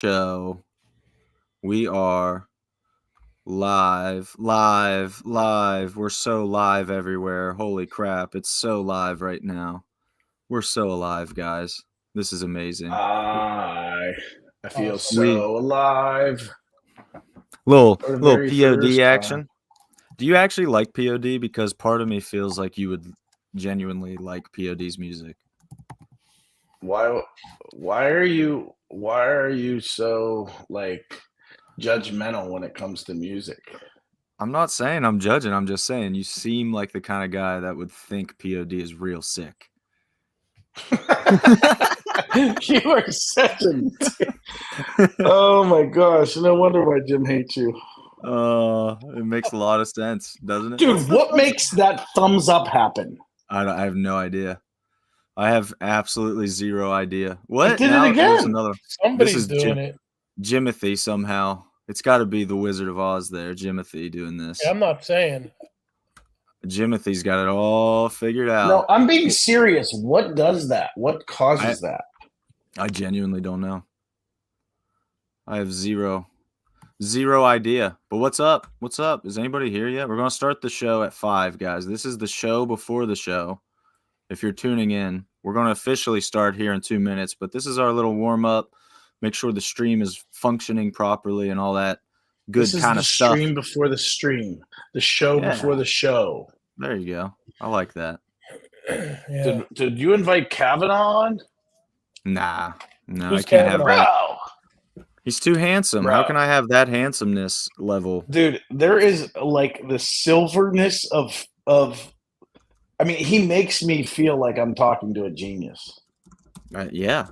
show. We are live. We're so live everywhere. Holy crap. It's so live right now. We're so alive, guys. This is amazing. I feel We so alive. little For the little very POD first action. time. Do you actually like POD? Because part of me feels like you would genuinely like POD's music. Why are you so like judgmental when it comes to music? I'm not saying I'm judging. I'm just saying you seem like the kind of guy that would think POD is real sick. You are such a Oh my gosh, no wonder why Jim hates you. It makes a lot of sense, doesn't it? Dude, what makes that thumbs up happen? I have no idea. I have absolutely zero idea. What? It did Now it again. there's another. Somebody's This is doing it. Jimothy somehow. It's got to be the Wizard of Oz there, Jimothy doing this. Yeah, I'm not saying. Jimothy's got it all figured out. No, I'm being serious. What does that? What causes that? I genuinely don't know. I have zero idea. But what's up? What's up? Is anybody here yet? We're going to start the show at 5, guys. This is the show before the show. If you're tuning in, we're going to officially start here in 2 minutes, but this is our little warm-up. Make sure the stream is functioning properly and all that good kind of stuff. This is the stream before the stream. The show before the show. There you go. I like that. Yeah. Did you invite Kavanaugh on? Nah. No, Who's I can't Kavanaugh? have that. Bro. He's too handsome. Bro. How can I have that handsomeness level? Dude, there is like the silverness of I mean, he makes me feel like I'm talking to a genius. Yeah,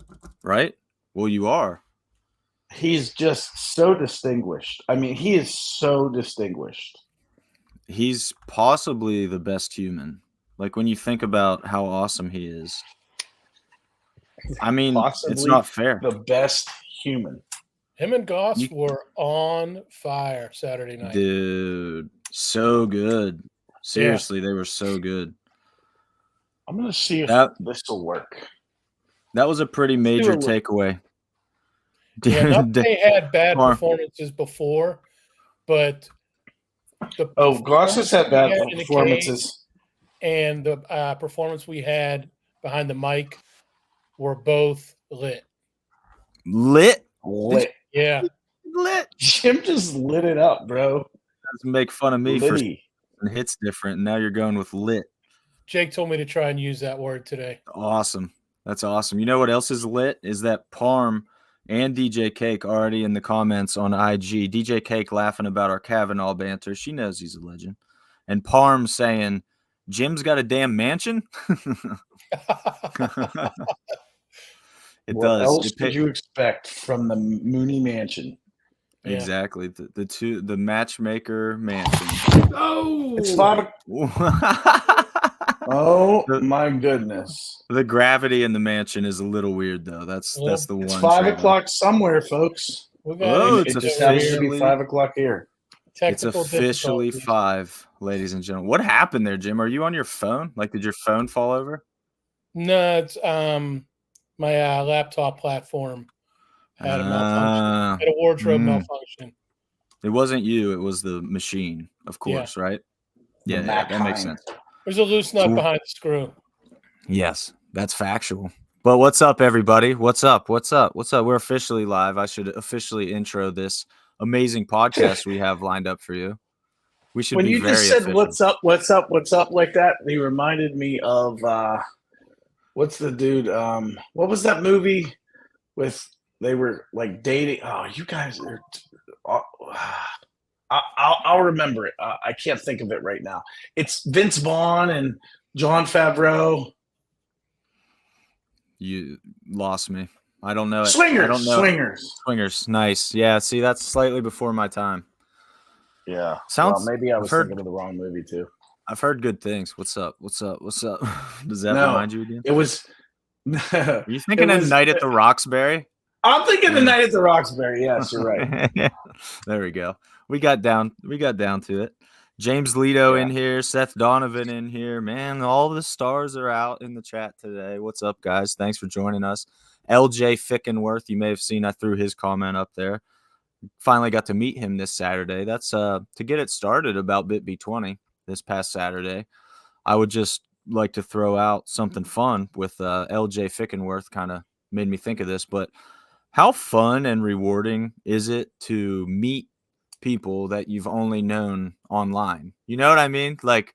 right? Well, you are. He's just so distinguished. I mean, he is so distinguished. He's possibly the best human. Like when you think about how awesome he is. I mean, Possibly it's not fair. The best human. Him and Goss were on fire Saturday night. Dude, so good. Seriously, they were so good. I'm going to see if this will work. That was a pretty major takeaway. Yeah, not that they had bad performances before, but Goss has had bad performances. And the performance we had behind the mic were both lit. Lit? Yeah. Lit. Jim just lit it up, bro. Doesn't make fun of me for hits different. And now you're going with lit. Jake told me to try and use that word today. Awesome. That's awesome. You know what else is lit? Is that Parm and DJ Cake already in the comments on IG. DJ Cake laughing about our Kavanaugh banter. She knows he's a legend. And Parm saying, Jim's got a damn mansion? It does. What else could you expect from the Mooney Mansion? Exactly. The matchmaker mansion. Oh! It's 5 Oh my goodness! The gravity in the mansion is a little weird, though. That's the one. It's 5 o'clock somewhere, folks. It's just happens to be 5 o'clock here. It's officially 5, ladies and gentlemen. What happened there, Jim? Are you on your phone? Like, did your phone fall over? No, it's my laptop platform had a malfunction. Had a wardrobe malfunction. It wasn't you. It was the machine, of course, right? Yeah, that makes sense. There's a loose nut behind the screw. Yes, that's factual. But what's up, everybody? What's up? We're officially live. I should officially intro this amazing podcast we have lined up for you. We should when be you very just said official. what's up like that, he reminded me of what's the dude? What was that movie with they were like dating? Oh, you guys are. I'll remember it. I can't think of it right now. It's Vince Vaughn and Jon Favreau. You lost me. I don't know it. Swingers. I don't know. Swingers. Nice. Yeah. See, that's slightly before my time. Yeah. Maybe I was thinking of the wrong movie too. I've heard good things. What's up? Does that remind you again? It was. Are you thinking of Night at the Roxbury? I'm thinking the Night at the Roxbury. Yes, you're right. There we go. We got down to it. James Leto in here, Seth Donovan in here. Man, all the stars are out in the chat today. What's up, guys? Thanks for joining us. LJ Fickenworth. You may have seen I threw his comment up there. Finally got to meet him this Saturday. That's to get it started about BitB20 this past Saturday. I would just like to throw out something fun with LJ Fickenworth. Kind of made me think of this, but how fun and rewarding is it to meet people that you've only known online? You know what I mean? Like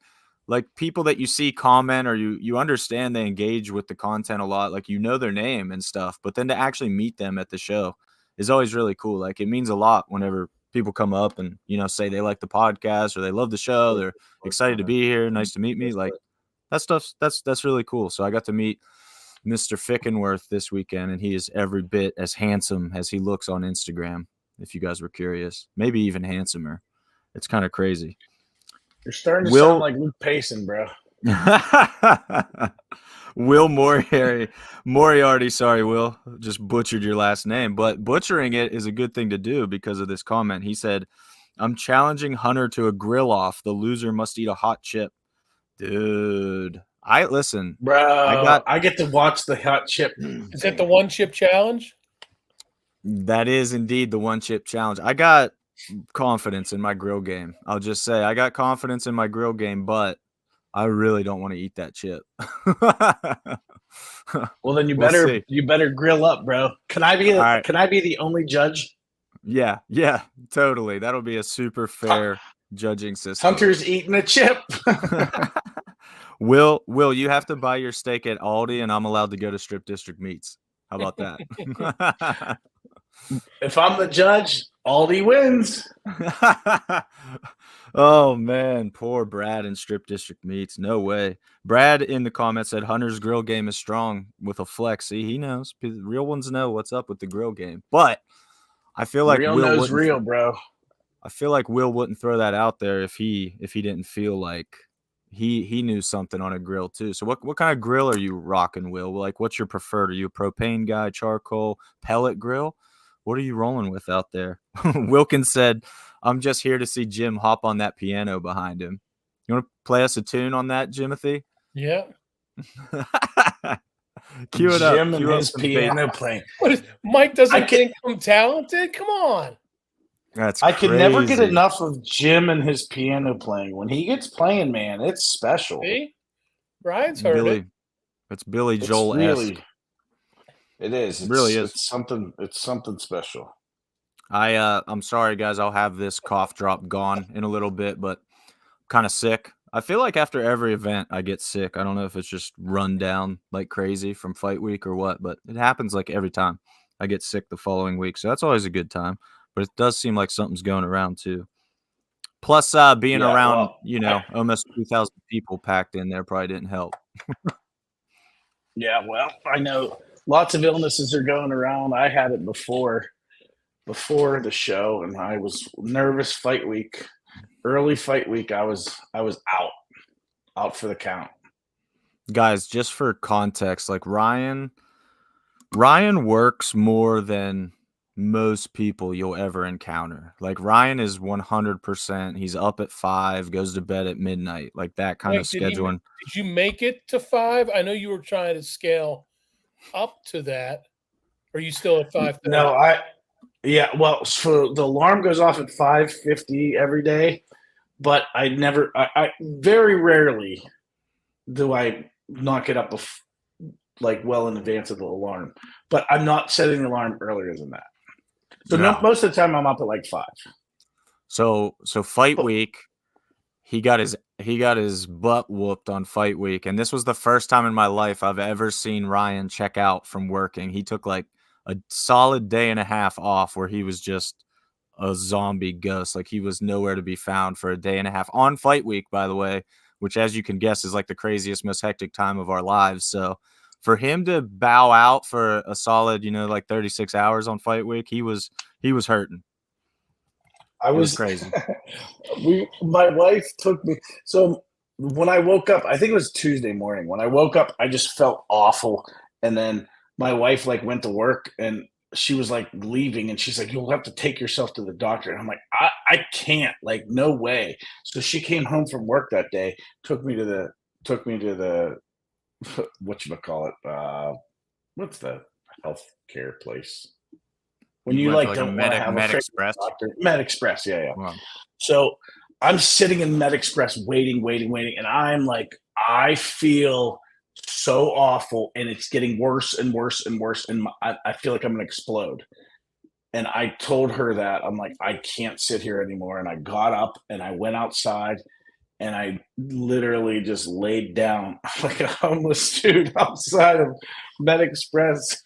people that you see comment, or you understand they engage with the content a lot, like you know their name and stuff, but then to actually meet them at the show is always really cool. Like it means a lot whenever people come up and, you know, say they like the podcast or they love the show, they're excited to be here, nice to meet me. Like that stuff's that's really cool. So I got to meet Mr. Fickenworth this weekend, and he is every bit as handsome as he looks on Instagram, if you guys were curious. Maybe even handsomer. It's kind of crazy. You're starting to sound like Luke Payson, bro. Will Moriarty, sorry, Will, just butchered your last name, but butchering it is a good thing to do because of this comment. He said, "I'm challenging Hunter to a grill off. The loser must eat a hot chip." Dude, listen, bro. I get to watch the hot chip. Is that the one chip challenge? That is indeed the one chip challenge. I got confidence in my grill game. I'll just say I got confidence in my grill game, but I really don't want to eat that chip. Well, then you better grill up, bro. Can I be the only judge? Yeah, totally. That'll be a super fair judging system. Hunter's eating a chip. Will, you have to buy your steak at Aldi, and I'm allowed to go to Strip District Meats. How about that? If I'm the judge, Aldi wins. Oh, man. Poor Brad in Strip District Meats. No way. Brad in the comments said Hunter's grill game is strong with a flex. See, he knows. Real ones know what's up with the grill game. But I feel like Will knows real, bro. I feel like Will wouldn't throw that out there if he didn't feel like he knew something on a grill too. So what kind of grill are you rocking, Will? Like, what's your preferred? Are you a propane guy, charcoal, pellet grill? What are you rolling with out there? Wilkins said, "I'm just here to see Jim hop on that piano behind him." You want to play us a tune on that, Jimothy? Yeah. Cue it up. Jim and his piano playing. Mike doesn't think I'm talented? Come on. That's I can never get enough of Jim and his piano playing. When he gets playing, man, it's special. See? Brian's heard it. It's Billy Joel-esque. It is. It really is. It's something special. I'm sorry, guys. I'll have this cough drop gone in a little bit, but I'm kind of sick. I feel like after every event, I get sick. I don't know if it's just run down like crazy from fight week or what, but it happens like every time I get sick the following week. So that's always a good time. But it does seem like something's going around too. Plus, being around, almost 2,000 people packed in there probably didn't help. Yeah, well, I know lots of illnesses are going around. I had it before the show, and I was nervous fight week. Early fight week, I was out for the count. Guys, just for context, like Ryan works more than most people you'll ever encounter. Like Ryan is 100%. He's up at 5, goes to bed at midnight, like that kind of scheduling. Did you make it to 5? I know you were trying to scale up to that. Or are you still at 5? No, well, so the alarm goes off at 5:50 every day, but I very rarely do I not get up like well in advance of the alarm. But I'm not setting the alarm earlier than that. So most of the time I'm up at like 5. So fight week, he got his butt whooped on fight week, and this was the first time in my life I've ever seen Ryan check out from working. He took like a solid day and a half off where he was just a zombie ghost. Like he was nowhere to be found for a day and a half on fight week, by the way, which as you can guess is like the craziest, most hectic time of our lives. So for him to bow out for a solid, like 36 hours on fight week, he was hurting. It was crazy. My wife took me. So when I woke up, I think it was Tuesday morning. When I woke up, I just felt awful. And then my wife went to work, and she was leaving, and she's like, "You'll have to take yourself to the doctor." And I'm like, I can't, no way. So she came home from work that day, took me to the whatchamacallit, health care place. When You you went to, like a don't want to have Med a Express? doctor. Med Express, yeah. Wow. So I'm sitting in Med Express waiting, and I'm like, I feel so awful, and it's getting worse and worse and worse, and I feel like I'm gonna explode. And I told her that I'm like, I can't sit here anymore. And I got up and I went outside and I literally just laid down like a homeless dude outside of Med Express.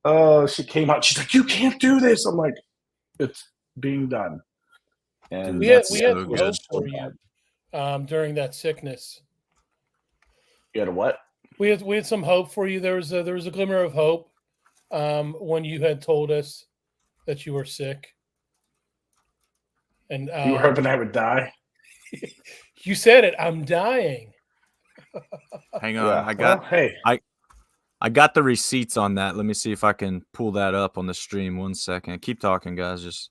Oh, she came out. She's like, "You can't do this." I'm like, "It's being done." And We had so some good. hope for you during that sickness. You had a what? We had some hope for you. There was a glimmer of hope when you had told us that you were sick, and You were hoping I would die? you said it. I'm dying. Hang on. Yeah. I got the receipts on that. Let me see if I can pull that up on the stream. 1 second. Keep talking, guys. Just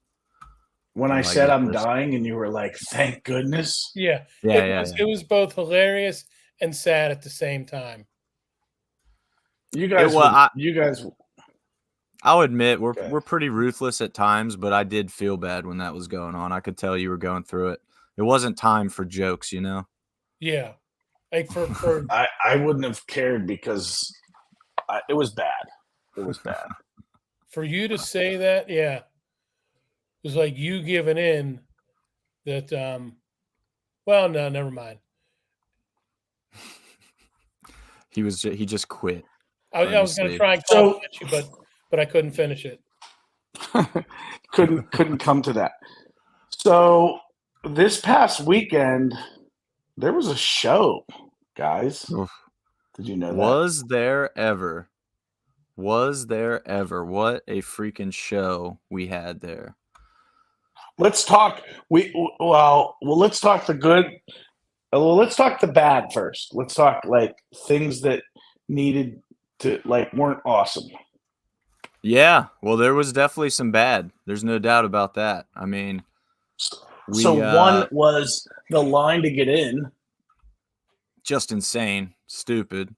when I said I'm dying, and you were like, "Thank goodness." Yeah. Yeah. It was both hilarious and sad at the same time. You guys, I'll admit we're pretty ruthless at times, but I did feel bad when that was going on. I could tell you were going through it. It wasn't time for jokes, you know? Yeah. Like for I wouldn't have cared because it was bad. It was bad. For you to say that, yeah. It was like you giving in that well, no, never mind. He just quit. I was going to try and compliment you, but I couldn't finish it. couldn't come to that. So this past weekend, there was a show, guys. Oof. Did you know that? Was there ever? What a freaking show we had there. Let's talk. Let's talk the good. Well, let's talk the bad first. Let's talk like things that needed to weren't awesome. Yeah, well, there was definitely some bad. There's no doubt about that. I mean, one was the line to get in. Just insane, stupid.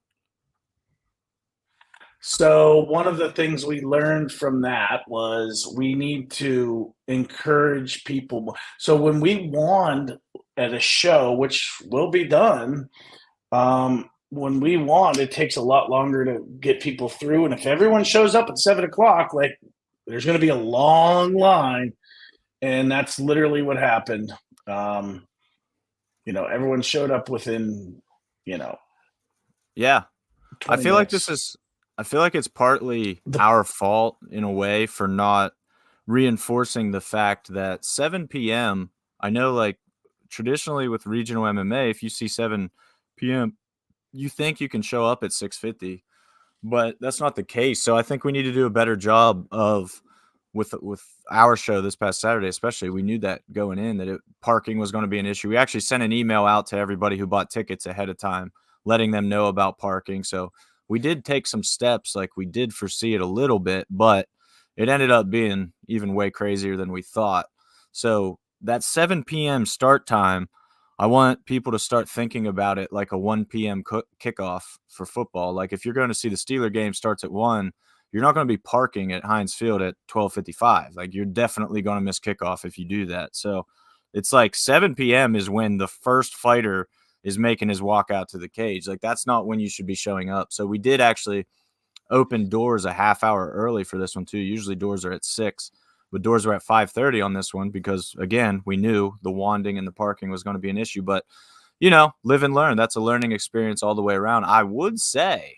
So one of the things we learned from that was we need to encourage people. So when we wand at a show, which will be done, when we wand, it takes a lot longer to get people through. And if everyone shows up at 7:00, there's going to be a long line. And that's literally what happened. Everyone showed up within, Yeah. I feel minutes. I feel like it's partly our fault in a way for not reinforcing the fact that 7 p.m. I know traditionally with regional MMA, if you see 7 p.m., you think you can show up at 6:50, but that's not the case. So I think we need to do a better job of with our show this past Saturday, especially. We knew that going in that parking was going to be an issue. We actually sent an email out to everybody who bought tickets ahead of time, letting them know about parking. So we did take some steps, we did foresee it a little bit, but it ended up being even way crazier than we thought. So that 7 p.m. start time, I want people to start thinking about it like a 1 p.m. kickoff for football. Like if you're going to see the Steeler game starts at 1, you're not going to be parking at Heinz Field at 12:55. You're definitely going to miss kickoff if you do that. So it's 7 p.m. is when the first fighter is making his walk out to the cage. That's not when you should be showing up. So we did actually open doors a half hour early for this one too. Usually doors are at 6, but doors were at 5:30 on this one because, again, we knew the wanding and the parking was going to be an issue. But, live and learn. That's a learning experience all the way around. I would say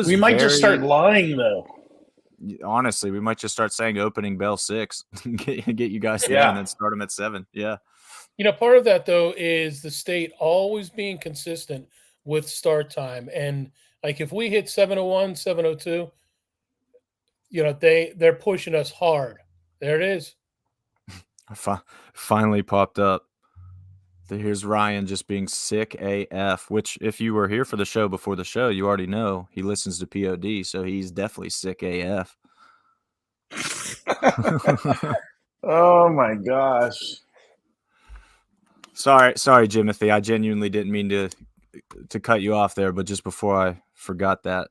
we might just start lying, though. Honestly, we might just start saying opening bell 6, get you guys there, and then start them at 7. Yeah. Part of that, though, is the state always being consistent with start time. And, if we hit 7:01, 7:02, they're pushing us hard. There it is. Finally popped up. Here's Ryan just being sick AF, which if you were here for the show before the show, you already know he listens to POD, so he's definitely sick AF. Oh, my gosh. Sorry, Jimothy. I genuinely didn't mean to cut you off there, but just before I forgot that,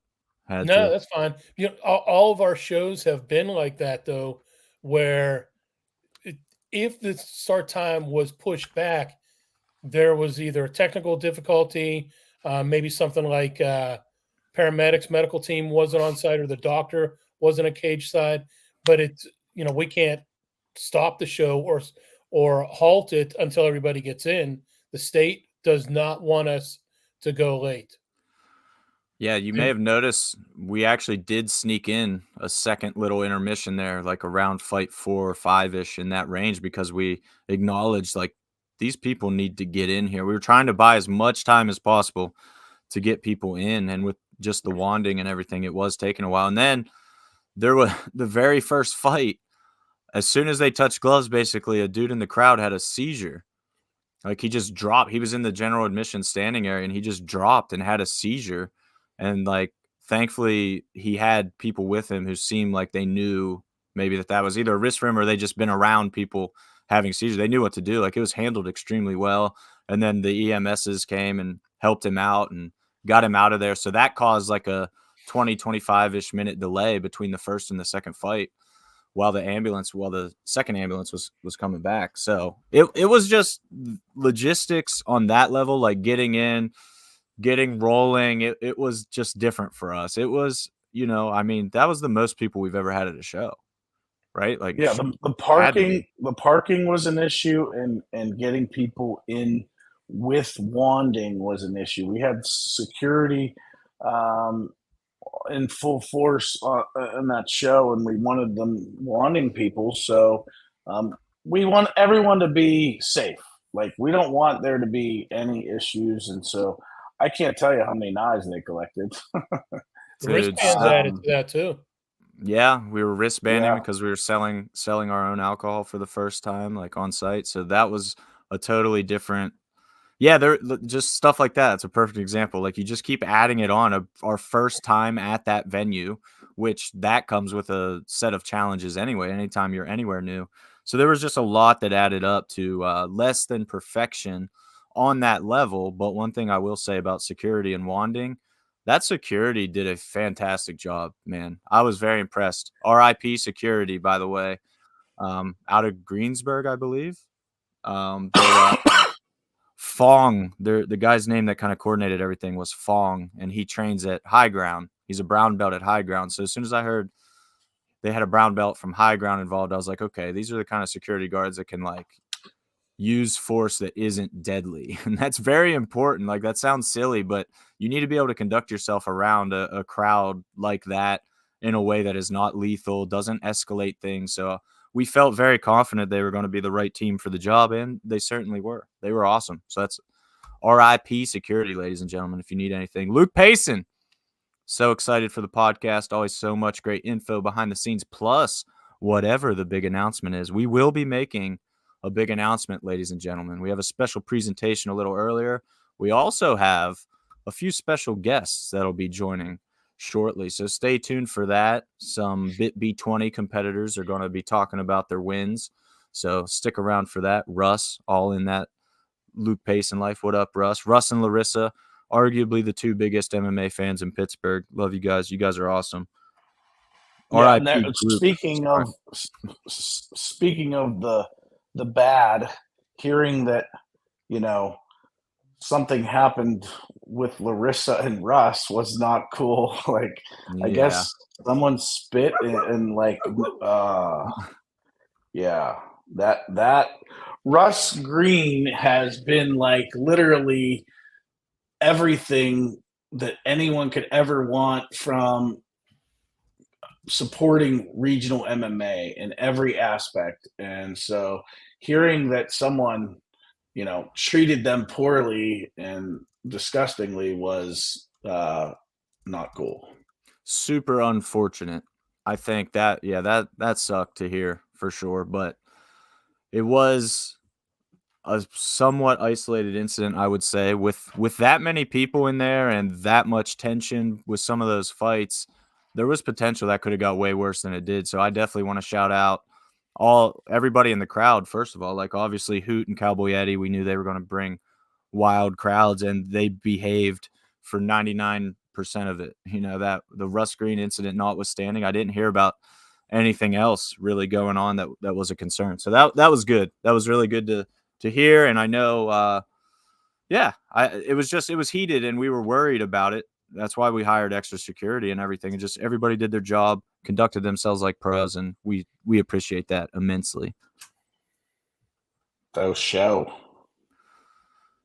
Had No, to. that's fine. You know, all of our shows have been like that though, where if the start time was pushed back, there was either a technical difficulty, maybe something like paramedics, medical team wasn't on site, or the doctor wasn't a cage side. But it's we can't stop the show or halt it until everybody gets in. The state does not want us to go late. Yeah, you may have noticed we actually did sneak in a second little intermission there, like around fight 4 or 5-ish in that range, because we acknowledged like these people need to get in here. We were trying to buy as much time as possible to get people in, and with just the wanding and everything, it was taking a while. And then there was the very first fight. As soon as they touched gloves, basically a dude in the crowd had a seizure. Like he just dropped. He was in the general admission standing area and he just dropped and had a seizure. And like thankfully he had people with him who seemed like they knew maybe that was either a risk for him or they just been around people having seizures. They knew what to do. Like it was handled extremely well. And then the EMSs came and helped him out and got him out of there. So that caused like a 20-25-ish minute delay between the first and the second fight while the second ambulance was coming back. So it was just logistics on that level, like getting in, getting rolling. It was just different for us. It was, I mean, that was the most people we've ever had at a show, right? Like, yeah, the parking was an issue, and getting people in with wanding was an issue. We had security in full force in that show, and we wanted them wanding people. So we want everyone to be safe. Like we don't want there to be any issues, and so I can't tell you how many knives they collected. The wristbands added to that too. Yeah, we were wristbanding Yeah. because we were selling our own alcohol for the first time, like on site. So that was a totally different. Yeah, there just stuff like that. It's a perfect example. Like you just keep adding it on. Our first time at that venue, which that comes with a set of challenges anyway. Anytime you're anywhere new, so there was just a lot that added up to less than perfection on that level. But one thing I will say about security and wanding, that security did a fantastic job, man. I was very impressed. RIP security, by the way, out of Greensburg, I believe. Fong, the guy's name that kind of coordinated everything was Fong, and he trains at High Ground. He's a brown belt at High Ground. So as soon as I heard they had a brown belt from High Ground involved, I was like, okay, these are the kind of security guards that can like use force that isn't deadly. And that's very important. Like that sounds silly, but you need to be able to conduct yourself around a crowd like that in a way that is not lethal, doesn't escalate things. So we felt very confident they were going to be the right team for the job, and they certainly were. They were awesome. So that's RIP security, ladies and gentlemen, if you need anything. Luke Payson, so excited for the podcast. Always so much great info behind the scenes, plus whatever the big announcement is. We will be making a big announcement, ladies and gentlemen. We have a special presentation a little earlier. We also have a few special guests that'll be joining shortly. So stay tuned for that. Some BitB20 competitors are going to be talking about their wins. So stick around for that. Russ, all in that Luke Payson life. What up, Russ? Russ and Larissa, arguably the two biggest MMA fans in Pittsburgh. Love you guys. You guys are awesome. Yeah, speaking of the bad, hearing that something happened with Larissa and Russ was not cool. Like I guess someone spit and like that Russ Green has been like literally everything that anyone could ever want from supporting regional MMA in every aspect. And so hearing that someone, treated them poorly and disgustingly was not cool. Super unfortunate. I think that sucked to hear for sure, but it was a somewhat isolated incident, I would say, with that many people in there and that much tension with some of those fights. There was potential that could have got way worse than it did. So I definitely want to shout out everybody in the crowd. First of all, like obviously Hoot and Cowboy Eddie, we knew they were going to bring wild crowds, and they behaved for 99% 100% of it. You know, that the Russ Green incident notwithstanding, I didn't hear about anything else really going on that was a concern. So that was good. That was really good to hear. And I know, it was heated and we were worried about it. That's why we hired extra security and everything. And just everybody did their job, conducted themselves like pros, and we appreciate that immensely. Those show.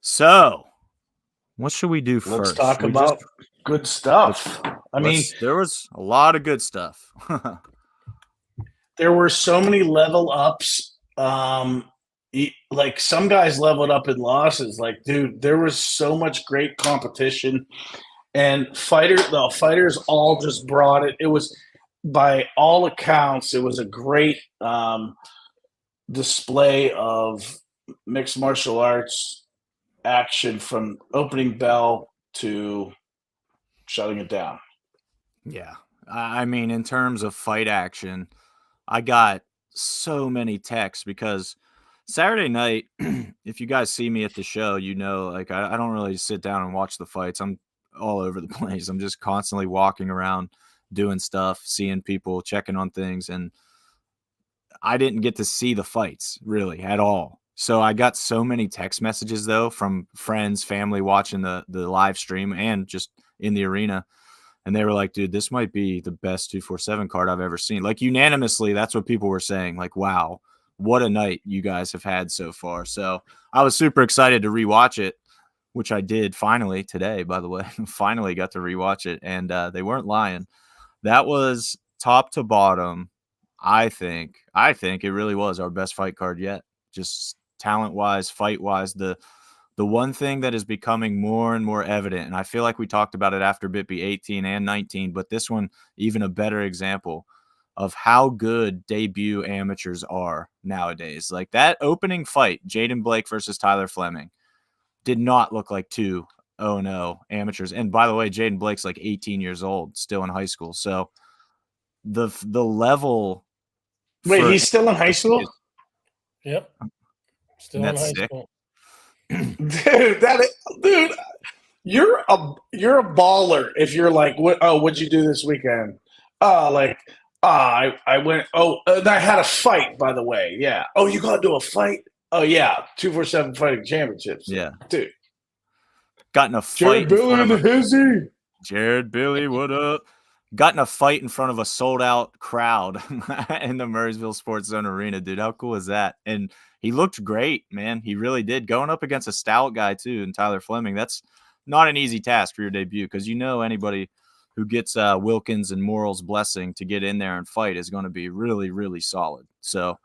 So, what should we do first? Let's talk about good stuff. I mean, there was a lot of good stuff. There were so many level ups. Like some guys leveled up in losses. Like, dude, there was so much great competition, and the fighters all just brought it. It was, by all accounts, it was a great display of mixed martial arts action from opening bell to shutting it down. Yeah. I mean, in terms of fight action, I got so many texts because Saturday night, if you guys see me at the show, you know, like I don't really sit down and watch the fights. I'm all over the place. I'm just constantly walking around, doing stuff, seeing people, checking on things. And I didn't get to see the fights really at all. So I got so many text messages though from friends, family watching the live stream and just in the arena. And they were like, dude, this might be the best 247 card I've ever seen. Like unanimously, that's what people were saying. Like, wow, what a night you guys have had so far. So I was super excited to rewatch it, which I did finally today, by the way. Finally got to rewatch it. And they weren't lying. That was top to bottom. I think it really was our best fight card yet. Just talent-wise, fight-wise, the one thing that is becoming more and more evident, and I feel like we talked about it after BitB 18 and 19, but this one, even a better example of how good debut amateurs are nowadays. Like that opening fight, Jaden Blake versus Tyler Fleming, did not look like 2-0 amateurs. And by the way, Jaden Blake's like 18 years old, still in high school. So the level. Wait, he's still in high school? Yep. Still in high school. Dude, you're a baller if you're like, what'd you do this weekend? I went. I had a fight, by the way. Yeah. Oh, you got to do a fight? Oh yeah, 247 fighting championships. Yeah, dude. Got in a fight. Jared Billy and the Hizzy. Jared Billy, what up? Got in a fight in front of a sold-out crowd in the Murrysville Sportzone Arena, dude. How cool is that? And he looked great, man. He really did. Going up against a stout guy, too, and Tyler Fleming, that's not an easy task for your debut because you know anybody who gets Wilkins and Morrell's blessing to get in there and fight is going to be really, really solid. So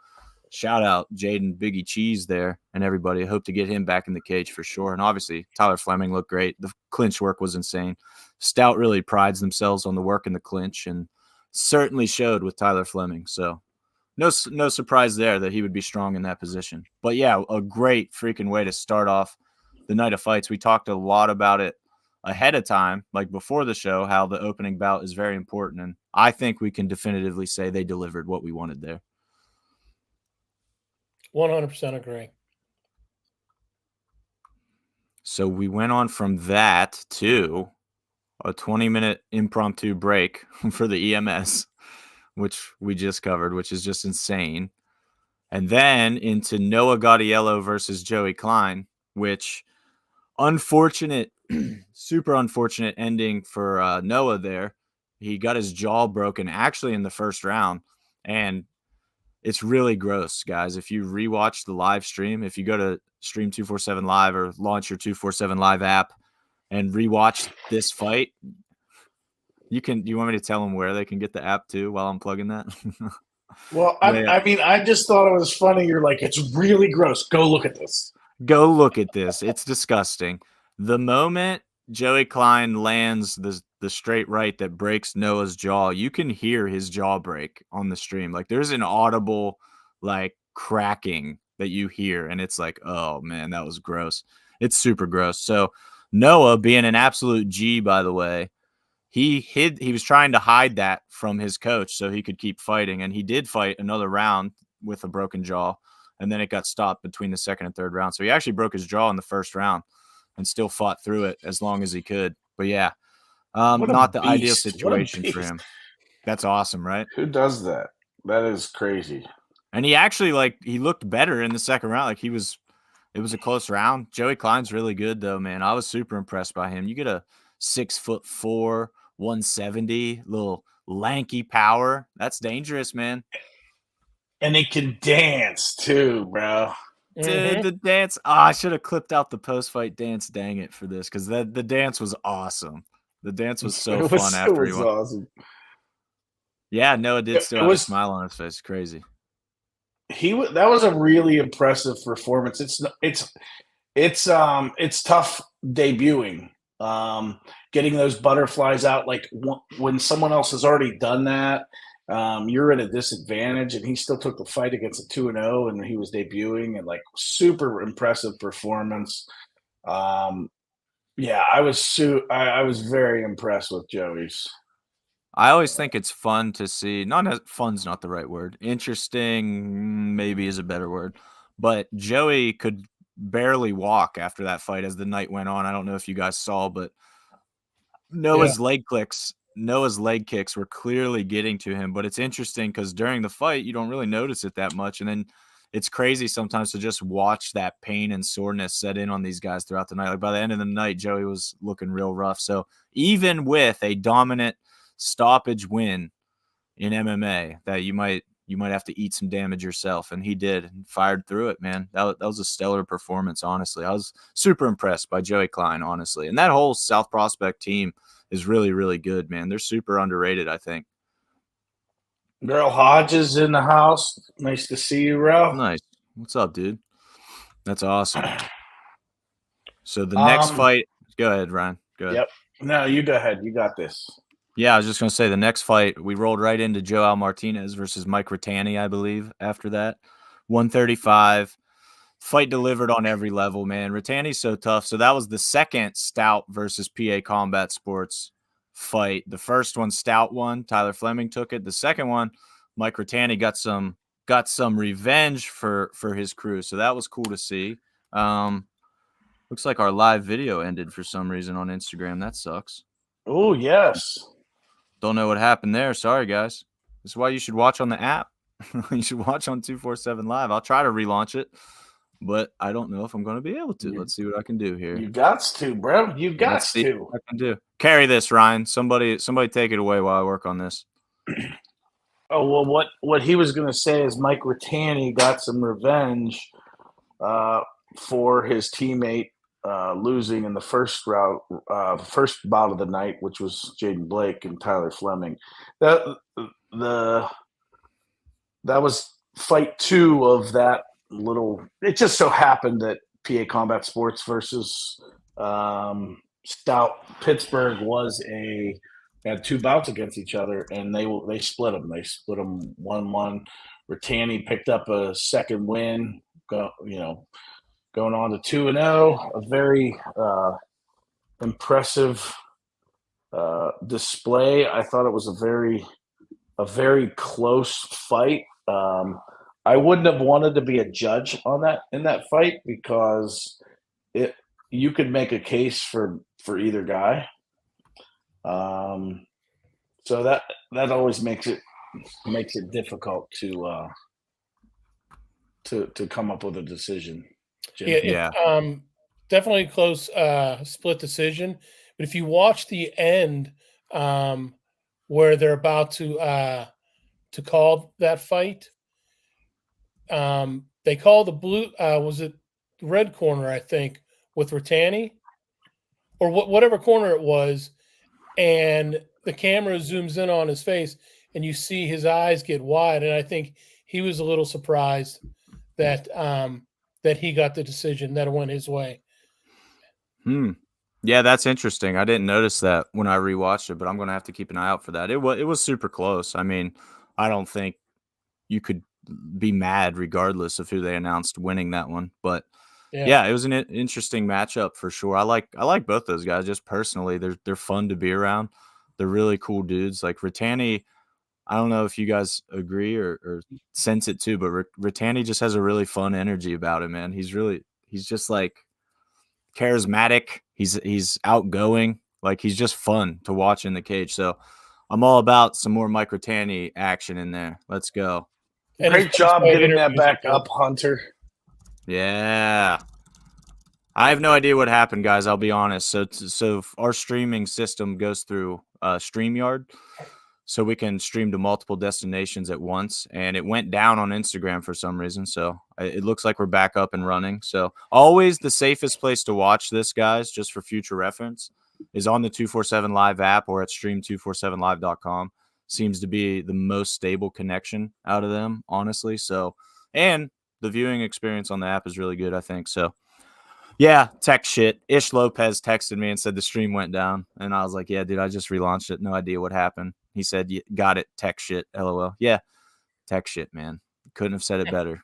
shout out Jaden Biggie Cheese there and everybody. I hope to get him back in the cage for sure. And obviously, Tyler Fleming looked great. The clinch work was insane. Stout really prides themselves on the work in the clinch and certainly showed with Tyler Fleming. So no surprise there that he would be strong in that position. But yeah, a great freaking way to start off the night of fights. We talked a lot about it ahead of time, like before the show, how the opening bout is very important. And I think we can definitively say they delivered what we wanted there. 100% agree. So we went on from that to a 20-minute impromptu break for the EMS, which we just covered, which is just insane. And then into Noah Gaudiello versus Joey Klein, which unfortunate, super unfortunate ending for Noah there. He got his jaw broken actually in the first round. And it's really gross, guys. If you rewatch the live stream, if you go to Stream 247 Live or launch your 247 Live app and rewatch this fight, you want me to tell them where they can get the app too while I'm plugging that? Well, I mean, I just thought it was funny. You're like, it's really gross. Go look at this. Go look at this. It's disgusting. The moment Joey Klein lands the straight right that breaks Noah's jaw, you can hear his jaw break on the stream. Like there's an audible like cracking that you hear, and it's like, oh man, that was gross. It's super gross. So Noah, being an absolute G, by the way, he was trying to hide that from his coach so he could keep fighting, and he did fight another round with a broken jaw, and then it got stopped between the second and third round. So he actually broke his jaw in the first round and still fought through it as long as he could. But yeah, What a Not the ideal beast. What a situation for beast. him. That's awesome, right? Who does that? That is crazy. And he actually he looked better in the second round. It was a close round. Joey Klein's really good though, man. I was super impressed by him. You get a 6'4", 170, little lanky power. That's dangerous, man. And he can dance too, bro. Dude, the dance. Oh, I should have clipped out the post-fight dance, dang it, for this, because the dance was awesome. The dance was so fun after he won. Awesome. Yeah, Noah did still have a smile on his face. It's crazy. That was a really impressive performance. It's tough debuting. Getting those butterflies out, like when someone else has already done that, you're at a disadvantage, and he still took the fight against a 2-0, and he was debuting, and super impressive performance. Yeah, I was very impressed with Joey's. I always think it's fun to see. Fun's not the right word. Interesting, maybe, is a better word. But Joey could barely walk after that fight as the night went on. I don't know if you guys saw, but Noah's leg kicks were clearly getting to him. But it's interesting because during the fight, you don't really notice it that much. And then it's crazy sometimes to just watch that pain and soreness set in on these guys throughout the night. By the end of the night, Joey was looking real rough. So even with a dominant stoppage win in MMA, that you might have to eat some damage yourself, and he did and fired through it, man. That was a stellar performance, honestly. I was super impressed by Joey Klein, honestly, and that whole South Prospect team is really, really good, man. They're super underrated, I think. Girl Hodges in the house. Nice to see you, Ralph. Nice. What's up, dude? That's awesome. So the next fight, go ahead, Ryan. Go ahead. Yep. No, you go ahead. You got this. Yeah, I was just going to say the next fight, we rolled right into Joel Martinez versus Mike Rattani, I believe, after that. 135. Fight delivered on every level, man. Rattani's so tough. So that was the second Stout versus PA Combat Sports fight. The first one, Stout won. Tyler Fleming took it. The second one, Mike Rattani got some revenge for his crew. So that was cool to see. Looks like our live video ended for some reason on Instagram. That sucks. Oh, yes. Don't know what happened there. Sorry, guys. This is why you should watch on the app. You should watch on 247 Live. I'll try to relaunch it, but I don't know if I'm going to be able to. Let's see what I can do here. You got to, bro. You got to. What I can do. Carry this, Ryan. Somebody take it away while I work on this. Oh, well, what he was going to say is Mike Rattani got some revenge for his teammate losing in the first round, first bout of the night, which was Jaden Blake and Tyler Fleming. That was fight 2 of that little. It just so happened that PA Combat Sports versus Stout Pittsburgh had 2 bouts against each other, and they split them. They split them 1-1. Rattani picked up a second win. Going on to 2-0, a very impressive display. I thought it was a very close fight. I wouldn't have wanted to be a judge in that fight because you could make a case for either guy. So that always makes it difficult to come up with a decision. Yeah. Definitely close split decision. But if you watch the end where they're about to call that fight, they call the blue was it red corner, I think, with Rattani or whatever corner it was, and the camera zooms in on his face and you see his eyes get wide, and I think he was a little surprised that that he got the decision that went his way. Yeah, that's interesting. I didn't notice that when I rewatched it, but I'm going to have to keep an eye out for that. It was super close. I mean, I don't think you could be mad regardless of who they announced winning that one. But yeah, it was an interesting matchup for sure. I like both those guys just personally. They're fun to be around. They're really cool dudes. Like Rattani, I don't know if you guys agree or sense it too, but Rattani just has a really fun energy about him, man. He's just like charismatic. He's outgoing. Like, he's just fun to watch in the cage. So I'm all about some more Micro Tanny action in there. Let's go. And Great his job post-fight getting that interviews back are up, Hunter. Yeah. I have no idea what happened, guys. I'll be honest. So our streaming system goes through StreamYard, so we can stream to multiple destinations at once. And it went down on Instagram for some reason. So it looks like we're back up and running. So always the safest place to watch this, guys, just for future reference, is on the 247 Live app or at stream247live.com. Seems to be the most stable connection out of them, honestly. So, and the viewing experience on the app is really good, I think. So, yeah, tech shit. Ish Lopez texted me and said the stream went down. And I was like, yeah, dude, I just relaunched it. No idea what happened. He said, got it. Tech shit. LOL. Yeah, tech shit, man. Couldn't have said it better.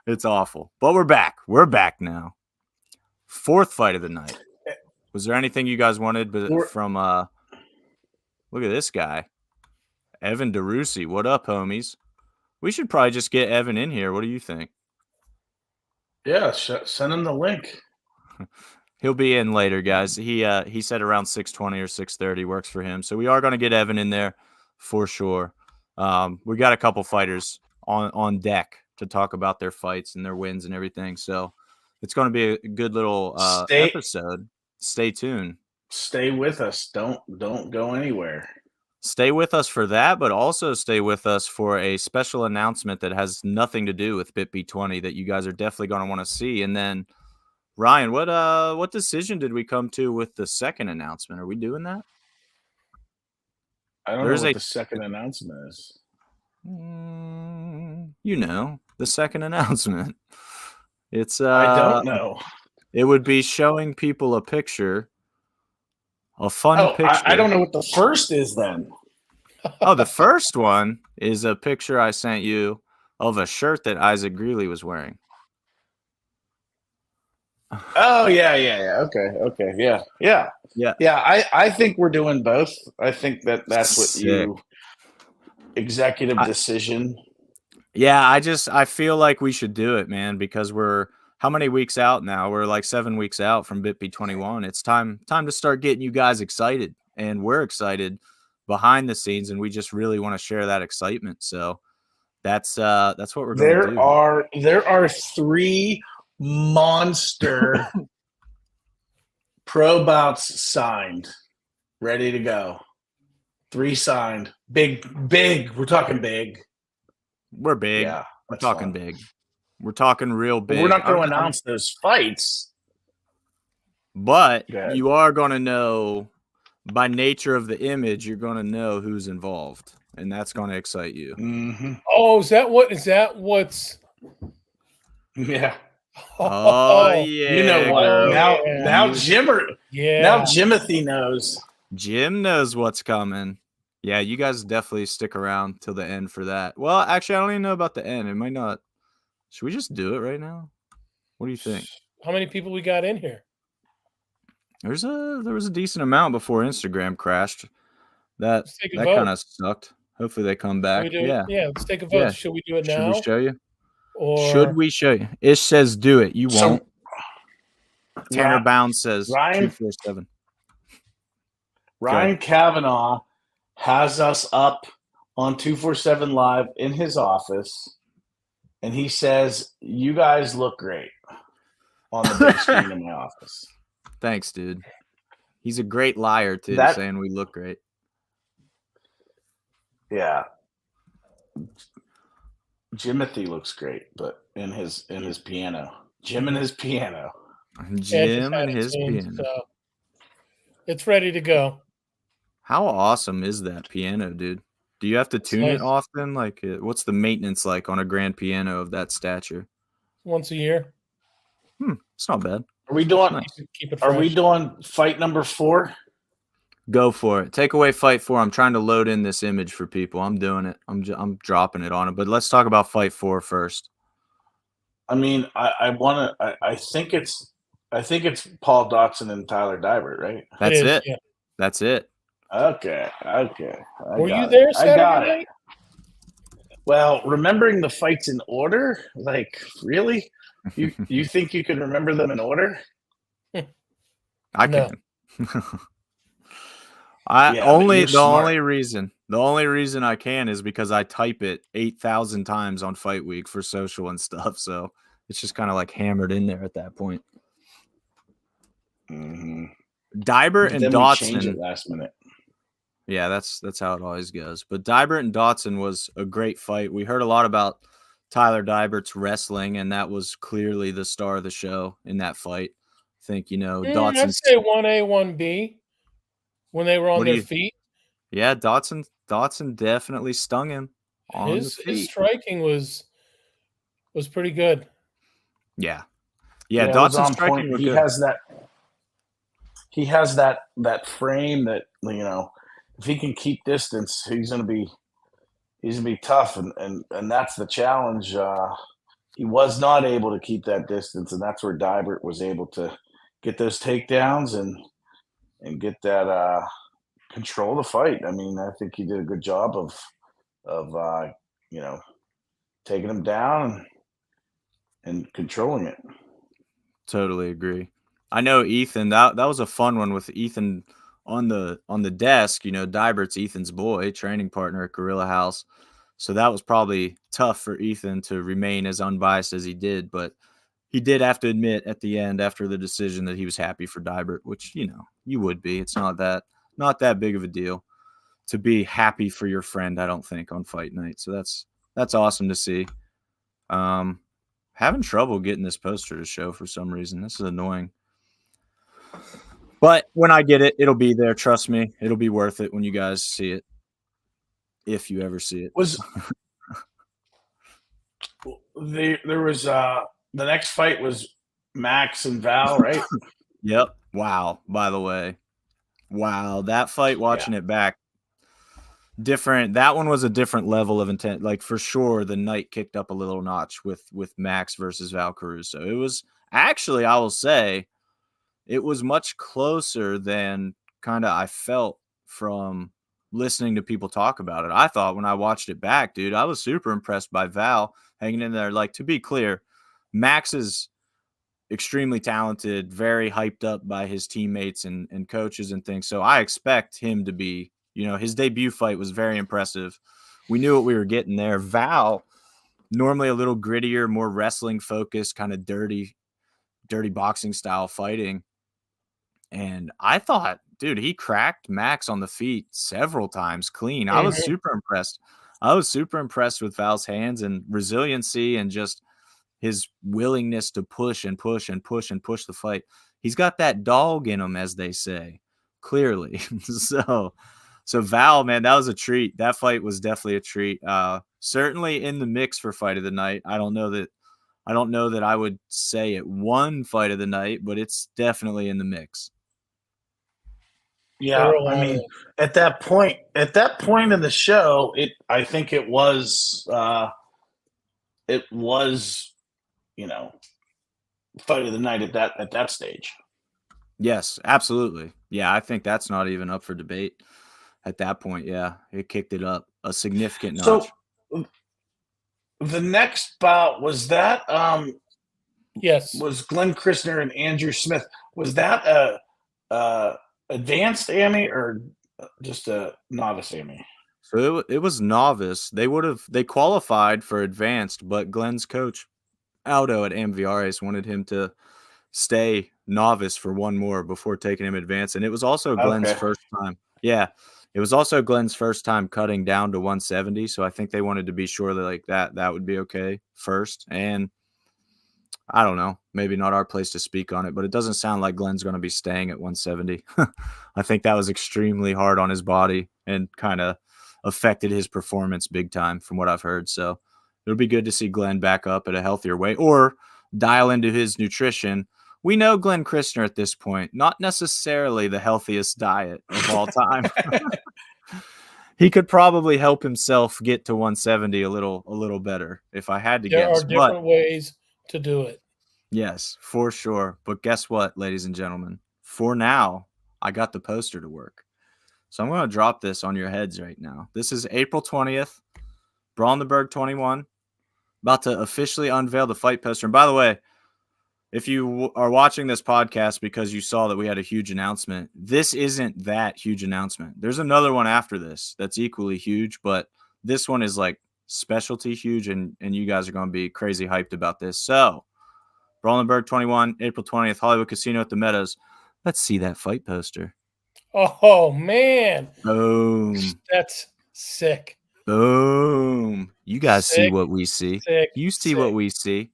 It's awful. But we're back. We're back now. Fourth fight of the night. Was there anything you guys wanted from look at this guy, Evan DeRusi. What up, homies? We should probably just get Evan in here. What do you think? Yeah, send him the link. He'll be in later, guys. He said around 6:20 or 6:30 works for him. So we are going to get Evan in there for sure. We got a couple fighters on deck to talk about their fights and their wins and everything. So it's going to be a good little episode. Stay tuned. Stay with us. Don't go anywhere. Stay with us for that, but also stay with us for a special announcement that has nothing to do with BitB20 that you guys are definitely going to want to see. And then, Ryan, what decision did we come to with the second announcement? Are we doing that? I don't know what the second announcement is. You know, the second announcement. It's I don't know. It would be showing people a picture. A fun picture. I don't know what the first is then. Oh, the first one is a picture I sent you of a shirt that Isaac Greeley was wearing. Oh, yeah. Okay. Yeah. I think we're doing both. I think that's what you executive decision. Yeah, I feel like we should do it, man, because we're how many weeks out now? We're like 7 weeks out from BitB21. It's time to start getting you guys excited, and we're excited behind the scenes, and we just really want to share that excitement. So that's what we're going to do. There are 3 monster pro bouts signed, ready to go. 3 signed, big. We're talking big. We're big. Yeah, we're talking big. We're talking real big. We're not going to announce those fights. But you are going to know, by nature of the image, you're going to know who's involved. And that's going to excite you. Mm-hmm. Oh, is that what's... Yeah. Oh, yeah. You know what? Now Jimothy knows. Jim knows what's coming. Yeah, you guys definitely stick around till the end for that. Well, actually, I don't even know about the end. It might not. Should we just do it right now? What do you think? How many people we got in here? There was a decent amount before Instagram crashed. That kind of sucked. Hopefully they come back. Yeah, let's take a vote. Yeah. Should we do it now? Should we show you? Should we show you? Ish says do it. You won't. Tanner Bounds says 247. Ryan Kavanaugh has us up on 247 Live in his office, and he says, you guys look great on the big screen in my office. Thanks, dude. He's a great liar, too, saying we look great. Yeah. Jimothy looks great, but in his piano. Jim and his piano. Jim and his piano. So it's ready to go. How awesome is that piano, dude? Do you have to tune it often? Like, what's the maintenance like on a grand piano of that stature? Once a year. It's not bad. Are we doing? Are we doing fight number 4? Go for it. Take away fight 4. I'm trying to load in this image for people. I'm doing it. I'm dropping it on it. But let's talk about fight 4 first. I mean, I think it's Paul Dotson and Tyler Dibert, right? That's it. Yeah. That's it. Okay. Were you there Saturday night? Well, remembering the fights in order, like, really? You think you can remember them in order? I can. You're smart. The only reason I can is because I type it 8,000 times on Fight Week for social and stuff. So it's just kind of like hammered in there at that point. Mm-hmm. Dybert But and then we change it Dotson. last minute. Yeah, that's how it always goes. But Dybert and Dotson was a great fight. We heard a lot about Tyler Dybert's wrestling, and that was clearly the star of the show in that fight. I think, I'd Dotson. say 1A, 1B when they were on their feet. Yeah, Dotson definitely stung him on the feet. His striking was pretty good. Yeah, Dotson's striking was he good. has that frame that, if he can keep distance, he's gonna be tough, and that's the challenge. He was not able to keep that distance, and that's where Dybert was able to get those takedowns and get that control the fight. I mean, I think he did a good job of taking him down and controlling it. Totally agree. I know Ethan. That was a fun one with Ethan on the desk. Dybert's Ethan's boy, training partner at Gorilla House. So that was probably tough for Ethan to remain as unbiased as he did, but he did have to admit at the end after the decision that he was happy for Dybert, which you would be. It's not that big of a deal to be happy for your friend, I don't think, on fight night. So that's awesome to see. Having trouble getting this poster to show for some reason. This is annoying. But when I get it, it'll be there. Trust me. It'll be worth it when you guys see it. If you ever see it. There was the next fight was Max and Val, right? Yep. Wow. By the way. Wow. That fight, watching it back, different. That one was a different level of intent. Like, for sure, the night kicked up a little notch with Max versus Val Caruso. It was actually, I will say, it was much closer than kind of I felt from listening to people talk about it. I thought when I watched it back, dude, I was super impressed by Val hanging in there. Like, to be clear, Max is extremely talented, very hyped up by his teammates and coaches and things. So I expect him to be, his debut fight was very impressive. We knew what we were getting there. Val, normally a little grittier, more wrestling focused, kind of dirty boxing style fighting. And I thought, dude, he cracked Max on the feet several times clean. I was super impressed. I was super impressed with Val's hands and resiliency and just his willingness to push and push and push and push the fight. He's got that dog in him, as they say, clearly. So Val, man, that was a treat. That fight was definitely a treat. Certainly in the mix for fight of the night. I don't know that I would say it won fight of the night, but it's definitely in the mix. Yeah, I mean, at that point in the show, I think it was, fight of the night at that stage. Yes, absolutely. Yeah, I think that's not even up for debate at that point. Yeah, it kicked it up a significant notch. So the next bout was that. Yes, was Glenn Christner and Andrew Smith. Was that a advanced AMI or just a novice AMI? So it was novice. They qualified for advanced, but Glenn's coach Aldo at AMVRS wanted him to stay novice for one more before taking him advanced. And it was also Glenn's first time. Yeah. It was also Glenn's first time cutting down to 170. So I think they wanted to be sure that that would be okay first. And I don't know, maybe not our place to speak on it, but it doesn't sound like Glenn's going to be staying at 170. I think that was extremely hard on his body and kind of affected his performance big time from what I've heard. So it'll be good to see Glenn back up at a healthier weight or dial into his nutrition. We know Glenn Christner at this point, not necessarily the healthiest diet of all time. He could probably help himself get to 170 a little better if I had to guess. There are different ways to do it. Yes, for sure. But guess what, ladies and gentlemen? For now, I got the poster to work. So I'm going to drop this on your heads right now. This is April 20th, Brawl in the Burgh 21. About to officially unveil the fight poster. And by the way, if you are watching this podcast because you saw that we had a huge announcement, this isn't that huge announcement. There's another one after this that's equally huge, but this one is like specialty huge, and you guys are going to be crazy hyped about this. So, Brawl Burgh 21, April 20th, Hollywood Casino at the Meadows. Let's see that fight poster. Oh, man. Boom. That's sick. Boom. You guys see what we see. You see what we see.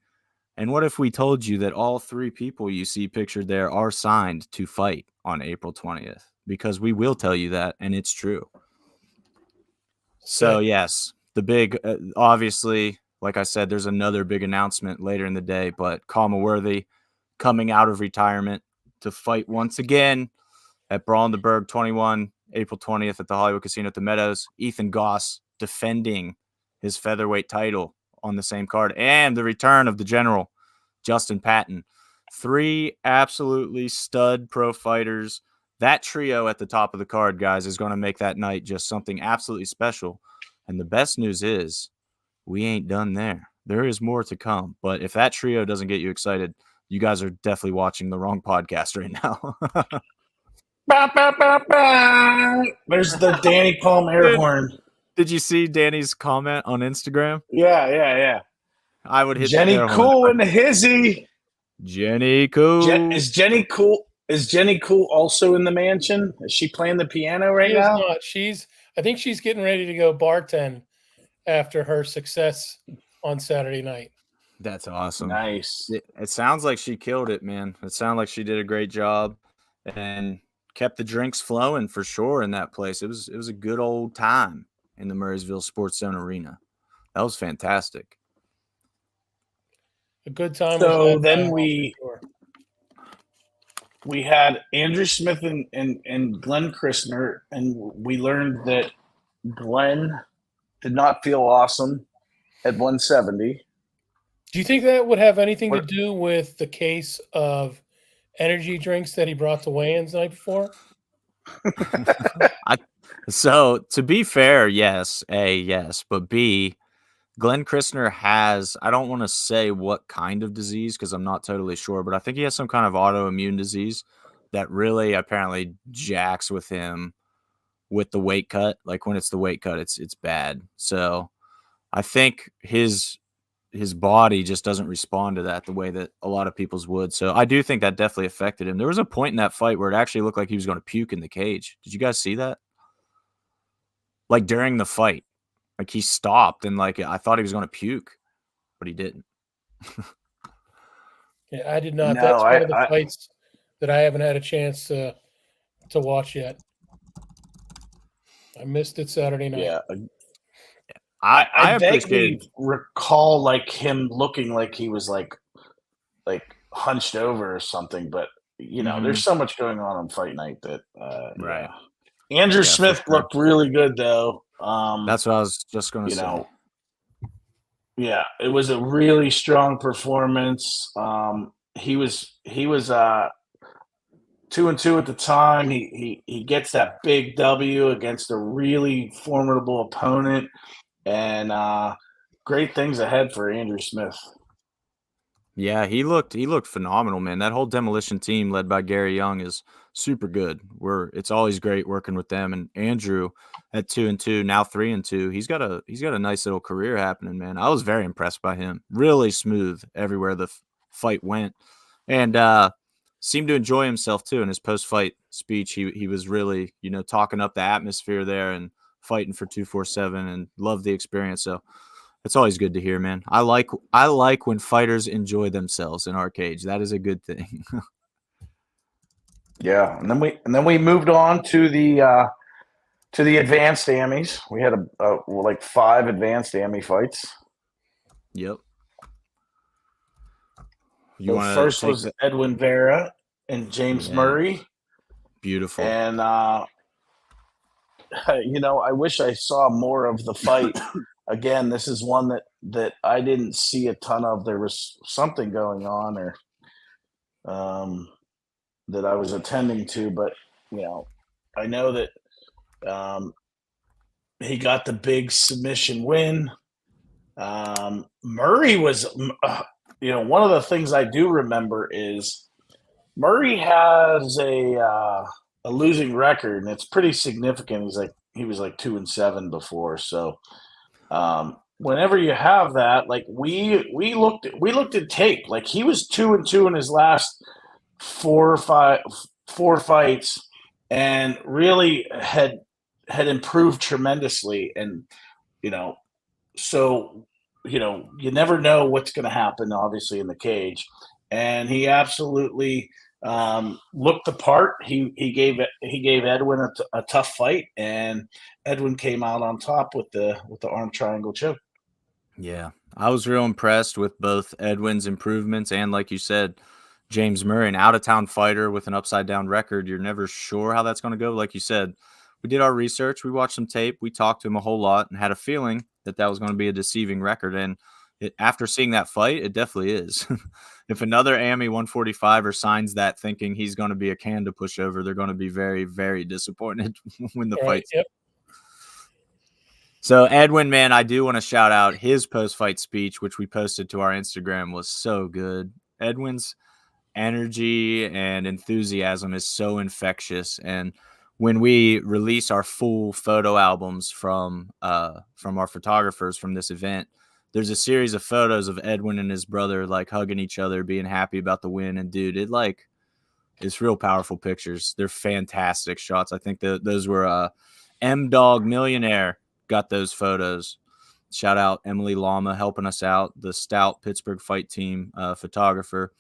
And what if we told you that all three people you see pictured there are signed to fight on April 20th? Because we will tell you that, and it's true. So, yes, the big, obviously, like I said, there's another big announcement later in the day, but Worthy coming out of retirement to fight once again at Brawl in the Burgh 21, April 20th at the Hollywood Casino at the Meadows. Ethan Goss defending his featherweight title on the same card, and the return of the general, Justin Patton. 3 absolutely stud pro fighters. That trio at the top of the card, guys, is going to make that night just something absolutely special. And the best news is we ain't done there. There is more to come. But if that trio doesn't get you excited, you guys are definitely watching the wrong podcast right now. There's the Danny Palm air horn. Did you see Danny's comment on Instagram? Yeah. I would hit Jenny Cool and Hizzy. Jenny Cool. Is Jenny Cool? Is Jenny Cool also in the mansion? Is she playing the piano right now? Not. I think she's getting ready to go bartend after her success on Saturday night. That's awesome. Nice. It sounds like she killed it, man. It sounded like she did a great job and kept the drinks flowing for sure in that place. It was a good old time in the Murrysville Sportzone Arena. That was fantastic. A good time. So then we had Andrew Smith and Glenn Christner, and we learned that Glenn did not feel awesome at 170. Do you think that would have anything to do with the case of energy drinks that he brought to weigh-ins the night before? So to be fair, yes. A, yes. But B, Glenn Christner has, I don't want to say what kind of disease because I'm not totally sure, but I think he has some kind of autoimmune disease that really apparently jacks with him with the weight cut. Like when it's the weight cut, it's bad. So I think his body just doesn't respond to that the way that a lot of people's would. So I do think that definitely affected him. There was a point in that fight where it actually looked like he was going to puke in the cage. Did you guys see that? Like during the fight, like he stopped and like I thought he was going to puke, but he didn't. Yeah, I did not. No, That's one of the fights that I haven't had a chance to watch yet. I missed it Saturday night. Yeah. I vaguely recall like him looking like he was like hunched over or something, but you know, there's so much going on fight night that right. Yeah. Andrew Smith looked really good though. That's what I was just going to say. Yeah, it was a really strong performance. He was 2-2 at the time. He gets that big W against a really formidable opponent. And great things ahead for Andrew Smith. Yeah, he looked phenomenal, man. That whole Demolition team led by Gary Young is super good. It's always great working with them. And Andrew at 2-2, now 3-2. He's got a nice little career happening, man. I was very impressed by him. Really smooth everywhere the fight went, and seemed to enjoy himself too. In his post-fight speech, he was really talking up the atmosphere there and fighting for 247 and loved the experience. So it's always good to hear, man. I like when fighters enjoy themselves in our cage. That is a good thing. Yeah, and then we moved on to the advanced Amis. We had like 5 advanced Ami fights. Yep. First was Edwin Vera and James Murray. Beautiful. And I wish I saw more of the fight. Again, this is one that I didn't see a ton of. There was something going on or that I was attending to, but I know that he got the big submission win. Murray was one of the things I do remember is Murray has a losing record, and it's pretty significant. He was like 2-7 before. So whenever you have that, like we looked at tape. Like he was 2-2 in his last four fights, and really had improved tremendously. And so you never know what's going to happen, obviously, in the cage. And he absolutely looked the part. He gave Edwin a tough fight, and Edwin came out on top with the arm triangle choke. Yeah, I was real impressed with both Edwin's improvements and, like you said, James Murray, an out-of-town fighter with an upside-down record. You're never sure how that's going to go. Like you said, we did our research. We watched some tape. We talked to him a whole lot and had a feeling that was going to be a deceiving record. And after seeing that fight, it definitely is. If another AMI 145er signs that thinking he's going to be a can to push over, they're going to be very, very disappointed when the fight's. Yep. So Edwin, man, I do want to shout out his post-fight speech, which we posted to our Instagram, was so good. Edwin's energy and enthusiasm is so infectious. And when we release our full photo albums from our photographers from this event, there's a series of photos of Edwin and his brother like hugging each other, being happy about the win. And dude, it's real powerful pictures. They're fantastic shots. I think those were M Dog Millionaire got those photos. Shout out Emily Lama helping us out, the Stout Pittsburgh Fight Team photographer.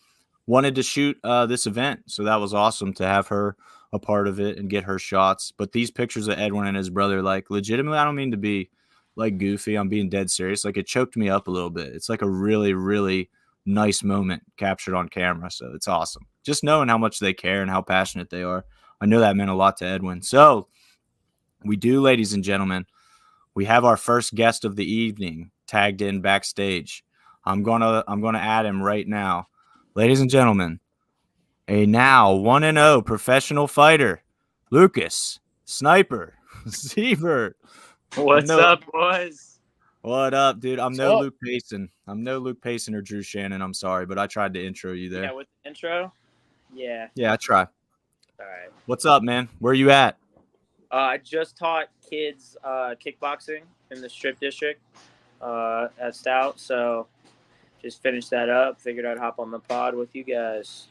Wanted to shoot this event, so that was awesome to have her a part of it and get her shots. But these pictures of Edwin and his brother, like, legitimately, I don't mean to be like goofy. I'm being dead serious. Like, it choked me up a little bit. It's like a really, really nice moment captured on camera. So it's awesome. Just knowing how much they care and how passionate they are. I know that meant a lot to Edwin. So we do, ladies and gentlemen, we have our first guest of the evening tagged in backstage. I'm gonna add him right now. Ladies and gentlemen, a now 1-0 professional fighter, Lucas Sniper Siebert. What's up, boys? What up, dude? I'm What's no up? Luke Payson. I'm no Luke Payson or Drew Shannon. I'm sorry, but I tried to intro you there. Yeah, with the intro? Yeah. Yeah, I try. All right. What's up, man? Where you at? I just taught kids kickboxing in the Strip District at Stout, so just finished that up. Figured I'd hop on the pod with you guys.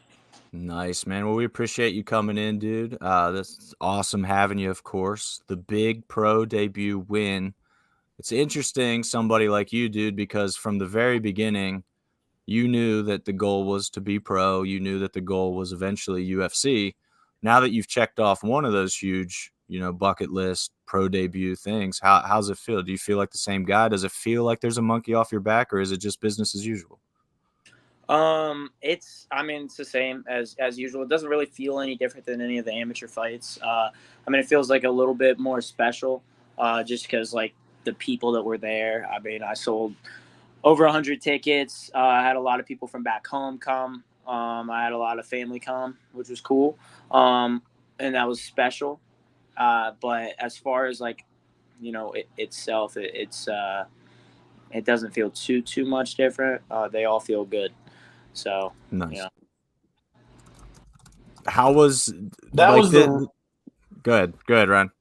Nice, man. Well, we appreciate you coming in, dude. That's awesome having you, of course. The big pro debut win. It's interesting, somebody like you, dude, because from the very beginning, you knew that the goal was to be pro. You knew that the goal was eventually UFC. Now that you've checked off one of those huge, bucket list pro debut things, how's it feel? Do you feel like the same guy? Does it feel like there's a monkey off your back, or is it just business as usual? It's the same as usual. It doesn't really feel any different than any of the amateur fights. It feels like a little bit more special, just because like the people that were there. I sold over 100 tickets. I had a lot of people from back home come. I had a lot of family come, which was cool. And that was special. But as far as like, itself, it doesn't feel too much different. They all feel good. So nice. Yeah. How was that? Like Was the Go ahead, Ryan.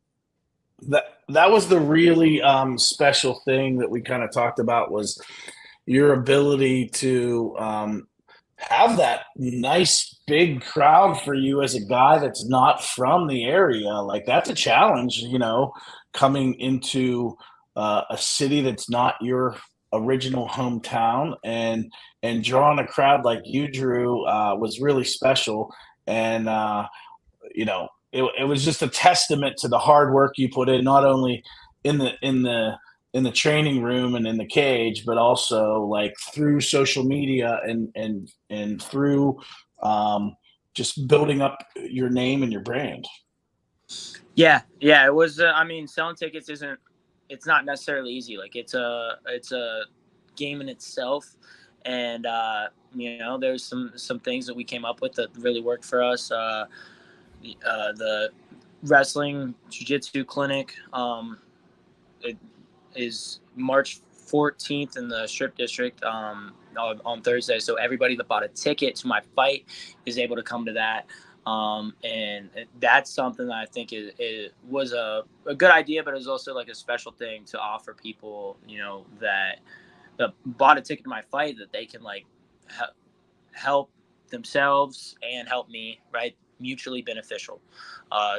That was the really special thing that we kind of talked about, was your ability to have that nice big crowd for you as a guy that's not from the area. Like, that's a challenge, coming into a city that's not your original hometown, and drawing a crowd like you drew was really special. And it was just a testament to the hard work you put in, not only in the training room and in the cage, but also like through social media and through just building up your name and your brand. Yeah. It was. Selling tickets it's not necessarily easy. Like, it's a game in itself, and there's some things that we came up with that really worked for us. The wrestling jiu-jitsu clinic, it is March 14th in the Strip District on Thursday. So everybody that bought a ticket to my fight is able to come to that. And that's something that I think it was a good idea, but it was also like a special thing to offer people, that bought a ticket to my fight, that they can like help themselves and help me, right? Mutually beneficial.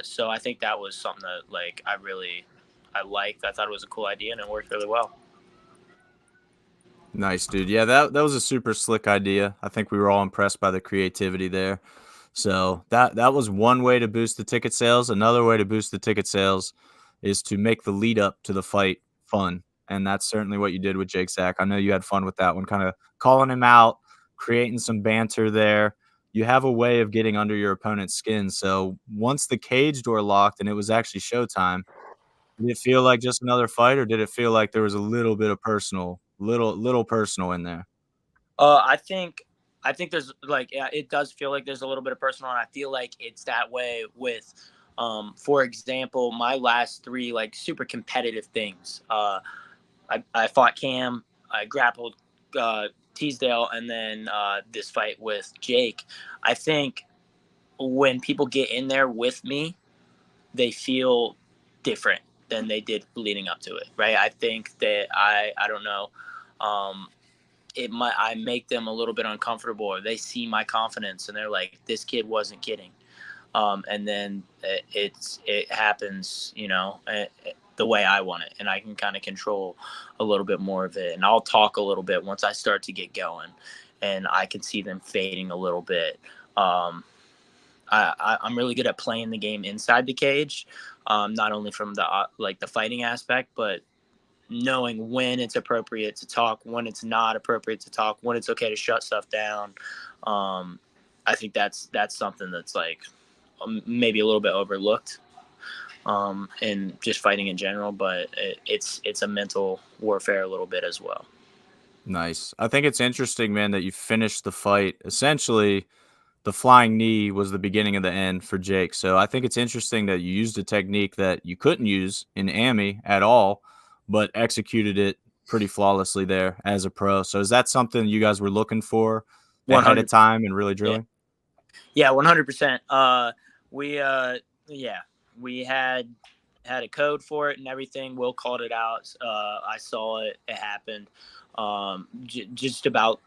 So I think that was something that like I liked. I thought it was a cool idea and it worked really well. Nice, dude. Yeah, that was a super slick idea. I think we were all impressed by the creativity there. So that was one way to boost the ticket sales. Another way to boost the ticket sales is to make the lead up to the fight fun. And that's certainly what you did with Jake Zach. I know you had fun with that one, kind of calling him out, creating some banter there. You have a way of getting under your opponent's skin. So once the cage door locked and it was actually showtime, did it feel like just another fight, or did it feel like there was a little bit of little personal in there? I think there's like, yeah, it does feel like there's a little bit of personal, and I feel like it's that way with, for example, my last 3 like super competitive things. I fought Cam, I grappled Teasdale, and then this fight with Jake. I think when people get in there with me, they feel different than they did leading up to it, right? I think that I don't know, I make them a little bit uncomfortable, or they see my confidence and they're like, this kid wasn't kidding. And then it happens, the way I want it, and I can kind of control a little bit more of it. And I'll talk a little bit once I start to get going, and I can see them fading a little bit. I'm really good at playing the game inside the cage, not only from the fighting aspect, but knowing when it's appropriate to talk, when it's not appropriate to talk, when it's okay to shut stuff down. I think that's something that's like maybe a little bit overlooked in just fighting in general, but it's a mental warfare a little bit as well. Nice. I think it's interesting, man, that you finished the fight. Essentially, the flying knee was the beginning of the end for Jake. So I think it's interesting that you used a technique that you couldn't use in AMI at all, but executed it pretty flawlessly there as a pro. So is that something you guys were looking for ahead of time and really drilling? Yeah, 100%. We had a code for it and everything. Will called it out. I saw it. It happened. Just about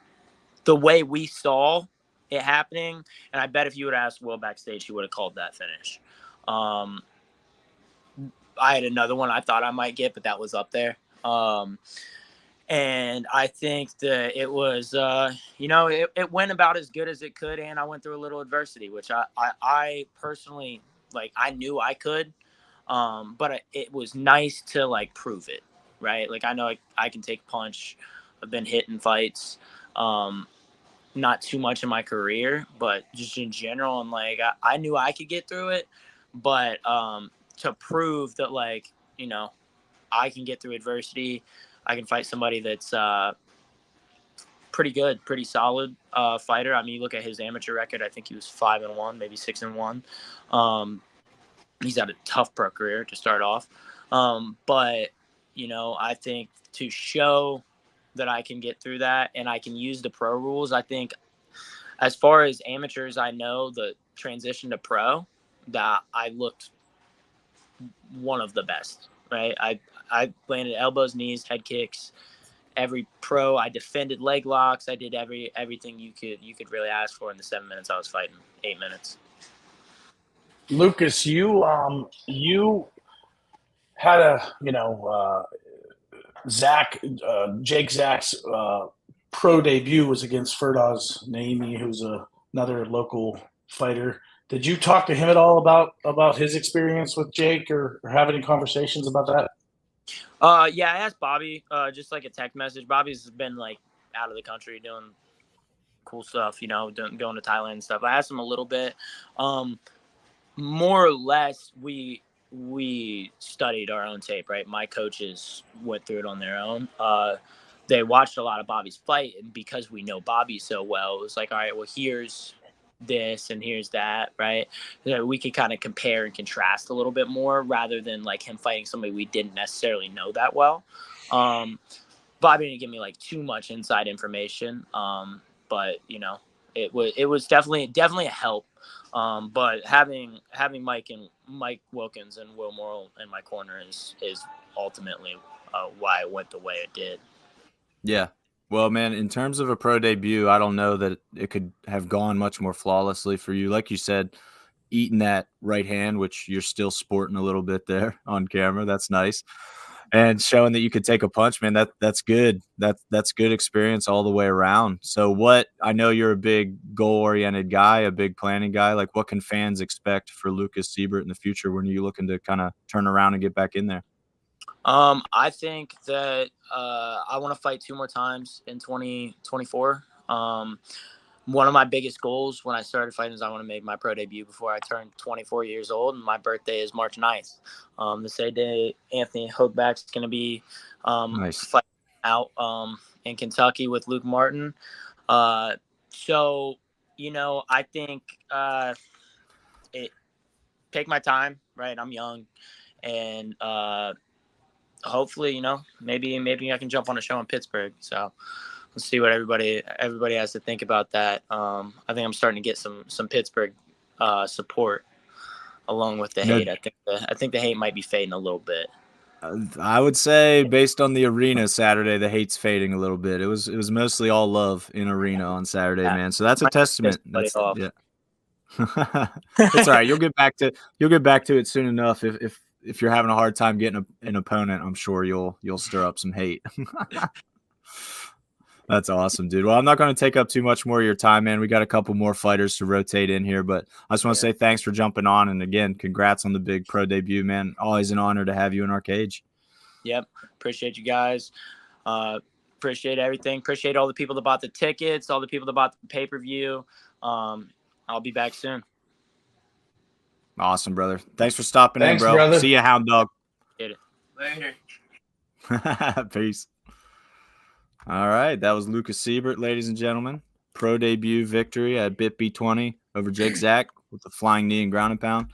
the way we saw it happening. And I bet if you would ask Will backstage, he would have called that finish. I had another one I thought I might get, but that was up there. And I think that it was, it went about as good as it could. And I went through a little adversity, which I personally, like, I knew I could, but it was nice to like prove it, right? Like, I know I can take a punch. I've been hit in fights, not too much in my career, but just in general. And like, I knew I could get through it, but to prove that, like, I can get through adversity. I can fight somebody that's pretty good, pretty solid fighter. I mean, you look at his amateur record, I think he was 5-1, maybe 6-1. He's had a tough pro career to start off. But, I think to show that I can get through that and I can use the pro rules, I think as far as amateurs, I know the transition to pro, that I looked one of the best, right? I landed elbows, knees, head kicks. Every pro, I defended leg locks. I did everything you could really ask for in the 7 minutes I was fighting. 8 minutes. Lucas, you had Jake Zach's pro debut was against Ferdoz Naimi, who's another local fighter. Did you talk to him at all about his experience with Jake, or have any conversations about that? Yeah, I asked Bobby, just like a text message. Bobby's been like out of the country doing cool stuff, going to Thailand and stuff. I asked him a little bit. More or less, we studied our own tape, right? My coaches went through it on their own. They watched a lot of Bobby's fight, and because we know Bobby so well, it was like, all right, well, here's this and here's that, right? We could kind of compare and contrast a little bit more rather than like him fighting somebody we didn't necessarily know that well. Bobby didn't give me like too much inside information. But you know, it was definitely a help. But having Mike Wilkins and Will Morrill in my corner is ultimately why it went the way it did. Yeah. Well, man, in terms of a pro debut, I don't know that it could have gone much more flawlessly for you. Like you said, eating that right hand, which you're still sporting a little bit there on camera. That's nice. And showing that you could take a punch, man, that's good. That's good experience all the way around. So what, I know you're a big goal-oriented guy, a big planning guy. Like, what can fans expect for Lucas Siebert in the future when you're looking to kind of turn around and get back in there? I think that I want to fight 2 more times in 2024. One of my biggest goals when I started fighting is I want to make my pro debut before I turn 24 years old, and my birthday is March 9th. The same day Anthony Hookback's going to be Nice. fighting out in Kentucky with Luke Martin. So, you know, I think take my time, right? I'm young, and hopefully, you know, maybe I can jump on a show in Pittsburgh. So let's see what everybody has to think about that. I think I'm starting to get some Pittsburgh support along with the hate. I think the hate might be fading a little bit. I would say, based on the arena Saturday, the hate's fading a little bit. It was mostly all love in arena on Saturday, man. So that's a testament. That's, yeah. It's all right. You'll get back to it soon enough. If you're having a hard time getting an opponent, I'm sure you'll stir up some hate. That's awesome, dude. Well, I'm not going to take up too much more of your time, man. We got a couple more fighters to rotate in here, but I just want to say thanks for jumping on. And again, congrats on the big pro debut, man. Always an honor to have you in our cage. Yep. Appreciate you guys. Appreciate everything. Appreciate all the people that bought the tickets, all the people that bought the pay-per-view. I'll be back soon. Awesome, brother. Thanks for stopping in, bro. Brother. See you, Hound Dog. Get it. Later. Peace. All right. That was Lucas Siebert, ladies and gentlemen. Pro debut victory at BitB20 over Jake Zach with a flying knee and ground and pound.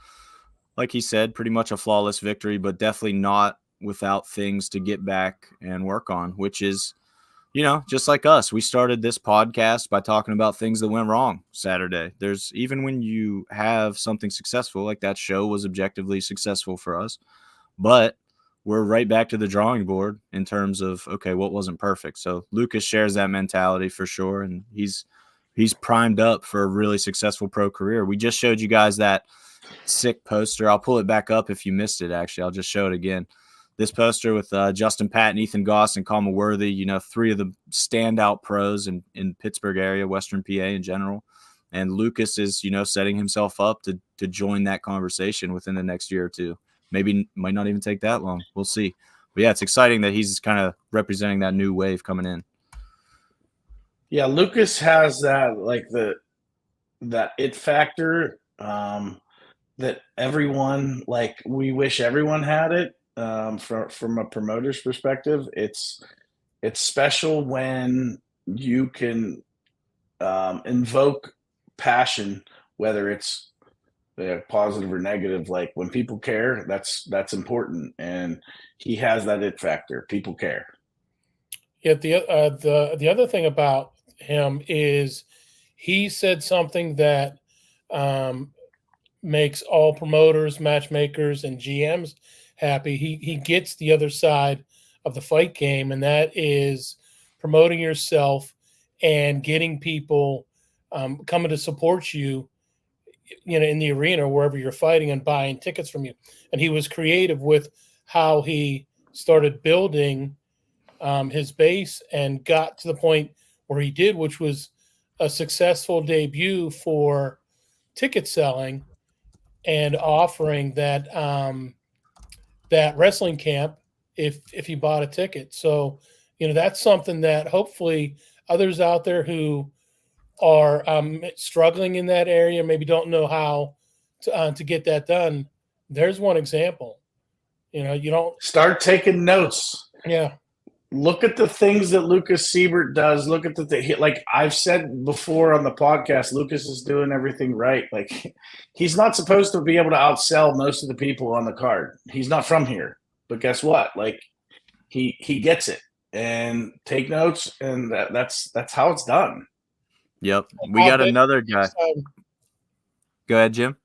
Like he said, pretty much a flawless victory, but definitely not without things to get back and work on, which is, you know, just like us. We started this podcast by talking about things that went wrong Saturday. There's, even when you have something successful, like that show was objectively successful for us, but we're right back to the drawing board in terms of, okay, what wasn't perfect. So Lucas shares that mentality for sure, and he's primed up for a really successful pro career. We just showed you guys that sick poster. I'll pull it back up if you missed it, actually. I'll just show it again. This poster with Justin Patton, Ethan Goss, and Kama Worthy, you know, 3 of the standout pros in Pittsburgh area, Western PA in general. And Lucas is, you know, setting himself up to join that conversation within the next year or two. Maybe might not even take that long. We'll see. But yeah, it's exciting that he's kind of representing that new wave coming in. Yeah, Lucas has that, like, that it factor that everyone, like, we wish everyone had it. From a promoter's perspective, it's special when you can invoke passion, whether it's positive or negative. Like, when people care, that's important, and he has that it factor. People care. Yeah, the other thing about him is he said something that makes all promoters, matchmakers, and GMs happy. He gets the other side of the fight game, and that is promoting yourself and getting people coming to support you, you know, in the arena or wherever you're fighting, and buying tickets from you. And he was creative with how he started building his base and got to the point where he did, which was a successful debut for ticket selling and offering that that wrestling camp if you bought a ticket. So, you know, that's something that hopefully others out there who are struggling in that area, maybe don't know how to get that done. There's one example. You know, you don't start taking notes. Yeah. Look at the things that Lucas Siebert does. Look at like I've said before on the podcast, Lucas is doing everything right. Like, he's not supposed to be able to outsell most of the people on the card. He's not from here, but guess what? Like, he gets it. and take notes, and that's how it's done. Yep. We got another guy. Go ahead, Jim.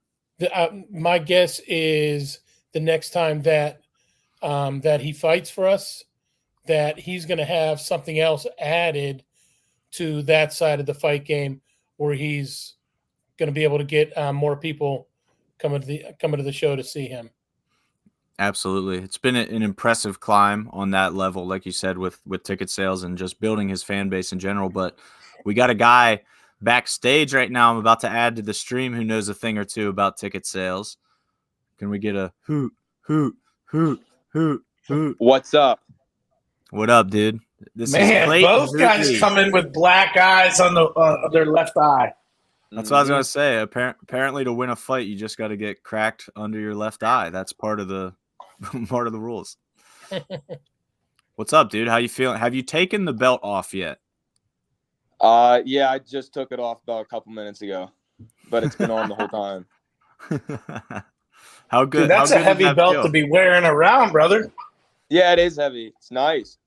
My guess is the next time that that he fights for us, that he's going to have something else added to that side of the fight game, where he's going to be able to get more people coming to the show to see him. Absolutely. It's been an impressive climb on that level, like you said, with ticket sales and just building his fan base in general. But we got a guy backstage right now I'm about to add to the stream who knows a thing or two about ticket sales. Can we get a hoot, hoot, hoot, hoot, hoot? What's up? What up, dude? This Man, is Clayton both guys Hootley. come in with black eyes on their left eye. That's what I was going to say. Apparently, to win a fight, you just got to get cracked under your left eye. That's part of the rules. What's up, dude? How you feeling? Have you taken the belt off yet? Yeah, I just took it off about a couple minutes ago, but it's been on the whole time. How good? Dude, that's how a good heavy does that belt feel? to be wearing around, brother. Yeah, it is heavy. It's nice.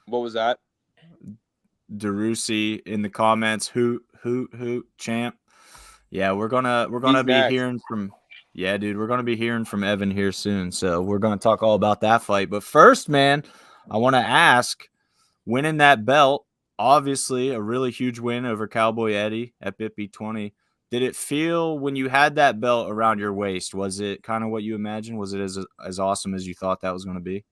What was that? Derusi in the comments. Hoot, champ. Yeah, we're gonna He's be next. hearing from. Yeah, dude, we're gonna be hearing from Evan here soon. So we're gonna talk all about that fight. But first, man, I want to ask, winning that belt, obviously a really huge win over Cowboy Eddie at BitB20. Did it feel when you had that belt around your waist? Was it kind of what you imagined? Was it as awesome as you thought that was going to be?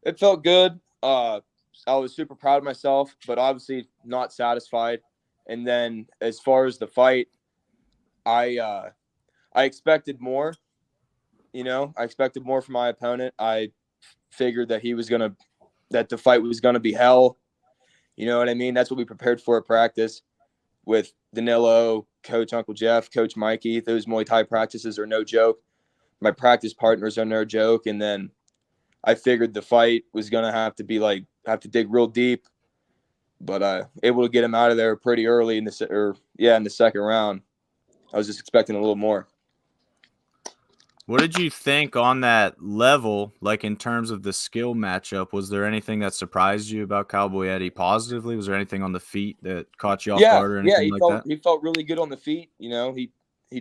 It felt good. I was super proud of myself, but obviously not satisfied. And then as far as the fight, I expected more. You know, I expected more from my opponent. I figured that that the fight was gonna be hell. You know what I mean? That's what we prepared for at practice with Danilo, Coach Uncle Jeff, Coach Mikey. Those Muay Thai practices are no joke. My practice partners are no joke. And then I figured the fight was gonna have to dig real deep, but able to get him out of there pretty early in the second round. I was just expecting a little more. What did you think on that level, like in terms of the skill matchup? Was there anything that surprised you about Cowboy Eddie positively? Was there anything on the feet that caught you off guard or anything that? He felt really good on the feet. You know, he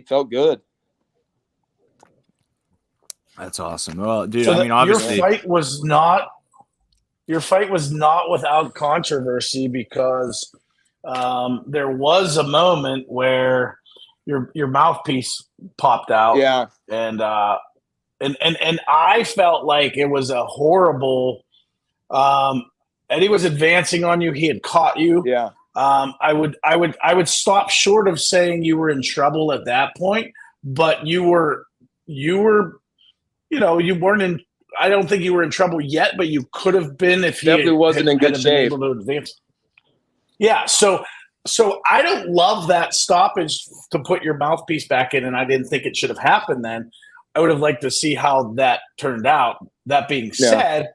felt good. That's awesome. Well, dude, So I mean, obviously, your fight was not without controversy, because there was a moment where your mouthpiece popped out. Yeah. And I felt like it was a horrible. Eddie was advancing on you. He had caught you. Yeah. I would stop short of saying you were in trouble at that point, but you were, you weren't in. I don't think you were in trouble yet, but you could have been if he definitely wasn't in good shape. Been able to advance. Yeah. So I don't love that stoppage to put your mouthpiece back in, and I didn't think it should have happened then. I would have liked to see how that turned out. That being said,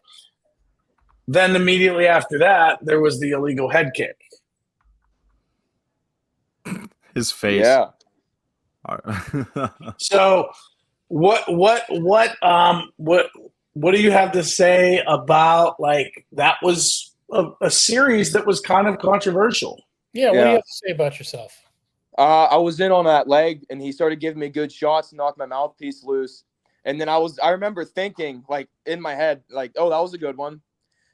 then immediately after that, there was the illegal head kick. his face. Yeah. So what do you have to say about, like, that was a series that was kind of controversial? Yeah, what do you have to say about yourself? I was in on that leg, and he started giving me good shots, knocked my mouthpiece loose. And then I remember thinking, like, in my head, like, oh, that was a good one.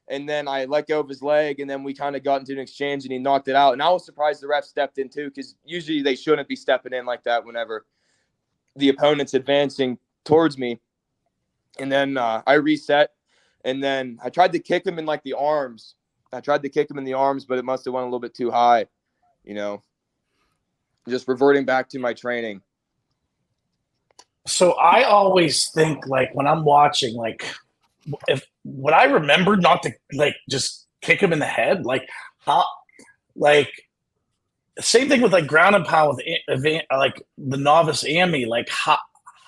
And then I let go of his leg, and then we kind of got into an exchange, and he knocked it out. And I was surprised the ref stepped in, too, because usually they shouldn't be stepping in like that whenever the opponent's advancing towards me. And then I reset, and then I tried to kick him in, like, the arms. But it must have went a little bit too high, you know. Just reverting back to my training. So I always think, like, when I'm watching, like, would I remember not to, like, just kick him in the head? Like, how, like, same thing with, like, ground and pound with, like, the novice Amy. Like, how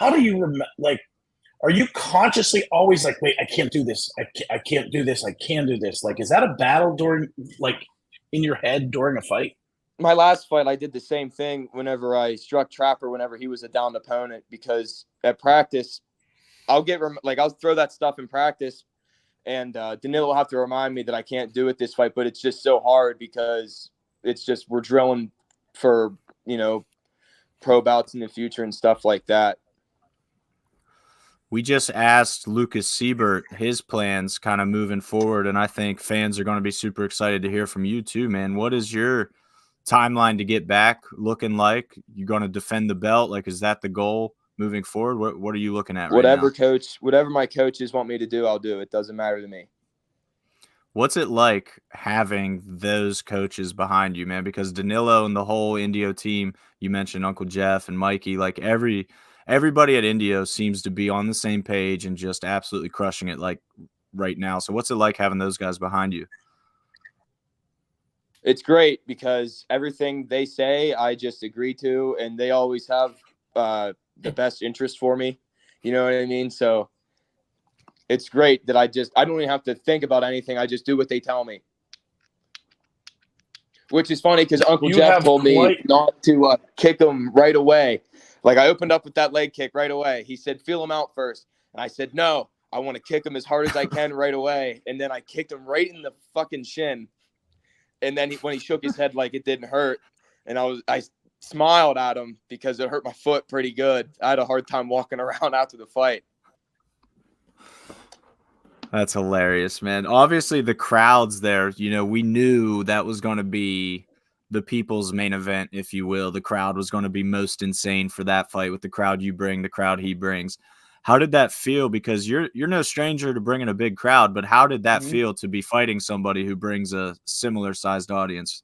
do you remember, like, are you consciously always like, wait, I can't do this. I can't do this. I can do this. Like, is that a battle during, like, in your head during a fight? My last fight, I did the same thing whenever I struck Trapper whenever he was a downed opponent, because at practice, I'll throw that stuff in practice, And Danilo will have to remind me that I can't do it this fight, but it's just so hard because it's just we're drilling for, pro bouts in the future and stuff like that. We just asked Lucas Siebert his plans kind of moving forward, and I think fans are going to be super excited to hear from you too, man. What is your timeline to get back looking like? You going to defend the belt? Like, is that the goal moving forward? What are you looking at right now? Whatever my coaches want me to do, I'll do. It doesn't matter to me. What's it like having those coaches behind you, man? Because Danilo and the whole Indio team, you mentioned Uncle Jeff and Mikey, like everybody at Indio seems to be on the same page and just absolutely crushing it like right now. So what's it like having those guys behind you? It's great because everything they say, I just agree to, and they always have the best interest for me. You know what I mean? So it's great that I don't even have to think about anything. I just do what they tell me. Which is funny because Uncle Jeff told me not to kick him right away. Like, I opened up with that leg kick right away. He said, feel him out first. And I said, no, I want to kick him as hard as I can right away. And then I kicked him right in the fucking shin. And then when he shook his head like it didn't hurt, and I smiled at him because it hurt my foot pretty good. I had a hard time walking around after the fight. That's hilarious, man. Obviously, the crowds there, we knew that was going to be the people's main event, if you will. The crowd was going to be most insane for that fight with the crowd you bring, the crowd he brings. How did that feel? Because you're no stranger to bringing a big crowd, but how did that feel to be fighting somebody who brings a similar sized audience?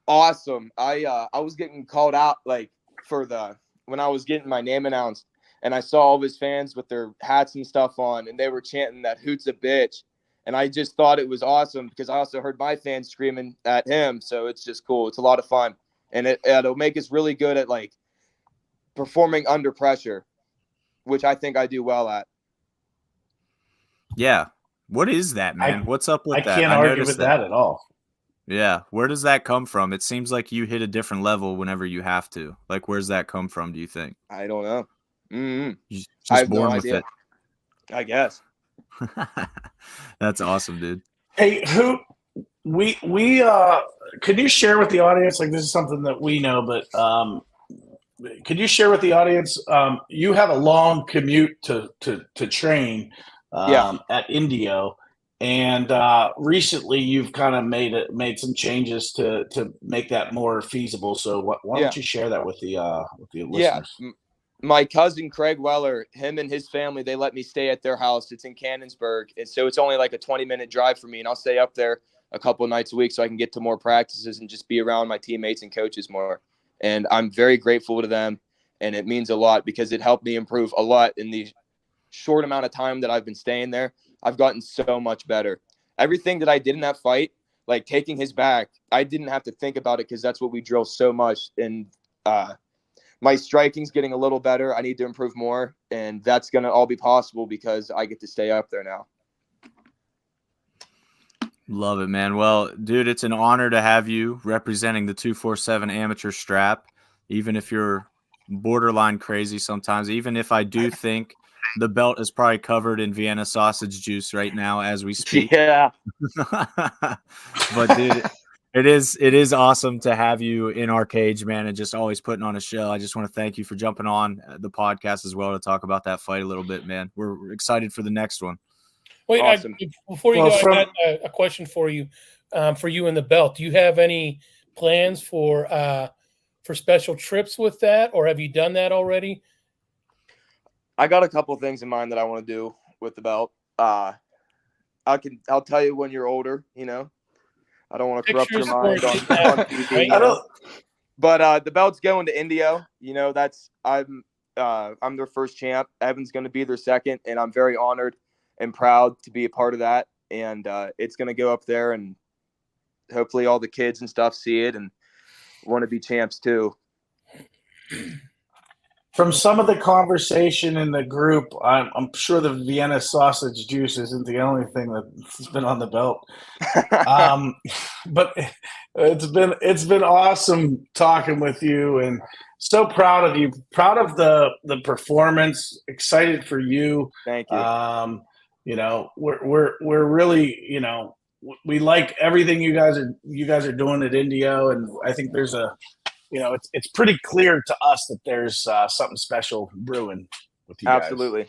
Awesome. I was getting called out like when I was getting my name announced, and I saw all of his fans with their hats and stuff on, and they were chanting that "Hoot's a bitch." And I just thought it was awesome because I also heard my fans screaming at him. So it's just cool. It's a lot of fun. And it'll make us really good at like performing under pressure, which I think I do well at. Yeah. What is that, man? What's up with that? I can't argue with that at all. Yeah. Where does that come from? It seems like you hit a different level whenever you have to. Like, where's that come from, do you think? I don't know. Just I have born no with idea. it. I guess. That's awesome, dude. Hey, could you share with the audience, like, this is something that we know, but could you share with the audience, you have a long commute to train at Indio, and recently you've kind of made some changes to make that more feasible. So why don't you share that with the listeners? Yeah. My cousin Craig Weller, him and his family, they let me stay at their house. It's in Cannonsburg. And so it's only like a 20-minute drive for me. And I'll stay up there a couple of nights a week so I can get to more practices and just be around my teammates and coaches more. And I'm very grateful to them. And it means a lot because it helped me improve a lot in the short amount of time that I've been staying there. I've gotten so much better. Everything that I did in that fight, like taking his back, I didn't have to think about it because that's what we drill so much. And my striking's getting a little better. I need to improve more, and that's going to all be possible because I get to stay up there now. Love it, man. Well, dude, it's an honor to have you representing the 247 amateur strap, even if you're borderline crazy sometimes, even if I do think the belt is probably covered in Vienna sausage juice right now as we speak. Yeah. But, dude, it is awesome to have you in our cage, man, and just always putting on a show. I just want to thank you for jumping on the podcast as well to talk about that fight a little bit, man. We're excited for the next one. Wait, awesome. Before you go, I got a question for you and the belt. Do you have any plans for special trips with that, or have you done that already? I got a couple of things in mind that I want to do with the belt. I'll tell you when you're older, I don't want to corrupt your mind on TV. But the belt's going to Indio. I'm their first champ. Evan's going to be their second, and I'm very honored and proud to be a part of that. And it's going to go up there, and hopefully all the kids and stuff see it and want to be champs too. From some of the conversation in the group, I'm sure the Vienna sausage juice isn't the only thing that's been on the belt. But it's been awesome talking with you, and so proud of you, proud of the performance, excited for you. Thank you. we're really, we like everything you guys are doing at Indio, and I think there's it's pretty clear to us that there's something special brewing with you guys. Absolutely.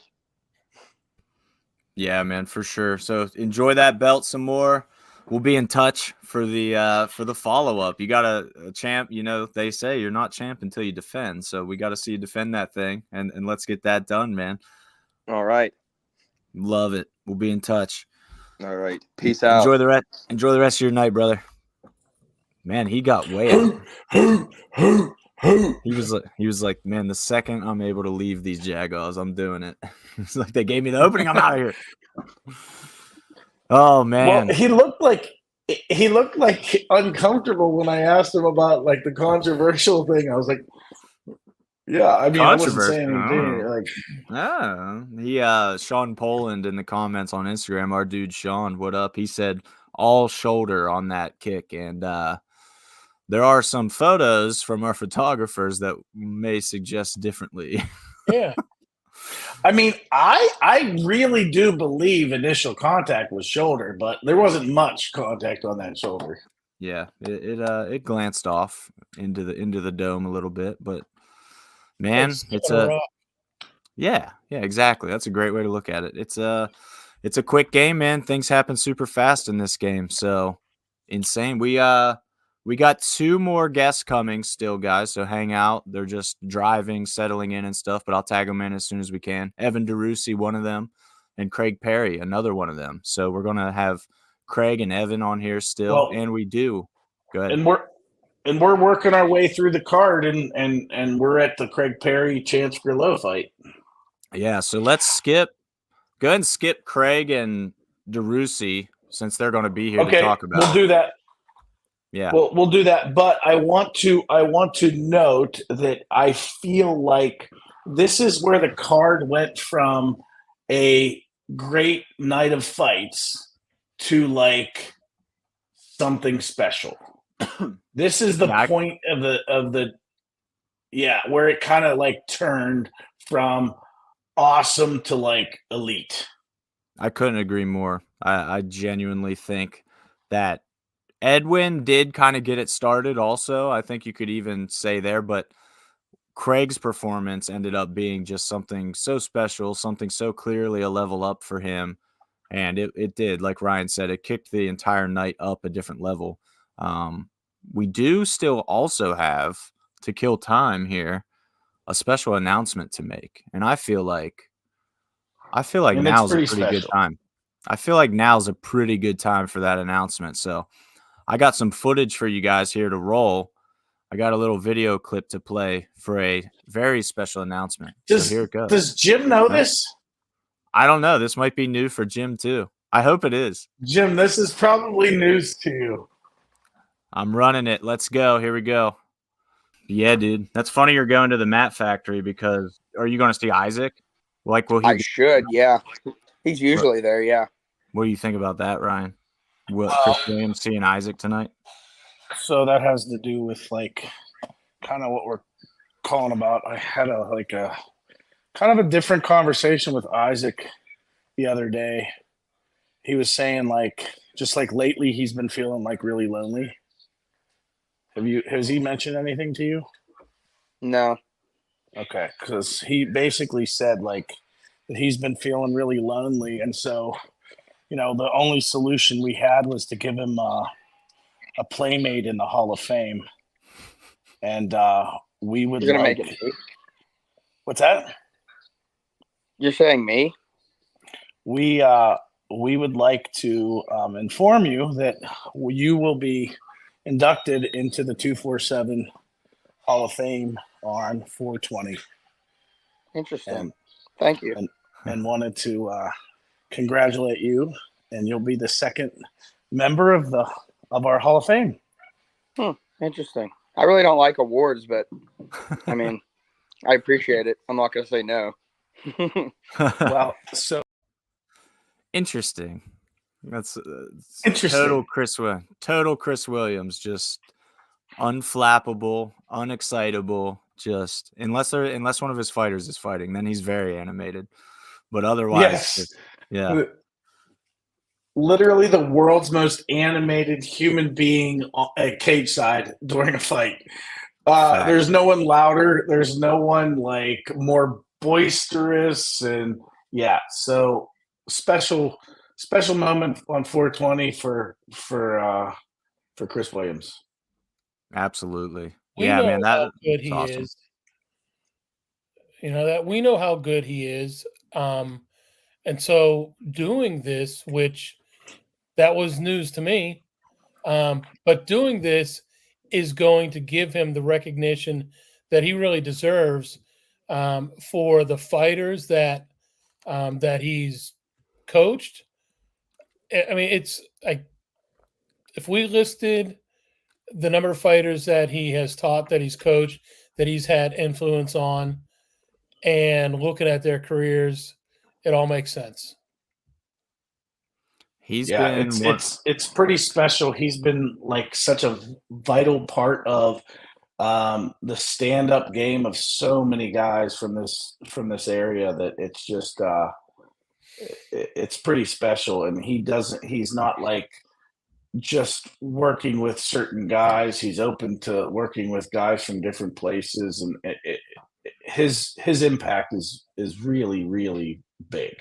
Yeah, man, for sure. So enjoy that belt some more. We'll be in touch for the follow-up. You got a champ, they say you're not champ until you defend. So we got to see you defend that thing, and let's get that done, man. All right. Love it. We'll be in touch. All right. Peace out. Enjoy the rest of your night, brother. Man, he got way out. He was like, man, the second I'm able to leave these Jaguars, I'm doing it. It's like they gave me the opening. I'm out of here. Oh man. Well, he looked like uncomfortable when I asked him about like the controversial thing. I was like, yeah, I mean, I wasn't saying anything. Sean Poland in the comments on Instagram, our dude Sean, what up? He said all shoulder on that kick, and there are some photos from our photographers that may suggest differently. Yeah. I mean, I really do believe initial contact was shoulder, but there wasn't much contact on that shoulder. Yeah, it glanced off into the dome a little bit, but man, yeah, exactly. That's a great way to look at it. It's a quick game, man. Things happen super fast in this game, so insane. We got 2 more guests coming still, guys, so hang out. They're just driving, settling in and stuff, but I'll tag them in as soon as we can. Evan DeRusi, one of them, and Craig Perry, another one of them. So we're going to have Craig and Evan on here still, and we do. Go ahead. And we're working our way through the card, and we're at the Craig Perry Chance for Low fight. Yeah, so let's go ahead and skip Craig and DeRusi since they're going to be here to talk about it. We'll do that. Yeah. Well, we'll do that, but I want to note that I feel like this is where the card went from a great night of fights to like something special. This is the point of the where it kind of like turned from awesome to like elite. I couldn't agree more. I genuinely think that Edwin did kind of get it started also. I think you could even say there, but Craig's performance ended up being just something so special, something so clearly a level up for him. And it did, like Ryan said, it kicked the entire night up a different level. We do still also have, to kill time here, a special announcement to make. And I feel like now's a pretty good time. I feel like now's a pretty good time for that announcement. So I got some footage for you guys here to roll. I got a little video clip to play for a very special announcement. So here it goes. Does Jim know this? I don't know. This might be new for Jim too. I hope it is. Jim, this is probably news to you. I'm running it. Let's go. Here we go. Yeah, dude. That's funny you're going to the Matt Factory because are you going to see Isaac? I should, yeah. He's usually there, yeah. What do you think about that, Ryan? Chris Williams seeing Isaac tonight? So that has to do with like kind of what we're calling about. I had a kind of a different conversation with Isaac the other day. He was saying like just like lately he's been feeling like really lonely. Has he mentioned anything to you? No. Okay, because he basically said like that he's been feeling really lonely, and so the only solution we had was to give him a playmate in the Hall of Fame, and we would. You're gonna make it me? What's that? You're saying me? We would like to inform you that you will be inducted into the 247 Hall of Fame on 420. Interesting. Thank you. And wanted to congratulate you, and you'll be the second member of our Hall of Fame. Interesting. I really don't like awards, but I mean, I appreciate it. I'm not going to say no. Well, so interesting. That's interesting. Total Chris Williams, just unflappable, unexcitable. Just unless one of his fighters is fighting, then he's very animated. But otherwise, yes. yeah. literally the world's most animated human being at cage side during a fight. There's no one louder. There's no one like more boisterous, and yeah. So special moment on 420 for Chris Williams. Absolutely. We Yeah, know man, how good that's he awesome. is. You know that we know how good he is. And so doing this, which that was news to me, but doing this is going to give him the recognition that he really deserves for the fighters that that he's coached. I mean, it's like if we listed the number of fighters that he has taught, that he's coached, that he's had influence on, and looking at their careers, it all makes sense. He's Yeah, been it's pretty special. He's been like such a vital part of the stand-up game of so many guys from this area that it's just it's pretty special. And he's not like just working with certain guys. He's open to working with guys from different places, and his impact is really, really big.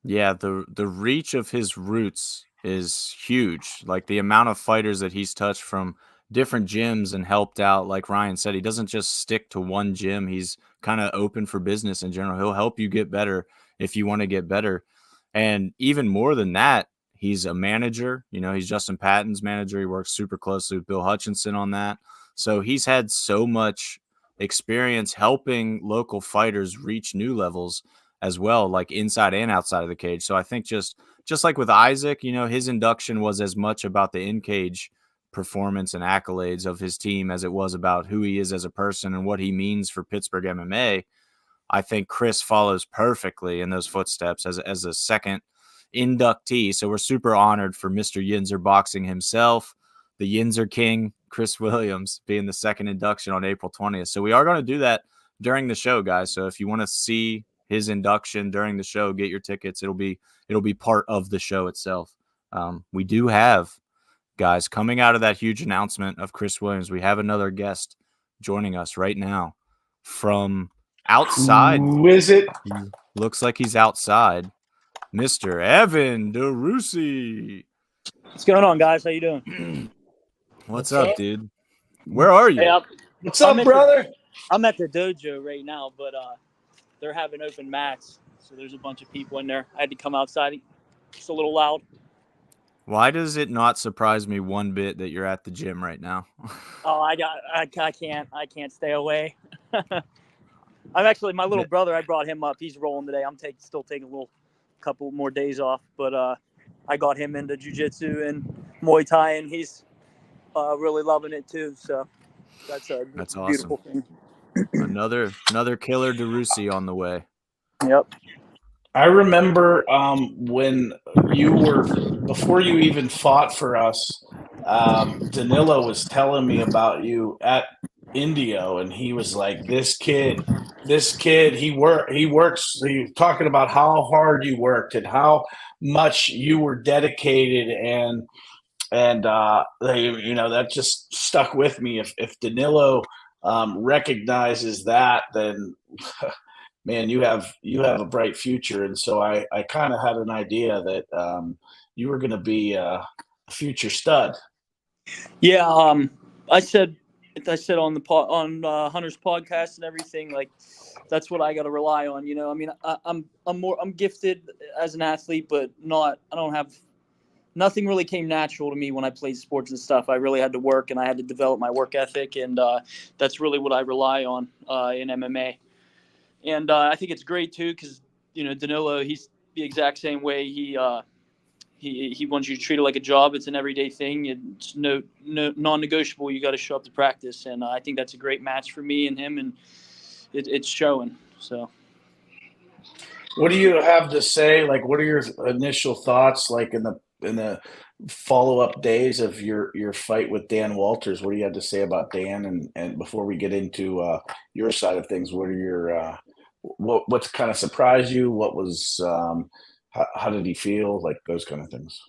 Yeah, the reach of his roots is huge. Like the amount of fighters that he's touched from different gyms and helped out, like Ryan said, he doesn't just stick to one gym. He's kind of open for business in general. He'll help you get better if you want to get better. And even more than that, he's a manager. You know, he's Justin Patton's manager. He works super closely with Bill Hutchinson on that. So he's had so much experience helping local fighters reach new levels as well, like inside and outside of the cage. So I think just like with Isaac, you know, his induction was as much about the in-cage performance and accolades of his team as it was about who he is as a person and what he means for Pittsburgh MMA. I think Chris follows perfectly in those footsteps as a second inductee. So we're super honored for Mr. Yinzer Boxing himself, the Yinzer King, Chris Williams, being the second induction on April 20th. So we are going to do that during the show, guys. So if you want to see his induction during the show, get your tickets. It'll be part of the show itself. We do have, guys, coming out of that huge announcement of Chris Williams, we have another guest joining us right now from outside. Who is it? Looks like he's outside. Mr. Evan DeRusi. What's going on, guys? How you doing? What's up, dude? Where are you? Hey, What's up, brother? I'm at the dojo right now, but they're having open mats, so there's a bunch of people in there. I had to come outside. It's a little loud. Why does it not surprise me one bit that you're at the gym right now? Oh, I can't stay away. I'm actually my little brother. I brought him up. He's rolling today. I'm still taking a couple more days off, but I got him into jiu-jitsu and Muay Thai, and he's really loving it too. So that's beautiful awesome. thing. Another killer DeRusi on the way. Yep. I remember when before you even fought for us, Danilo was telling me about you at Indio, and he was like, this kid, he works. He was talking about how hard you worked and how much you were dedicated, and that just stuck with me. If Danilo recognizes that, then man, you have a bright future. And so I kind of had an idea that you were going to be a future stud. Yeah, I said on the Hunter's podcast and everything, like that's what I got to rely on. You know, I mean, I'm gifted as an athlete, but nothing really came natural to me when I played sports and stuff. I really had to work, and I had to develop my work ethic, and that's really what I rely on in MMA. And I think it's great too, because Danilo, he's the exact same way. He wants you to treat it like a job. It's an everyday thing. It's no non-negotiable. You got to show up to practice, and I think that's a great match for me and him, and it's showing. So, what do you have to say? Like, what are your initial thoughts? Like in the follow-up days of your fight with Dan Walters, what do you have to say about Dan? And before we get into your side of things, what are your what's kind of surprised you? What was how did he feel? Like those kind of things.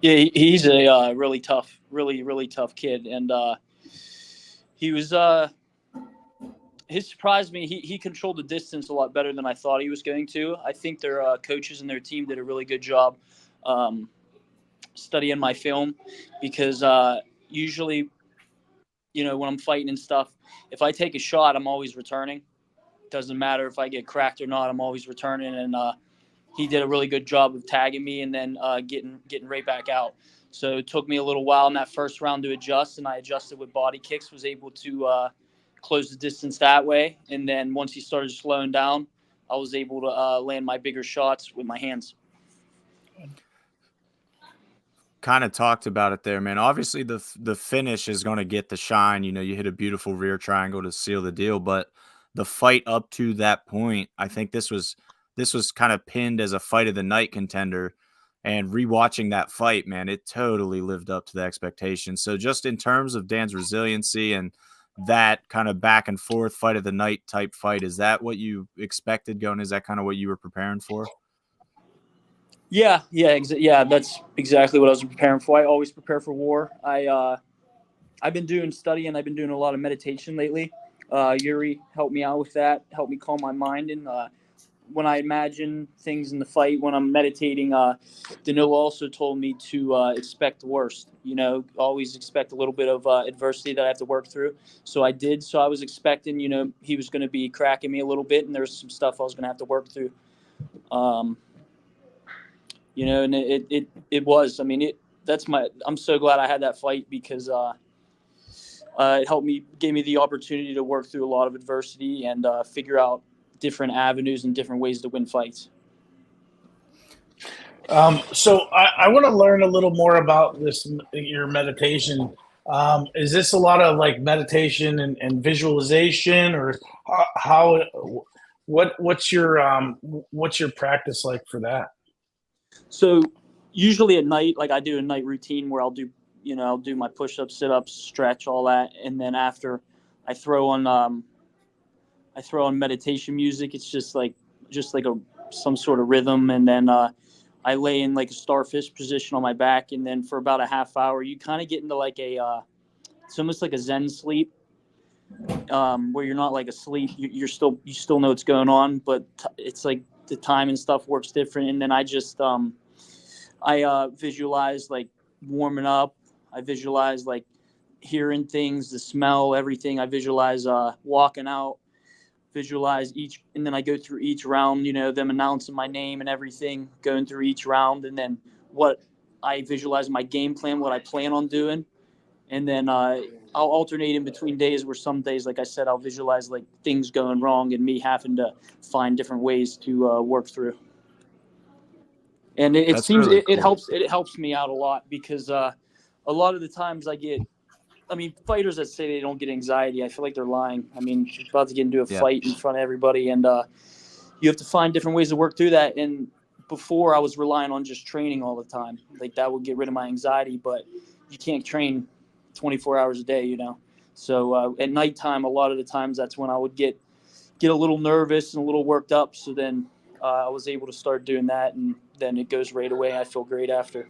Yeah, he's a really tough, really tough kid, and he was. He surprised me. He controlled the distance a lot better than I thought he was going to. I think their coaches and their team did a really good job studying my film, because usually, when I'm fighting and stuff, if I take a shot, I'm always returning. Doesn't matter if I get cracked or not, I'm always returning. And he did a really good job of tagging me and then getting right back out. So it took me a little while in that first round to adjust, and I adjusted with body kicks, was able to close the distance that way. And then once he started slowing down, I was able to land my bigger shots with my hands. Kind of talked about it there, man. Obviously, the finish is going to get the shine. You hit a beautiful rear triangle to seal the deal, but the fight up to that point, I think this was kind of pinned as a fight of the night contender. And rewatching that fight, man, it totally lived up to the expectations. So just in terms of Dan's resiliency and that kind of back and forth fight of the night type fight, is that what you expected going? Is that kind of what you were preparing for? Yeah, that's exactly what I was preparing for. I always prepare for war. I've been doing studying. I've been doing a lot of meditation lately. Yuri helped me out with that, helped me calm my mind. And when I imagine things in the fight, when I'm meditating, Danilo also told me to expect the worst. Always expect a little bit of adversity that I have to work through. So I did. So I was expecting, he was going to be cracking me a little bit, and there's some stuff I was going to have to work through. And it was. I mean, I'm so glad I had that fight, because it helped me, gave me the opportunity to work through a lot of adversity and figure out different avenues and different ways to win fights. So I want to learn a little more about your meditation. Is this a lot of like meditation and visualization, or what's your practice like for that? So usually at night, like I do a night routine where I'll do my push-ups, sit-ups, stretch, all that. And then after I throw on meditation music. It's just like some sort of rhythm. And then I lay in like a starfish position on my back. And then for about a half hour, you kind of get into like it's almost like a Zen sleep, where you're not like asleep. You still know what's going on, but it's like the time and stuff works different. And then I just I visualize like warming up. I visualize like hearing things, the smell, everything. I visualize walking out, visualize and then I go through each round, them announcing my name and everything, going through each round. And then what I visualize my game plan, what I plan on doing. And then I'll alternate in between days where some days, like I said, I'll visualize like things going wrong and me having to find different ways to work through. And it seems really cool. It helps me out a lot, because a lot of the times fighters that say they don't get anxiety, I feel like they're lying. I mean, you're about to get into a fight in front of everybody, and you have to find different ways to work through that. And before, I was relying on just training all the time. Like that would get rid of my anxiety, but you can't train 24 hours a day, So at nighttime, a lot of the times that's when I would get a little nervous and a little worked up. So then I was able to start doing that, and then it goes right away. I feel great after.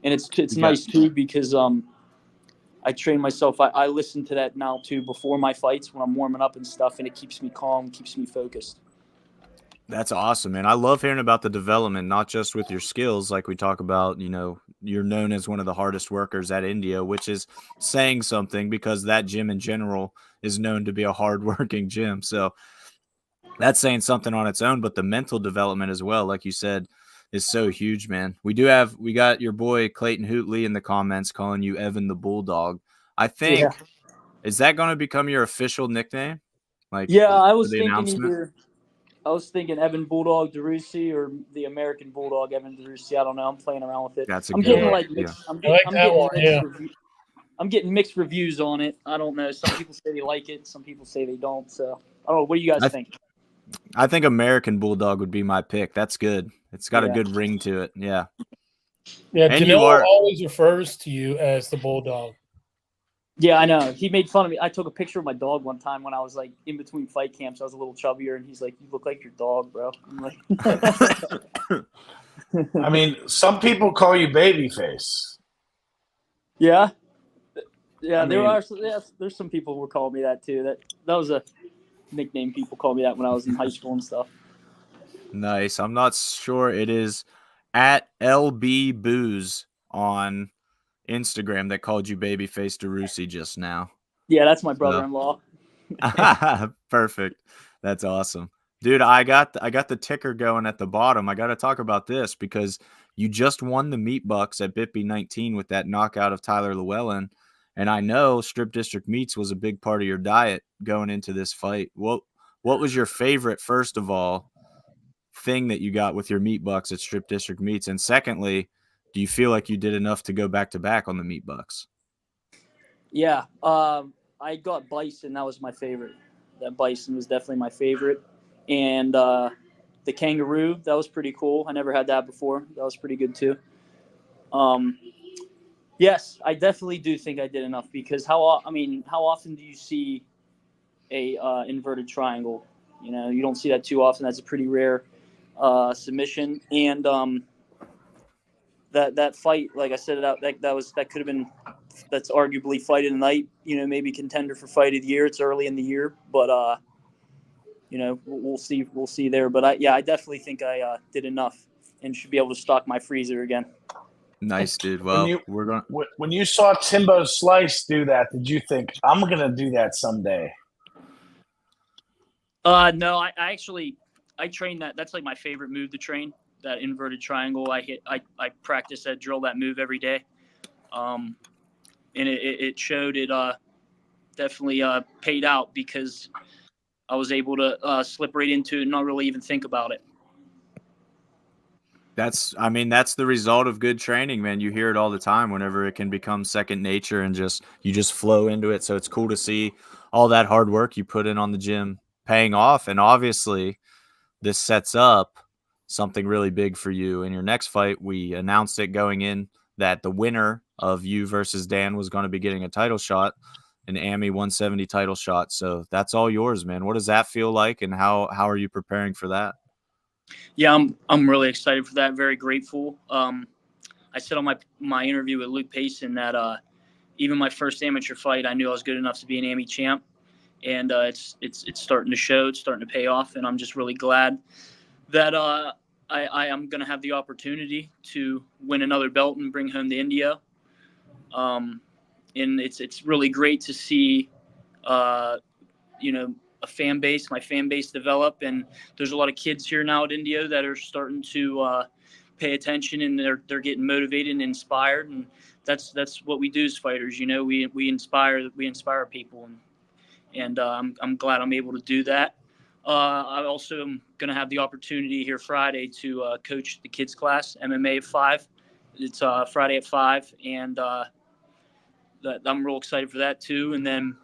And it's nice too, because I train myself. I listen to that now too before my fights when I'm warming up and stuff, and it keeps me calm, keeps me focused. That's awesome, man. I love hearing about the development, not just with your skills, like we talk about, you're known as one of the hardest workers at India, which is saying something, because that gym in general is known to be a hardworking gym. So that's saying something on its own, but the mental development as well, like you said, is so huge, man. We got your boy Clayton Hootley in the comments calling you Evan the Bulldog. I think, is that going to become your official nickname? Like, I was thinking Evan Bulldog DeRusi, or the American Bulldog Evan DeRusi. I don't know. I'm playing around with it. That's I'm getting mixed reviews on it. I don't know. Some people say they like it. Some people say they don't. So I don't know. What do you guys think? I think American Bulldog would be my pick. That's good. It's got a good ring to it. Yeah. Yeah. Danilo always refers to you as the Bulldog. Yeah, I know. He made fun of me. I took a picture of my dog one time when I was like in between fight camps. I was a little chubbier, and he's like, "You look like your dog, bro." I'm like, I mean, some people call you Babyface. Yeah. I mean- There's some people who were calling me that too. That was a nickname people called me that when I was in high school and stuff. Nice. I'm not sure it is at LB Booze on Instagram that called you Babyface DeRusi just now. Yeah, that's my brother-in-law. Perfect. That's awesome. Dude, I got the ticker going at the bottom. I got to talk about this because you just won the meat bucks at BitB20 with that knockout of Tyler Llewellyn. And I know Strip District Meats was a big part of your diet going into this fight. What was your favorite, first of all, thing that you got with your meat bucks at Strip District Meats? And secondly, do you feel like you did enough to go back to back on the meat bucks? Yeah, I got bison. That was my favorite. That bison was definitely my favorite. And the kangaroo, that was pretty cool. I never had that before. That was pretty good too. Yes, I definitely do think I did enough because how often do you see a inverted triangle? You know, you don't see that too often. That's a pretty rare submission. And that fight, like I said, that could have been, that's arguably fight of the night. You know, maybe contender for fight of the year. It's early in the year, but you know, we'll see there. But I definitely think I did enough and should be able to stock my freezer again. Nice, dude. Well, when you saw Timbo Slice do that, did you think I'm gonna do that someday? No, I train that. That's like my favorite move to train. That inverted triangle. I practice that, drill that move every day. And it showed. It definitely paid out because I was able to slip right into it and not really even think about it. That's the result of good training, man. You hear it all the time whenever it can become second nature and you just flow into it. So it's cool to see all that hard work you put in on the gym paying off. And obviously this sets up something really big for you in your next fight. We announced it going in that the winner of you versus Dan was going to be getting a title shot, an AMI 170 title shot. So that's all yours, man. What does that feel like? And how are you preparing for that? Yeah, I'm really excited for that. Very grateful. I said on my interview with Luke Payson that even my first amateur fight, I knew I was good enough to be an AMI champ, and it's starting to show. It's starting to pay off, and I'm just really glad that I am going to have the opportunity to win another belt and bring home to India. And it's really great to see, you know, my fan base develop, and there's a lot of kids here now at India that are starting to pay attention, and they're getting motivated and inspired, and that's what we do as fighters. You know, we inspire people, and I'm glad I'm able to do that. I also am going to have the opportunity here Friday to coach the kids class, MMA at 5. It's Friday at 5, and I'm real excited for that too. And then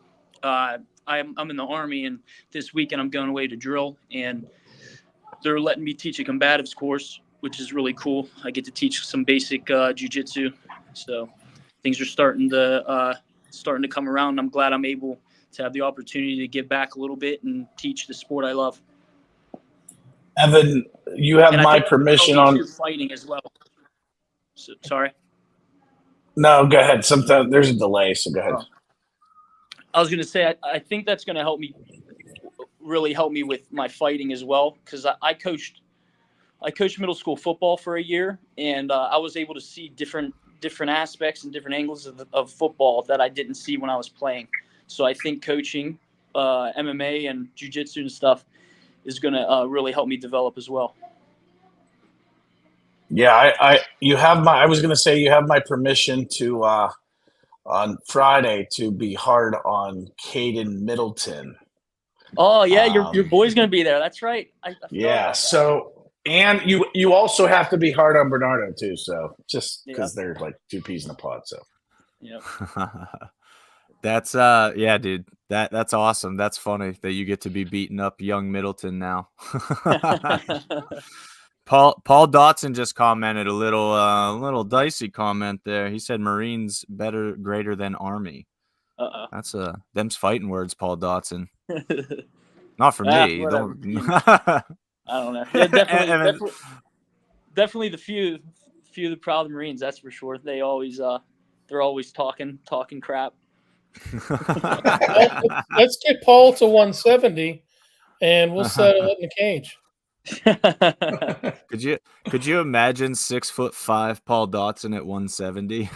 I'm in the Army, and this weekend I'm going away to drill, and they're letting me teach a combatives course, which is really cool. I get to teach some basic jiu-jitsu, so things are starting to come around. And I'm glad I'm able to have the opportunity to give back a little bit and teach the sport I love. Evan, you have my permission on fighting as well. So, sorry. No, go ahead. Sometimes there's a delay, so go ahead. I was going to say, I think that's going to really help me with my fighting as well, because I coached middle school football for a year, and I was able to see different aspects and different angles of football that I didn't see when I was playing. So I think coaching MMA and jiu-jitsu and stuff is going to really help me develop as well. Yeah, I was going to say you have my permission to on Friday to be hard on Caden Middleton. Oh yeah, your boy's going to be there. That's right. Yeah. So, and you also have to be hard on Bernardo too. So just because they're like two peas in a pod. So. Yeah. That's yeah, dude. That's awesome. That's funny that you get to be beating up young Middleton now. Paul Dotson just commented a little dicey comment there. He said Marines greater than Army. That's them's fighting words, Paul Dotson. Not for me. I don't know. Yeah, definitely. definitely the few of the proud Marines. That's for sure. They're always talking crap. Let's get Paul to 170, and we'll settle it in the cage. Could you imagine 6'5" Paul Dotson at 170?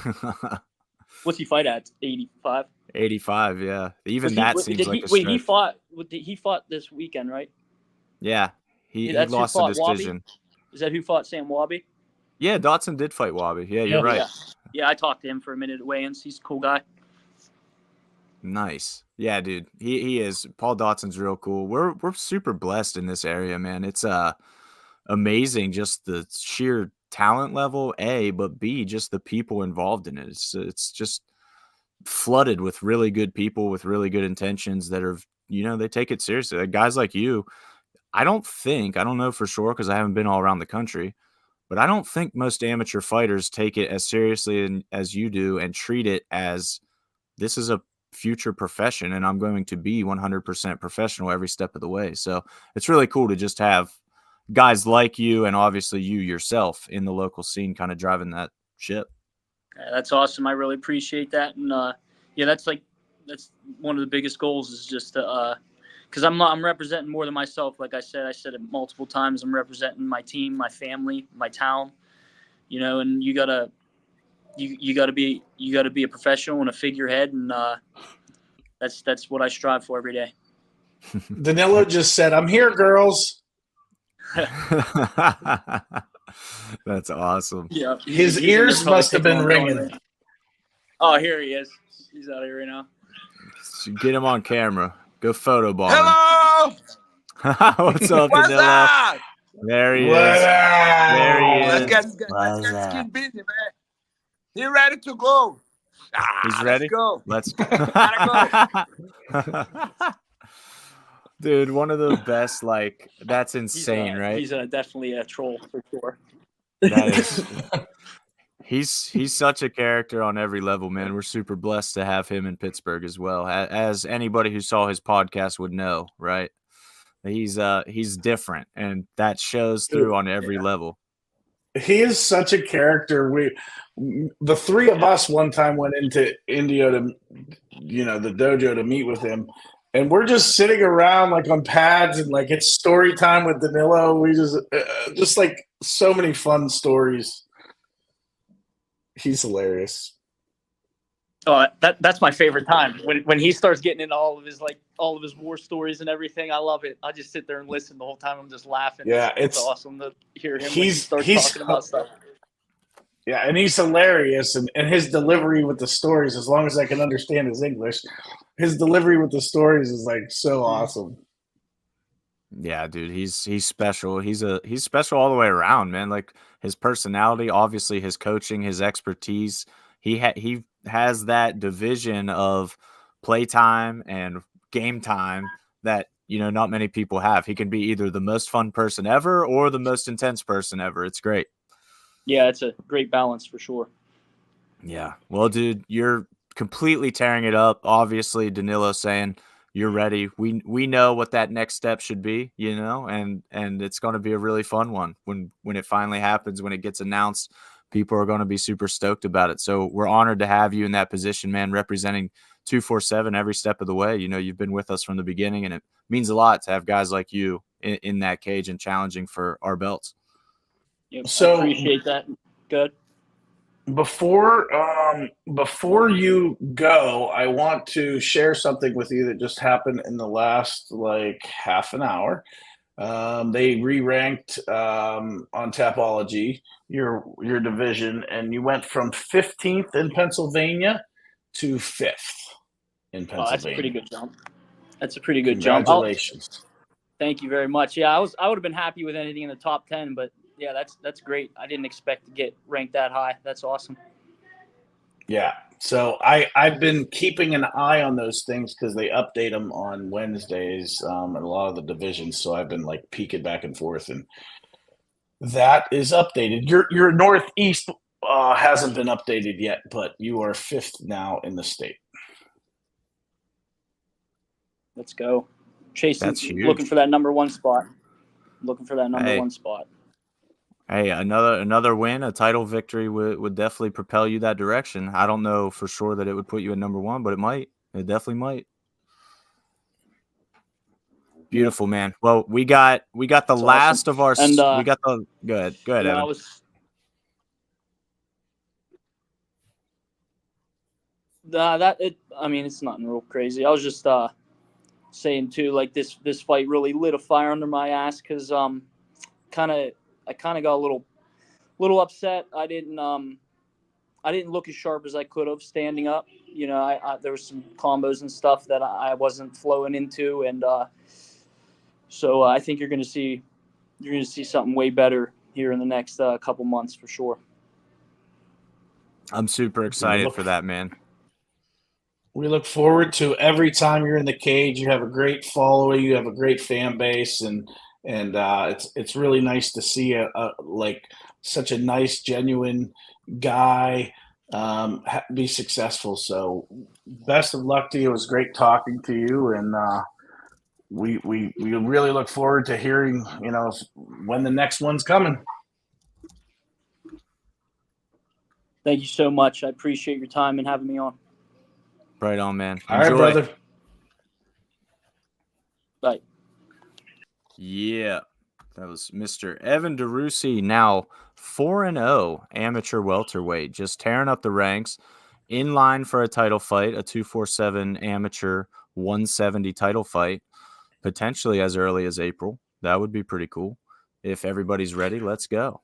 What's he fight at? 85. 85, yeah. Even that seems like a wait. stretch. He fought this weekend, right? Yeah, he That's who lost a fought decision. Wabi? Is that who fought Sam Wabi? Yeah, Dotson did fight Wabi. Yeah, you're right. Yeah, I talked to him for a minute at weigh-ins. He's a cool guy. Nice. Yeah, dude. He is. Paul Dotson's real cool. We're super blessed in this area, man. It's amazing just the sheer talent level, A, but B, just the people involved in it. It's just flooded with really good people with really good intentions that are, they take it seriously. Like guys like you, I don't know for sure because I haven't been all around the country, but I don't think most amateur fighters take it as seriously as you do and treat it as this is a future profession and I'm going to be 100% professional every step of the way. So it's really cool to just have guys like you and obviously you yourself in the local scene kind of driving that ship. Yeah, that's awesome. I really appreciate that. And that's one of the biggest goals is just to, because I'm representing more than myself. Like I said it multiple times. I'm representing my team, my family, my town, and you gotta be a professional and a figurehead. And that's what I strive for every day. Danilo just said, "I'm here, girls." That's awesome. Yeah, his ears must have been ringing. Oh, here he is. He's out here right now. Get him on camera. Go photobomb. Hello. What's up, What's Danilo? up? There he is. Wow. There he is. Let's get this kid busy, man. He ready to go. He's ready. Let's Let's go. go. Gotta Dude, one of the best. Like that's insane, right? He's definitely a troll for sure. That is. He's such a character on every level, man. We're super blessed to have him in Pittsburgh as well. As anybody who saw his podcast would know, right? He's different, and that shows through on every level. He is such a character. The three of us one time went into Indio to, the dojo to meet with him, and we're just sitting around like on pads and like it's story time with Danilo. We just like so many fun stories. He's hilarious. Oh, that's my favorite time when he starts getting into all of his war stories and everything. I love it. I just sit there and listen the whole time. I'm just laughing. Yeah, it's awesome to hear him when he starts talking about stuff. Yeah, and he's hilarious, and his delivery with the stories, as long as I can understand his English, his delivery with the stories is like so awesome. Yeah, dude, he's special. He's special all the way around, man. Like his personality, obviously his coaching, his expertise. He has that division of playtime and game time that not many people have. He can be either the most fun person ever or the most intense person ever. It's great. Yeah, it's a great balance for sure. Yeah. Well, dude, you're completely tearing it up. Obviously, Danilo saying you're ready. We know what that next step should be, and it's going to be a really fun one when it finally happens, when it gets announced. People are going to be super stoked about it. So we're honored to have you in that position, man, representing 247 every step of the way. You've been with us from the beginning, and it means a lot to have guys like you in that cage and challenging for our belts. Yep, So I appreciate that. Good. Before you go, I want to share something with you that just happened in the last half an hour. They re-ranked on Tapology your division, and you went from 15th in Pennsylvania to 5th in Pennsylvania. That's a pretty good jump. That's a pretty good jump. Congratulations. Thank you very much. Yeah, I would have been happy with anything in the top 10, but yeah, that's great. I didn't expect to get ranked that high. That's awesome. Yeah. So I've been keeping an eye on those things because they update them on Wednesdays in a lot of the divisions. So I've been peeking back and forth, and that is updated. Your Northeast hasn't been updated yet, but you are 5th now in the state. Let's go. Chasing, That's huge. looking for that number one spot. One spot. Hey, another win, a title victory would definitely propel you that direction. I don't know for sure that it would put you at number one, but it might. It definitely might. Beautiful, man. Well, we got the That's last awesome. of our. And We got the. Go ahead, you know, Evan. I mean, it's nothing real crazy. I was just saying too, like this fight really lit a fire under my ass because I kind of got a little upset. I didn't look as sharp as I could have standing up. You know, I there was some combos and stuff that I wasn't flowing into, and so I think you're gonna see something way better here in the next couple months for sure. I'm super excited for that, man. We look forward to every time you're in the cage. You have a great following, you have a great fan base, and it's really nice to see like such a nice, genuine guy be successful. So, best of luck to you. It was great talking to you, and we really look forward to hearing when the next one's coming. Thank you so much. I appreciate your time and having me on. Right on, man. All right, brother. Bye. Yeah, that was Mr. Evan DeRusi, now 4-0 amateur welterweight, just tearing up the ranks, in line for a title fight, a 247 amateur 170 title fight, potentially as early as April. That would be pretty cool. If everybody's ready, let's go.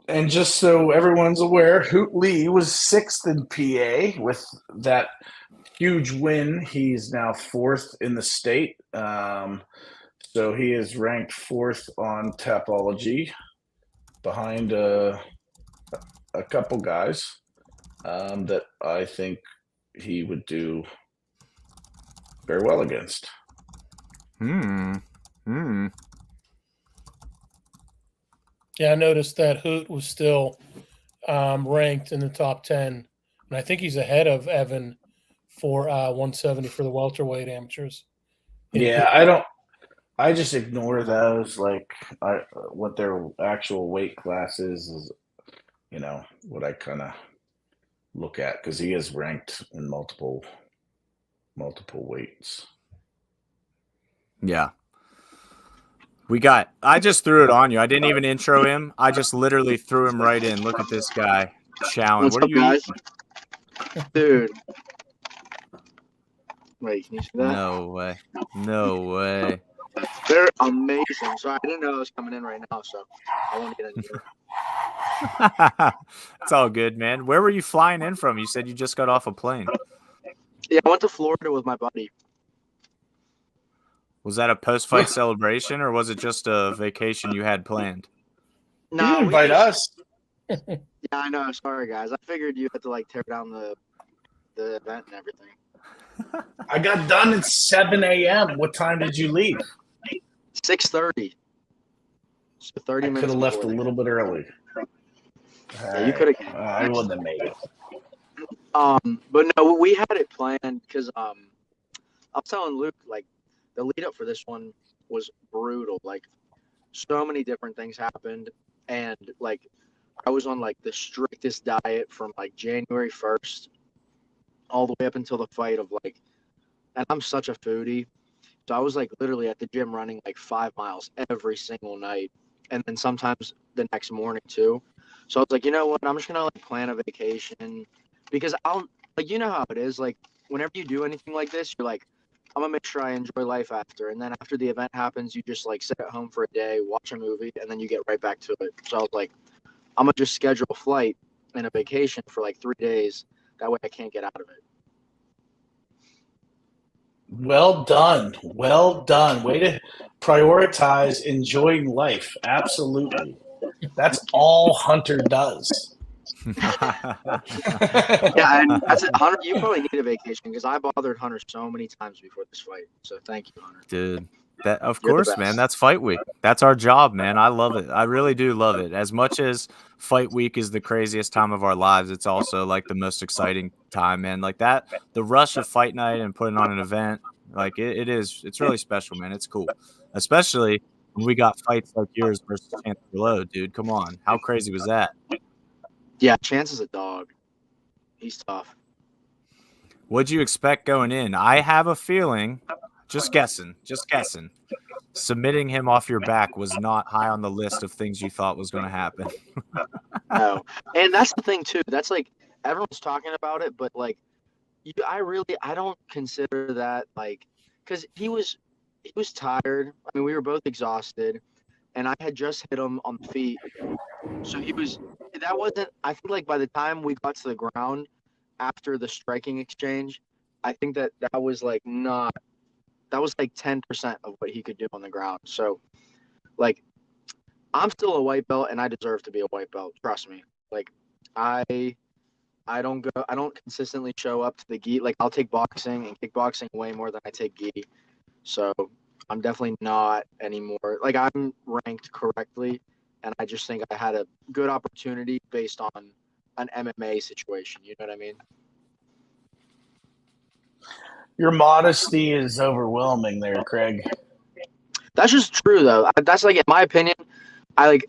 And just so everyone's aware, Hoot Lee was 6th in PA with that huge win. He's now 4th in the state. So he is ranked 4th on Tapology behind a couple guys that I think he would do very well against. Yeah, I noticed that Hoot was still ranked in the top 10, and I think he's ahead of Evan for 170 for the welterweight amateurs. Yeah, I just ignore those. Like, what their actual weight class is what I kind of look at, because he is ranked in multiple weights. Yeah. I just threw it on you. I didn't even intro him. I just literally threw him right in. Look at this guy chowing. What's what up, are you guys? eating? Dude. Wait, can you see that? No way. They're amazing. So I didn't know I was coming in right now, so I won't get into it. It's all good, man. Where were you flying in from? You said you just got off a plane. Yeah, I went to Florida with my buddy. Was that a post-fight celebration, or was it just a vacation you had planned? No, you didn't invite us. Yeah, I know. Sorry, guys. I figured you had to tear down the event and everything. I got done at 7 a.m. What time did you leave? 6:30. So 30 minutes. I could have left a little bit early. Yeah, you could have. I wouldn't have made it. But no, we had it planned because I was telling Luke, the lead up for this one was brutal. So many different things happened, and I was on the strictest diet from January 1st all the way up until the fight of and I'm such a foodie, so I was literally at the gym running 5 miles every single night, and then sometimes the next morning too. So I was like, you know what, I'm just gonna plan a vacation, because I'll you know how it is, whenever you do anything like this, you're I'm gonna make sure I enjoy life after, and then after the event happens, you just sit at home for a day, watch a movie, and then you get right back to it. So I was I'm gonna just schedule a flight and a vacation for 3 days. That way I can't get out of it. Well done. Way to prioritize enjoying life. Absolutely. That's all Hunter does. Yeah, and that's it. Hunter, you probably need a vacation, because I bothered Hunter so many times before this fight. So thank you, Hunter. Dude, of course, man. That's fight week. That's our job, man. I love it. I really do love it. As much as fight week is the craziest time of our lives, it's also the most exciting time, man. The rush of fight night and putting on an event, it's really special, man. It's cool. Especially when we got fights like yours versus Chance Below, dude. Come on. How crazy was that? Yeah, Chance is a dog. He's tough. What'd you expect going in? I have a feeling, just guessing, submitting him off your back was not high on the list of things you thought was going to happen. No. And that's the thing, too. That's like, everyone's talking about it, but like, I don't consider that like, because he was tired. I mean, we were both exhausted, and I had just hit him on the feet. So that wasn't, I think like by the time we got to the ground after the striking exchange, I think that was like that was like 10% of what he could do on the ground. So like, I'm still a white belt and I deserve to be a white belt. Trust me. Like, I don't consistently show up to the gi. Like, I'll take boxing and kickboxing way more than I take gi. So I'm definitely not anymore. Like, I'm ranked correctly, and I just think I had a good opportunity based on an MMA situation. You know what I mean? Your modesty is overwhelming there, Craig. That's just true, though. That's like, in my opinion, I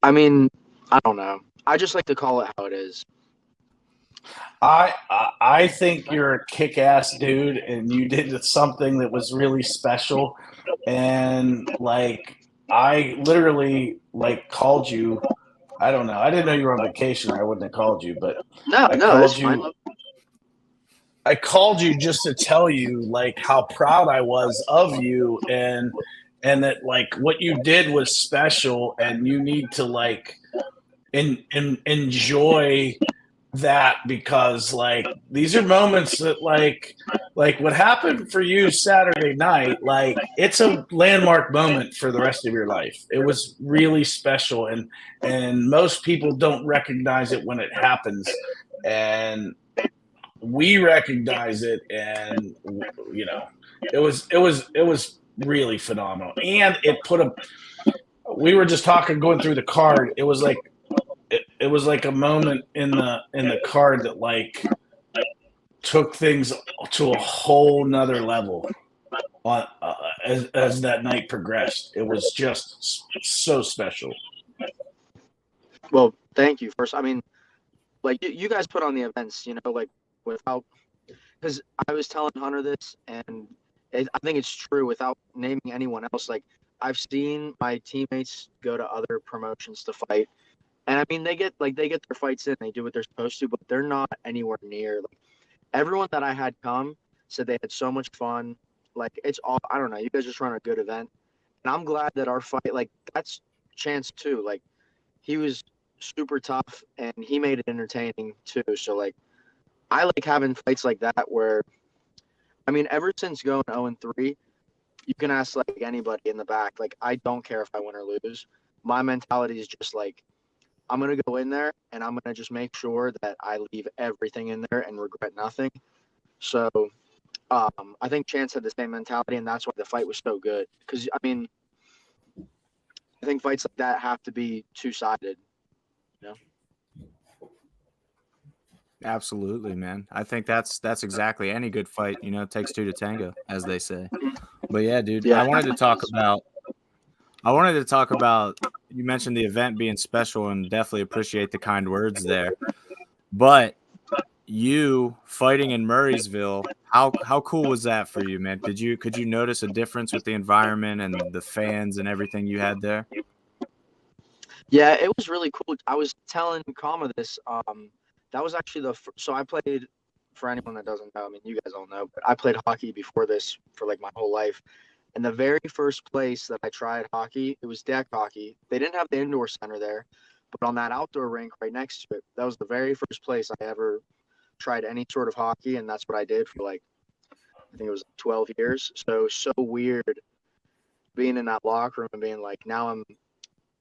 don't know. I just like to call it how it is. I think you're a kick-ass dude, and you did something that was really special. And like, I literally like called you. I don't know. I didn't know you were on vacation, or I wouldn't have called you. But No, that's fine. I called you just to tell you like how proud I was of you, and that like what you did was special, and you need to like enjoy that, because like these are moments that like what happened for you Saturday night, like it's a landmark moment for the rest of your life. It was really special, and most people don't recognize it when it happens, and we recognize it. And you know, it was really phenomenal. And it put we were just talking going through the card. It was like it was like a moment in the card that like took things to a whole nother level on as that night progressed. It was just so special. Well, thank you. First, I mean, like you guys put on the events, you know, like without, because I was telling Hunter this, and I think it's true without naming anyone else. Like, I've seen my teammates go to other promotions to fight. And I mean, they get their fights in, they do what they're supposed to, but they're not anywhere near. Like, everyone that I had come said they had so much fun. Like, it's all, I don't know, you guys just run a good event. And I'm glad that our fight, like, that's Chance too. Like, he was super tough and he made it entertaining too. So like, I like having fights like that where, I mean, ever since going 0-3, you can ask like anybody in the back. Like, I don't care if I win or lose. My mentality is just like, I'm going to go in there and I'm going to just make sure that I leave everything in there and regret nothing. So I think Chance had the same mentality, and that's why the fight was so good. Because, I mean, I think fights like that have to be two-sided. You know? Absolutely, man. I think that's exactly any good fight, you know, takes two to tango, as they say. But yeah, dude, Yeah. I wanted to talk about, you mentioned the event being special, and definitely appreciate the kind words there. But you fighting in Murrysville, how cool was that for you, man? Could you notice a difference with the environment and the fans and everything you had there? Yeah, it was really cool. I was telling Kama this. That was actually so I played, for anyone that doesn't know, I mean, you guys all know, but I played hockey before this for like my whole life. And the very first place that I tried hockey, it was deck hockey. They didn't have the indoor center there, but on that outdoor rink right next to it, that was the very first place I ever tried any sort of hockey. And that's what I did for like, I think it was 12 years. So weird being in that locker room and being like, now I'm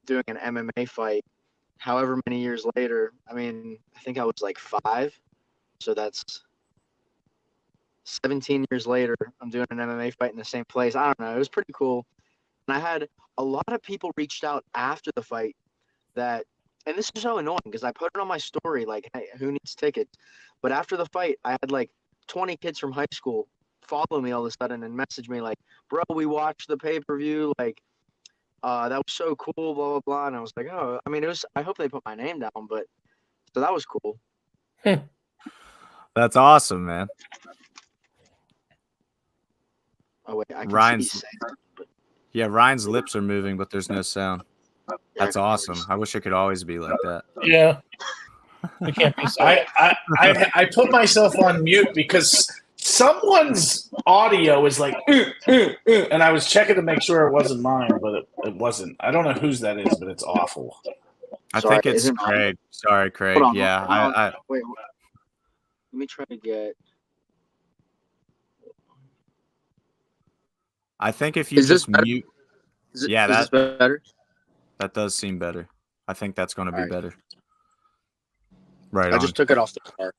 doing an MMA fight however many years later. I mean, I think I was like 5. So that's 17 years later, I'm doing an MMA fight in the same place. I don't know. It was pretty cool. And I had a lot of people reached out after the fight that, and this is so annoying because I put it on my story, like, hey, who needs tickets? But after the fight, I had like 20 kids from high school follow me all of a sudden and message me like, bro, we watched the pay-per-view. Like, that was so cool, blah, blah, blah. And I was like, oh, I mean, I hope they put my name down, but so that was cool. That's awesome, man. Oh, wait, I can Ryan's- see Sam, but Yeah, Ryan's lips are moving, but there's no sound. yeah, That's I can awesome. always- I wish it could always be like that. Yeah. We can't be so. I put myself on mute because someone's audio is like, and I was checking to make sure it wasn't mine, but it wasn't. I don't know whose that is, but it's awful. I Sorry, think it's isn't mine? Craig. Sorry, Craig. Hold on, Yeah, hold on. I Wait, let me try to get. think if you Is this just better? mute, Is Yeah, this better? that does seem better. I think that's going to be All right. better. Right I on. just took it off the car.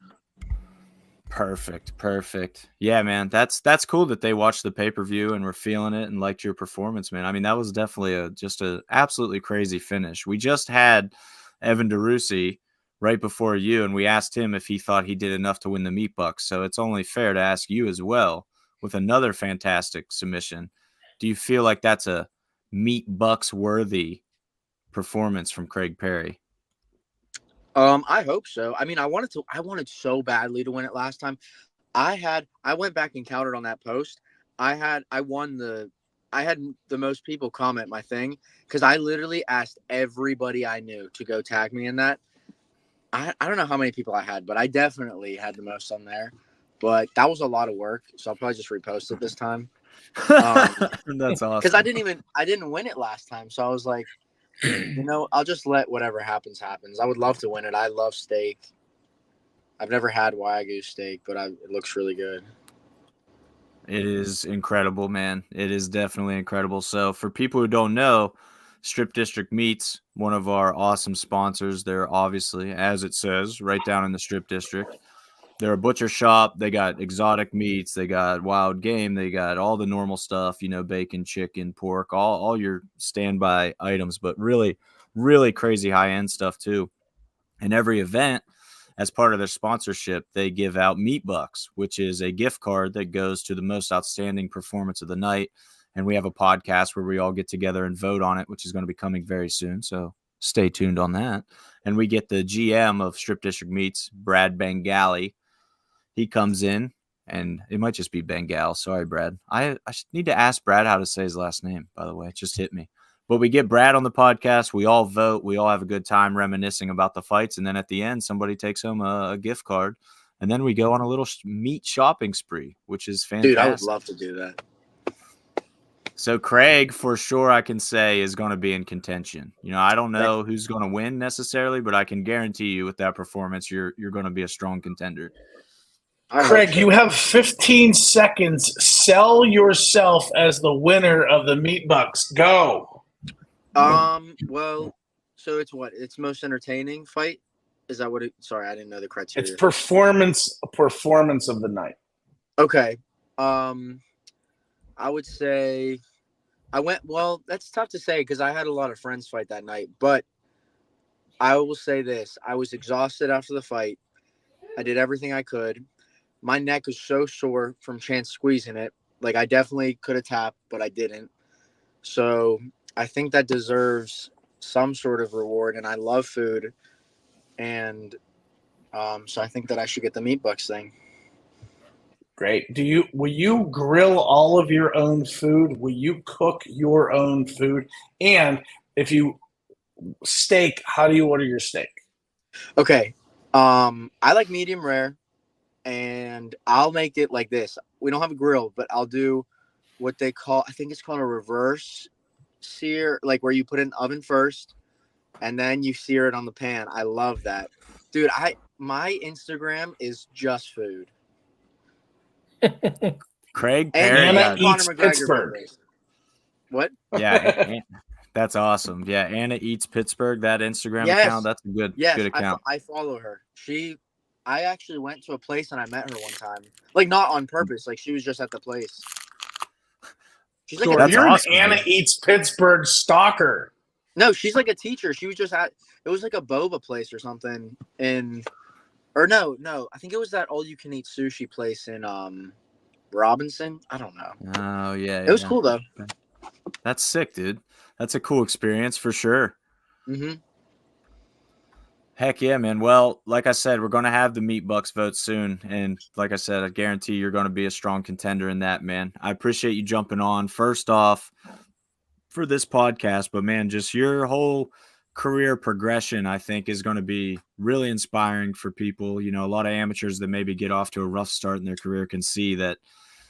Perfect. Yeah, man, that's cool that they watched the pay-per-view and were feeling it and liked your performance, man. I mean, that was definitely just a absolutely crazy finish. We just had Evan DeRusi right before you, and we asked him if he thought he did enough to win the meat bucks. So it's only fair to ask you as well with another fantastic submission. Do you feel like that's a meat bucks worthy performance from Craig Perry? I hope so. I mean, I wanted so badly to win it last time. I went back and counted on that post. I had the most people comment my thing because I literally asked everybody I knew to go tag me in that. I don't know how many people I had, but I definitely had the most on there. But that was a lot of work, so I'll probably just repost it this time. That's awesome. Because I didn't win it last time, so I was like, I'll just let whatever happens. I would love to win it. I love steak. I've never had Wagyu steak, but it looks really good. It is incredible, man. It is definitely incredible. So for people who don't know, Strip District Meats, one of our awesome sponsors. They're obviously, as it says, right down in the Strip District. They're a butcher shop. They got exotic meats. They got wild game. They got all the normal stuff, bacon, chicken, pork, all your standby items, but really, really crazy high-end stuff too. And every event, as part of their sponsorship, they give out Meat Bucks, which is a gift card that goes to the most outstanding performance of the night. And we have a podcast where we all get together and vote on it, which is going to be coming very soon. So stay tuned on that. And we get the GM of Strip District Meats, Brad Bengali. He comes in, and it might just be Bengal. Sorry, Brad. I need to ask Brad how to say his last name, by the way. It just hit me. But we get Brad on the podcast. We all vote. We all have a good time reminiscing about the fights. And then at the end, somebody takes home a gift card. And then we go on a little meat shopping spree, which is fantastic. Dude, I would love to do that. So Craig, for sure, I can say is going to be in contention. I don't know who's going to win necessarily, but I can guarantee you with that performance, you're going to be a strong contender. Craig, you have 15 seconds. Sell yourself as the winner of the Meat Bucks. Go. Well, so it's what? It's most entertaining fight? Is that what sorry, I didn't know the criteria. It's performance of the night. Okay. I would say that's tough to say because I had a lot of friends fight that night, but I will say this. I was exhausted after the fight. I did everything I could. My neck was so sore from Chance squeezing it. Like, I definitely could have tapped, but I didn't. So I think that deserves some sort of reward, and I love food. And so I think that I should get the Meat Bucks thing. Great. Will you grill all of your own food? Will you cook your own food? And if you steak, how do you order your steak? Okay. I like medium rare. And I'll make it like this. We don't have a grill, but I'll do what they call, I think it's called a reverse sear, like where you put it in the oven first and then you sear it on the pan. I love that. Dude, my Instagram is just food. Craig And Perry Anna Conor eats McGregor Pittsburgh. burgers. What? Yeah, that's awesome. Yeah, Anna Eats Pittsburgh, that Instagram account, that's a good account. I follow her. I actually went to a place and I met her one time. Like, not on purpose. Like, she was just at the place. She's like Sure, you're awesome, an Anna Eats Pittsburgh stalker. No, she's like a teacher. She was just it was like a boba place or something no, I think it was that all-you-can-eat sushi place in Robinson. I don't know. Oh, yeah. It was cool, though. That's sick, dude. That's a cool experience for sure. Mm-hmm. Heck yeah, man. Well, like I said, we're going to have the Meat Bucks vote soon. And like I said, I guarantee you're going to be a strong contender in that, man. I appreciate you jumping on first off for this podcast, but man, just your whole career progression, I think, is going to be really inspiring for people. You know, a lot of amateurs that maybe get off to a rough start in their career can see that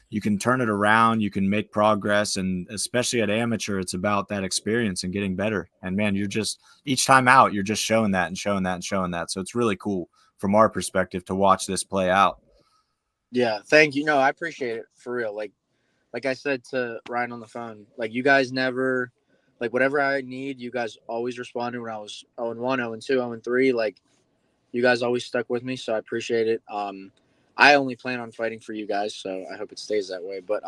you can turn it around, you can make progress, and especially at amateur, it's about that experience and getting better. And man, you're just each time out, you're just showing that and showing that and showing that. So it's really cool from our perspective to watch this play out. Yeah, thank you. No, I appreciate it for real. Like I said to Ryan on the phone, like you guys never, like whatever I need, you guys always responded when I was 0-1, 0-2, 0-3. Like you guys always stuck with me, so I appreciate it. I only plan on fighting for you guys, so I hope it stays that way. But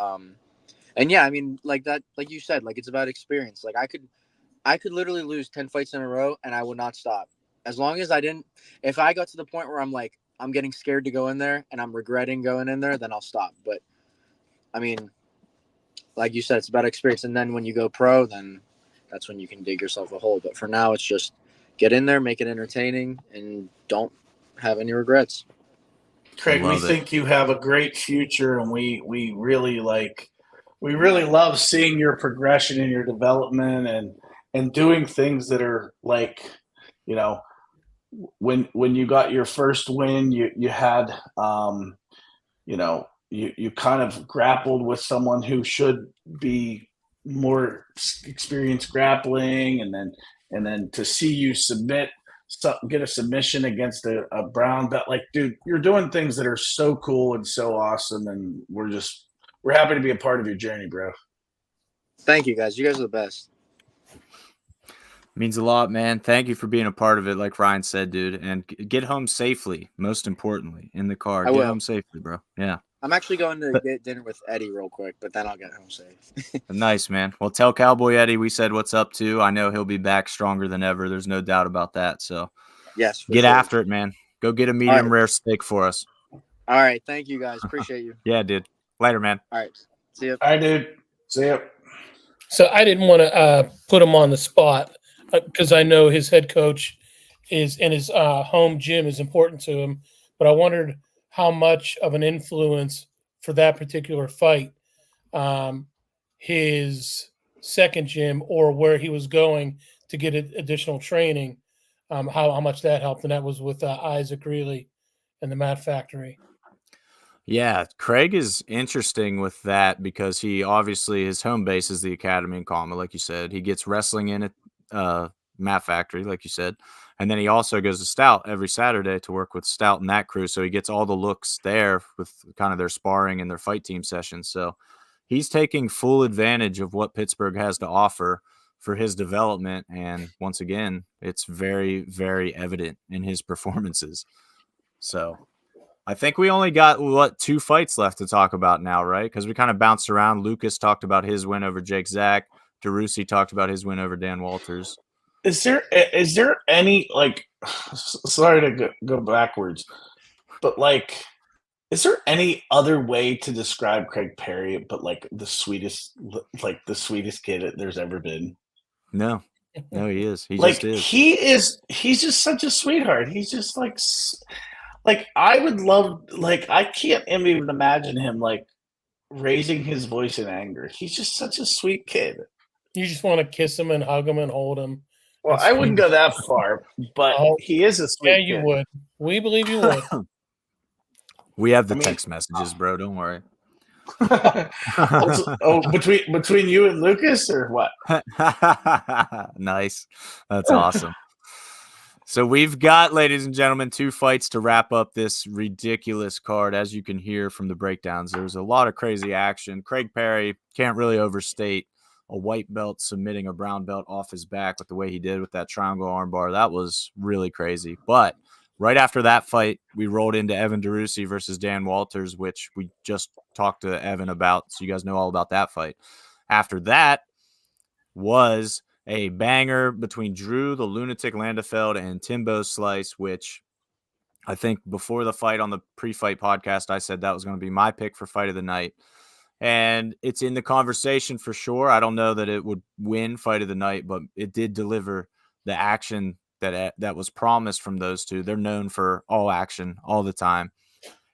and yeah, I mean, like that, like you said, like it's about experience. Like I could literally lose 10 fights in a row and I would not stop. As long as I didn't, if I got to the point where I'm like, I'm getting scared to go in there and I'm regretting going in there, then I'll stop. But I mean, like you said, it's about experience. And then when you go pro, then that's when you can dig yourself a hole. But for now, it's just get in there, make it entertaining, and don't have any regrets. Craig, we think you have a great future, and we really love seeing your progression and your development and doing things that are like, you know, when you got your first win, you had you know, you kind of grappled with someone who should be more experienced grappling, and then to see you get a submission against a brown belt, like, dude, you're doing things that are so cool and so awesome, and we're happy to be a part of your journey, bro. Thank you, guys. You guys are the best. Means a lot, man. Thank you for being a part of it, like Ryan said, dude. And get home safely, most importantly, in the car. Get home safely, bro. Yeah. I'm actually going to get dinner with Eddie real quick, but then I'll get home safe. Nice, man. Well, tell Cowboy Eddie we said what's up, too. I know he'll be back stronger than ever. There's no doubt about that. So yes, get after it, man. Go get a medium rare steak for us. All right. Thank you, guys. Appreciate you. Yeah, dude. Later, man. All right. See you. All right, dude. See you. So I didn't want to put him on the spot because I know his head coach is in his home gym is important to him. But I wondered how much of an influence for that particular fight his second gym or where he was going to get additional training, how much that helped. And that was with Isaac Greeley and the Mat Factory. Yeah, Craig is interesting with that because he obviously his home base is the Academy in Kalma, like you said. He gets wrestling in at Mat Factory, like you said, and then he also goes to Stout every Saturday to work with Stout and that crew. So he gets all the looks there with kind of their sparring and their fight team sessions. So he's taking full advantage of what Pittsburgh has to offer for his development. And once again, it's very, very evident in his performances. So I think we only got, 2 fights left to talk about now, right? Because we kind of bounced around. Lucas talked about his win over Jake Zach. DeRusi talked about his win over Dan Walters. Is there any, like, sorry to go backwards, but, like, is there any other way to describe Craig Perry but, like, the sweetest kid there's ever been? No, he is. He like, just is. He's just such a sweetheart. He's just, like, I would love, like, I can't even imagine him, like, raising his voice in anger. He's just such a sweet kid. You just want to kiss him and hug him and hold him. Well, I wouldn't go that far, but he is a sweet kid. Yeah, you would. We believe you would. We have the text messages, bro. Don't worry. Between you and Lucas, or what? Nice. That's awesome. So we've got, ladies and gentlemen, 2 fights to wrap up this ridiculous card. As you can hear from the breakdowns, there was a lot of crazy action. Craig Perry can't really overstate a white belt submitting a brown belt off his back with the way he did with that triangle armbar. That was really crazy. But right after that fight, we rolled into Evan DeRusi versus Dan Walters, which we just talked to Evan about. So you guys know all about that fight. After that was a banger between Drew, the Lunatic Landefeld, and Timbo Slice, which I think before the fight on the pre-fight podcast, I said that was going to be my pick for fight of the night. and it's in the conversation for sure. I don't know that it would win fight of the night, but it did deliver the action that was promised from those two. They're known for all action all the time,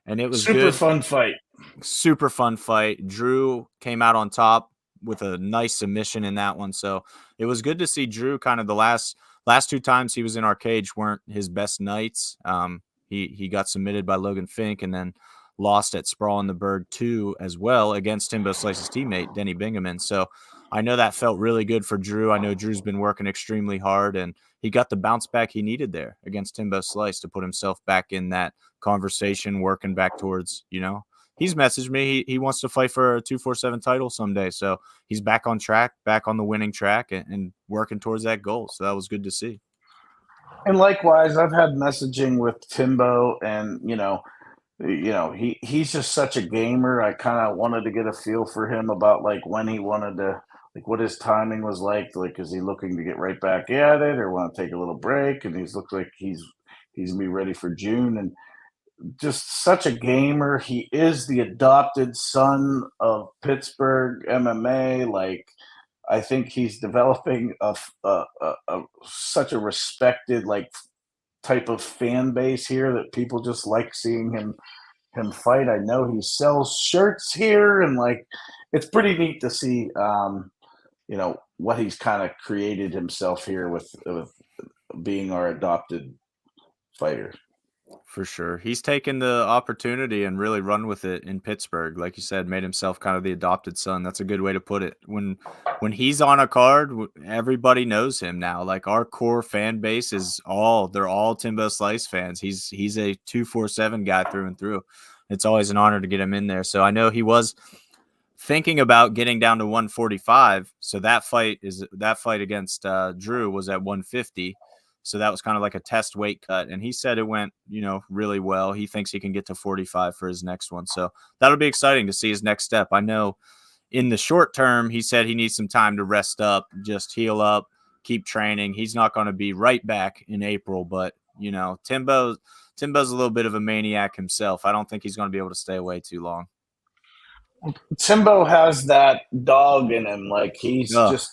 and it was Super good. fun fight. Super fun fight. Drew came out on top with a nice submission in that one, so it was good to see Drew. Kind of the last two times he was in our cage weren't his best nights. He got submitted by Logan Fink and then lost at Sprawl in the Burgh 2 as well against Timbo Slice's teammate, Denny Bingaman. So I know that felt really good for Drew. I know Drew's been working extremely hard, and he got the bounce back he needed there against Timbo Slice to put himself back in that conversation, working back towards, he's messaged me. He wants to fight for a 247 title someday. So he's back on track, back on the winning track and working towards that goal. So that was good to see. And likewise, I've had messaging with Timbo, and he's just such a gamer. I kind of wanted to get a feel for him about like when he wanted to, like what his timing was like is he looking to get right back at it or want to take a little break? And he's looked like he's gonna be ready for June, and just such a gamer. He is the adopted son of Pittsburgh MMA. Like, I think he's developing such a respected type of fan base here that people just like seeing him fight. I know he sells shirts here, and it's pretty neat to see what he's kind of created himself here with being our adopted fighter. For sure. He's taken the opportunity and really run with it in Pittsburgh. Like you said, made himself kind of the adopted son. That's a good way to put it. When he's on a card, everybody knows him now. Like our core fan base they're all Timbo Slice fans. He's a 247 guy through and through. It's always an honor to get him in there. So I know he was thinking about getting down to 145. So that fight against Drew was at 150. So that was kind of like a test weight cut. And he said it went, really well. He thinks he can get to 45 for his next one. So that'll be exciting to see his next step. I know in the short term, he said he needs some time to rest up, just heal up, keep training. He's not going to be right back in April, but Timbo's a little bit of a maniac himself. I don't think he's going to be able to stay away too long. Timbo has that dog in him. Like he's just,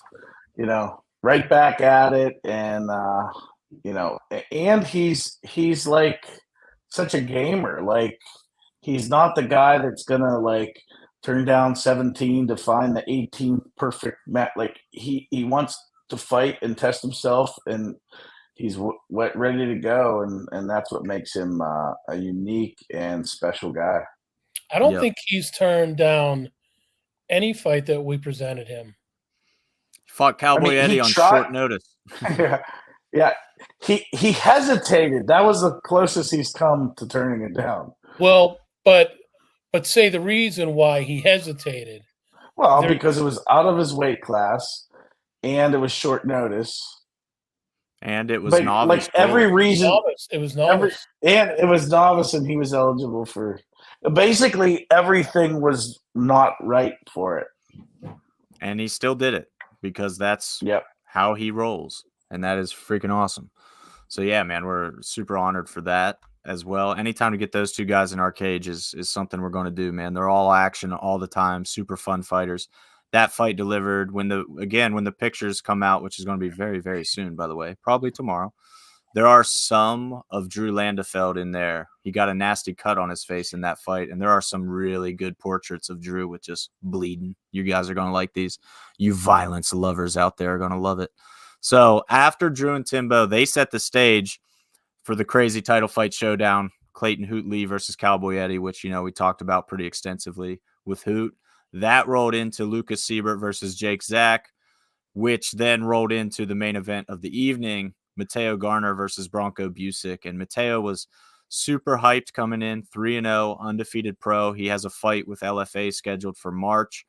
right back at it. And, and he's like such a gamer. Like he's not the guy that's gonna turn down 17 to find the 18th perfect match. Like he wants to fight and test himself, and he's ready to go. And that's what makes him a unique and special guy. I don't think he's turned down any fight that we presented him. Fought Cowboy Eddie on short notice. Yeah. He hesitated. That was the closest he's come to turning it down. Well, but say the reason why he hesitated. Well, because it was out of his weight class, and it was short notice, and it was novice. Like every reason, it was novice, and it was novice, and he was eligible for. Basically, everything was not right for it, and he still did it because that's how he rolls. And that is freaking awesome. So, yeah, man, we're super honored for that as well. Anytime to get those two guys in our cage is something we're going to do, man. They're all action all the time, super fun fighters. That fight delivered when the pictures come out, which is going to be very, very soon, by the way, probably tomorrow. There are some of Drew Landefeld in there. He got a nasty cut on his face in that fight, and there are some really good portraits of Drew with just bleeding. You guys are going to like these. You violence lovers out there are going to love it. So after Drew and Timbo, they set the stage for the crazy title fight showdown, Clayton Hoot Lee versus Cowboy Eddie, which, we talked about pretty extensively with Hoot. That rolled into Lucas Siebert versus Jake Zach, which then rolled into the main event of the evening, Mateo Garner versus Bronco Busick. And Mateo was super hyped coming in, 3-0, undefeated pro. He has a fight with LFA scheduled for March.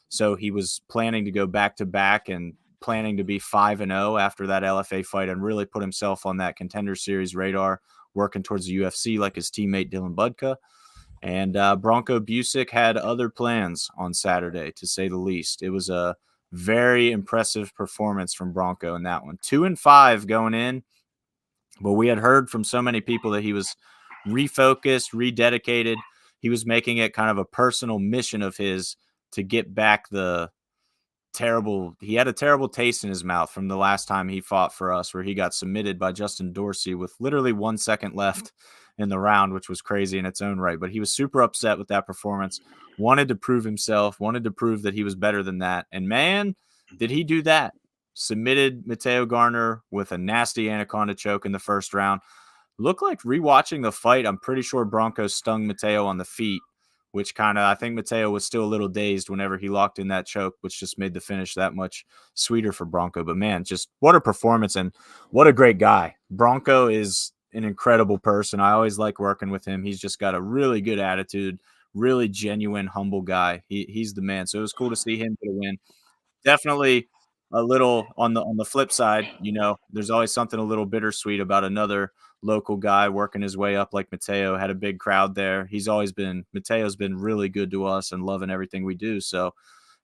So he was planning to go back-to-back and planning to be 5-0 after that LFA fight and really put himself on that Contender Series radar, working towards the UFC like his teammate Dylan Budka. And Bronco Busick had other plans on Saturday, to say the least. It was a very impressive performance from Bronco in that one. 2-5 going in, but we had heard from so many people that he was refocused, rededicated. He was making it kind of a personal mission of his to get back the he had a terrible taste in his mouth from the last time he fought for us, where he got submitted by Justin Dorsey with literally 1 second left in the round, which was crazy in its own right. But he was super upset with that performance, wanted to prove himself, wanted to prove that he was better than that. And man, did he do that. Submitted Mateo Garner with a nasty anaconda choke in the first round. Looked like rewatching the fight, I'm pretty sure Bronco stung Mateo on the feet, which I think Mateo was still a little dazed whenever he locked in that choke, which just made the finish that much sweeter for Bronco. But man, just what a performance and what a great guy. Bronco is an incredible person. I always like working with him. He's just got a really good attitude, really genuine, humble guy. He's the man. So it was cool to see him get a win. Definitely a little on the flip side, there's always something a little bittersweet about another local guy working his way up like Mateo. Had a big crowd there. Mateo's been really good to us and loving everything we do. So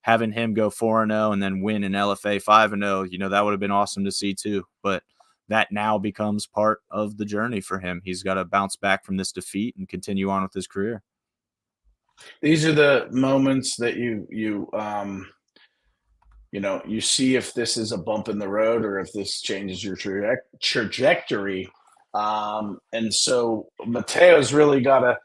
having him go 4-0 and then win an LFA 5-0, that would have been awesome to see too. But that now becomes part of the journey for him. He's got to bounce back from this defeat and continue on with his career. These are the moments that you see if this is a bump in the road or if this changes your trajectory. And so Mateo's really got to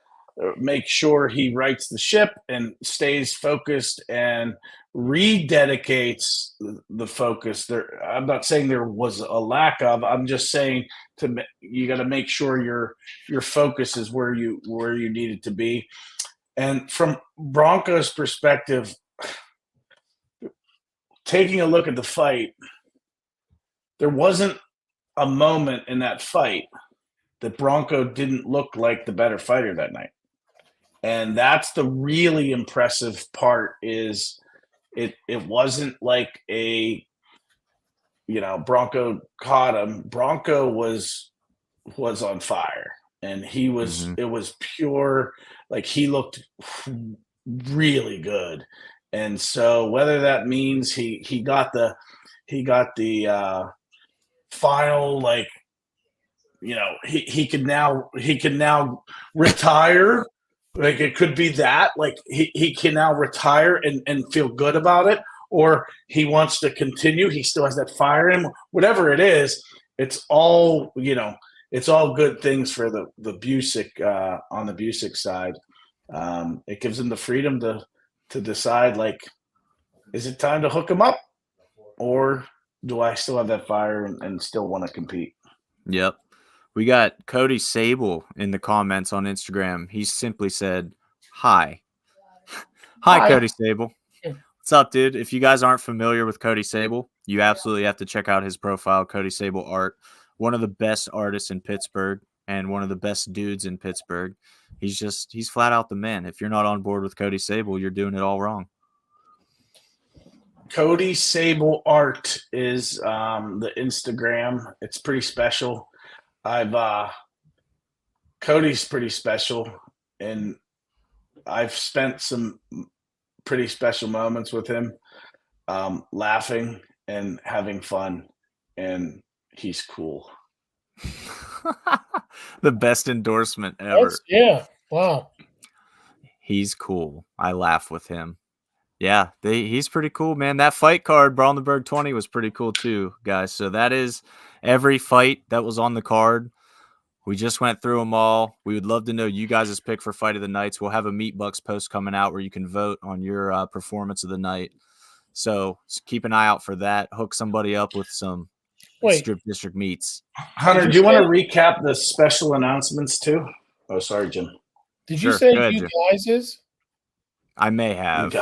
make sure he rights the ship and stays focused and rededicates the focus. I'm not saying there was a lack of. I'm just saying you got to make sure your focus is where you need it to be. And from Bronco's perspective, taking a look at the fight, there wasn't a moment in that fight that Bronco didn't look like the better fighter that night. And that's the really impressive part is it wasn't like Bronco caught him. Bronco was on fire. And he was it was pure, like he looked really good. And so whether that means he got the final, like, he can now retire. Like it could be that, like he can now retire and feel good about it, or he wants to continue. He still has that fire in him. Whatever it is, it's all good things for the Busick on the Busick side. It gives him the freedom to decide, like, is it time to hook him up, or do I still have that fire and still want to compete? Yep. We got Cody Sable in the comments on Instagram. He simply said, hi. Hi, Cody Sable. What's up, dude? If you guys aren't familiar with Cody Sable, you absolutely have to check out his profile, Cody Sable Art. One of the best artists in Pittsburgh and one of the best dudes in Pittsburgh. He's flat out the man. If you're not on board with Cody Sable, you're doing it all wrong. Cody Sable Art is the Instagram. It's pretty special. Cody's pretty special, and I've spent some pretty special moments with him, laughing and having fun, and he's cool. The best endorsement ever. Yeah. Wow. He's cool. I laugh with him. Yeah, he's pretty cool, man. That fight card, Brawl in the Burgh 20, was pretty cool too, guys. So that is every fight that was on the card. We just went through them all. We would love to know you guys' pick for Fight of the Nights. We'll have a Meat Bucks post coming out where you can vote on your performance of the night. So keep an eye out for that. Hook somebody up with some Strip District meats. Hunter, do you want to recap the special announcements too? Oh, sorry, Jim. Did you say you guys is? I may have.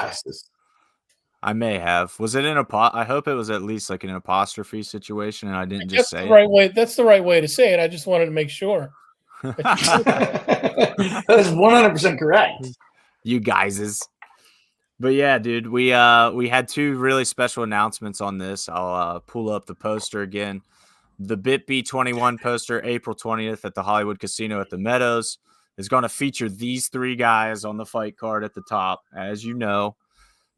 I may have. Was it I hope it was at least like an apostrophe situation, and I didn't just say the right way. That's the right way to say it. I just wanted to make sure. That is 100% correct. You guys is. But yeah, dude, we had two really special announcements on this. I'll pull up the poster again. The BitB20 poster, April 20th at the Hollywood Casino at the Meadows, is going to feature these three guys on the fight card at the top. As you know,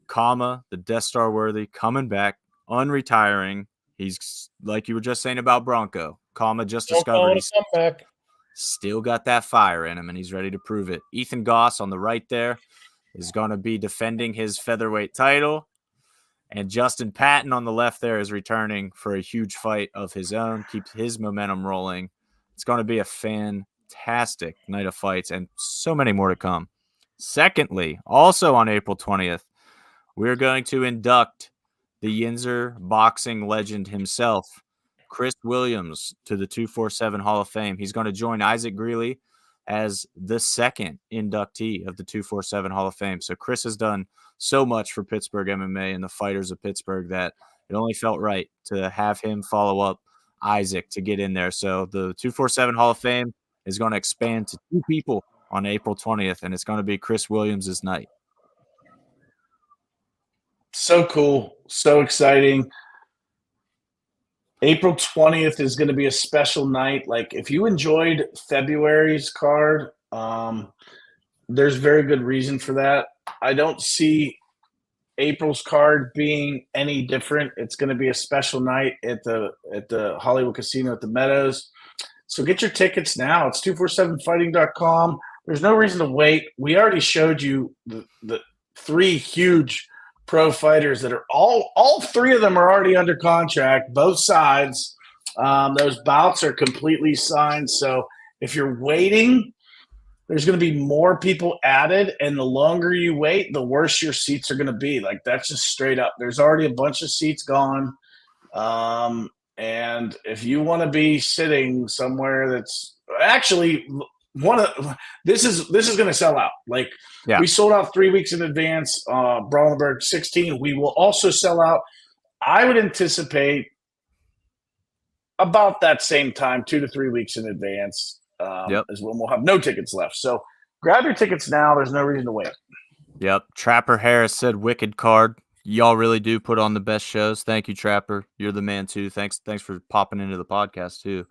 Kama, the Death Star worthy, coming back, unretiring. He's like you were just saying about Bronco. Kama just discovered he's still got that fire in him, and he's ready to prove it. Ethan Goss on the right there, is going to be defending his featherweight title. And Justin Patton on the left there is returning for a huge fight of his own, keeps his momentum rolling. It's going to be a fantastic night of fights and so many more to come. Secondly, also on April 20th, we're going to induct the Yinzer boxing legend himself, Chris Williams, to the 247 Hall of Fame. He's going to join Isaac Greeley as the second inductee of the 247 Hall of Fame. So Chris has done so much for Pittsburgh MMA and the fighters of Pittsburgh that it only felt right to have him follow up Isaac to get in there. So the 247 Hall of Fame is going to expand to 2 people on April 20th, and it's going to be Chris Williams' night. So cool. So exciting. April 20th is going to be a special night. Like, if you enjoyed February's card, there's very good reason for that. I don't see April's card being any different. It's going to be a special night at the Hollywood Casino at the Meadows. So get your tickets now. It's 247fighting.com. There's no reason to wait. We already showed you the 3 huge pro fighters that are all 3 of them are already under contract, both sides. Those bouts are completely signed. So if you're waiting, there's going to be more people added, and the longer you wait, the worse your seats are going to be. Like, that's just straight up. There's already a bunch of seats gone. And if you want to be sitting somewhere that's actually this is going to sell out. Like, we sold out 3 weeks in advance. Brawl in Burgh 16. We will also sell out. I would anticipate about that same time, 2 to 3 weeks in advance. Is when we'll have no tickets left. So grab your tickets now. There's no reason to wait. Yep. Trapper Harris said, wicked card. Y'all really do put on the best shows. Thank you, Trapper. You're the man too. Thanks for popping into the podcast too.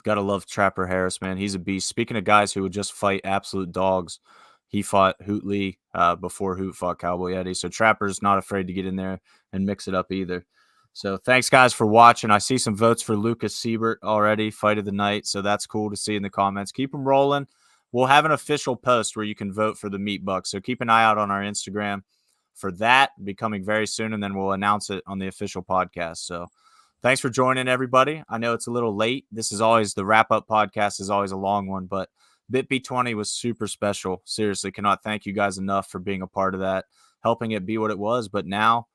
Gotta love Trapper Harris, man. He's a beast. Speaking of guys who would just fight absolute dogs, he fought Hoot Lee before Hoot fought Cowboy Eddie. So Trapper's not afraid to get in there and mix it up either. So thanks, guys, for watching. I see some votes for Lucas Siebert already, fight of the night. So that's cool to see in the comments. Keep them rolling. We'll have an official post where you can vote for the Meat Buck. So keep an eye out on our Instagram for that. Be coming very soon, and then we'll announce it on the official podcast. So thanks for joining, everybody. I know it's a little late. This is always the wrap-up podcast is always a long one, but BitB20 was super special. Seriously, cannot thank you guys enough for being a part of that, helping it be what it was. But now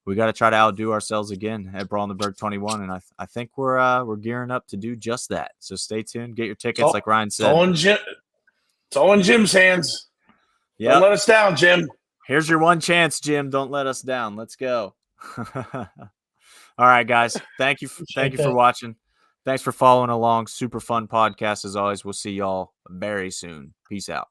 we got to try to outdo ourselves again at Brawl in the Burgh 21, and I think we're gearing up to do just that. So stay tuned. Get your tickets, like Ryan said. It's all in Jim's hands. Yep. Don't let us down, Jim. Here's your one chance, Jim. Don't let us down. Let's go. All right, guys. Thank you for watching. Thanks for following along. Super fun podcast as always. We'll see y'all very soon. Peace out.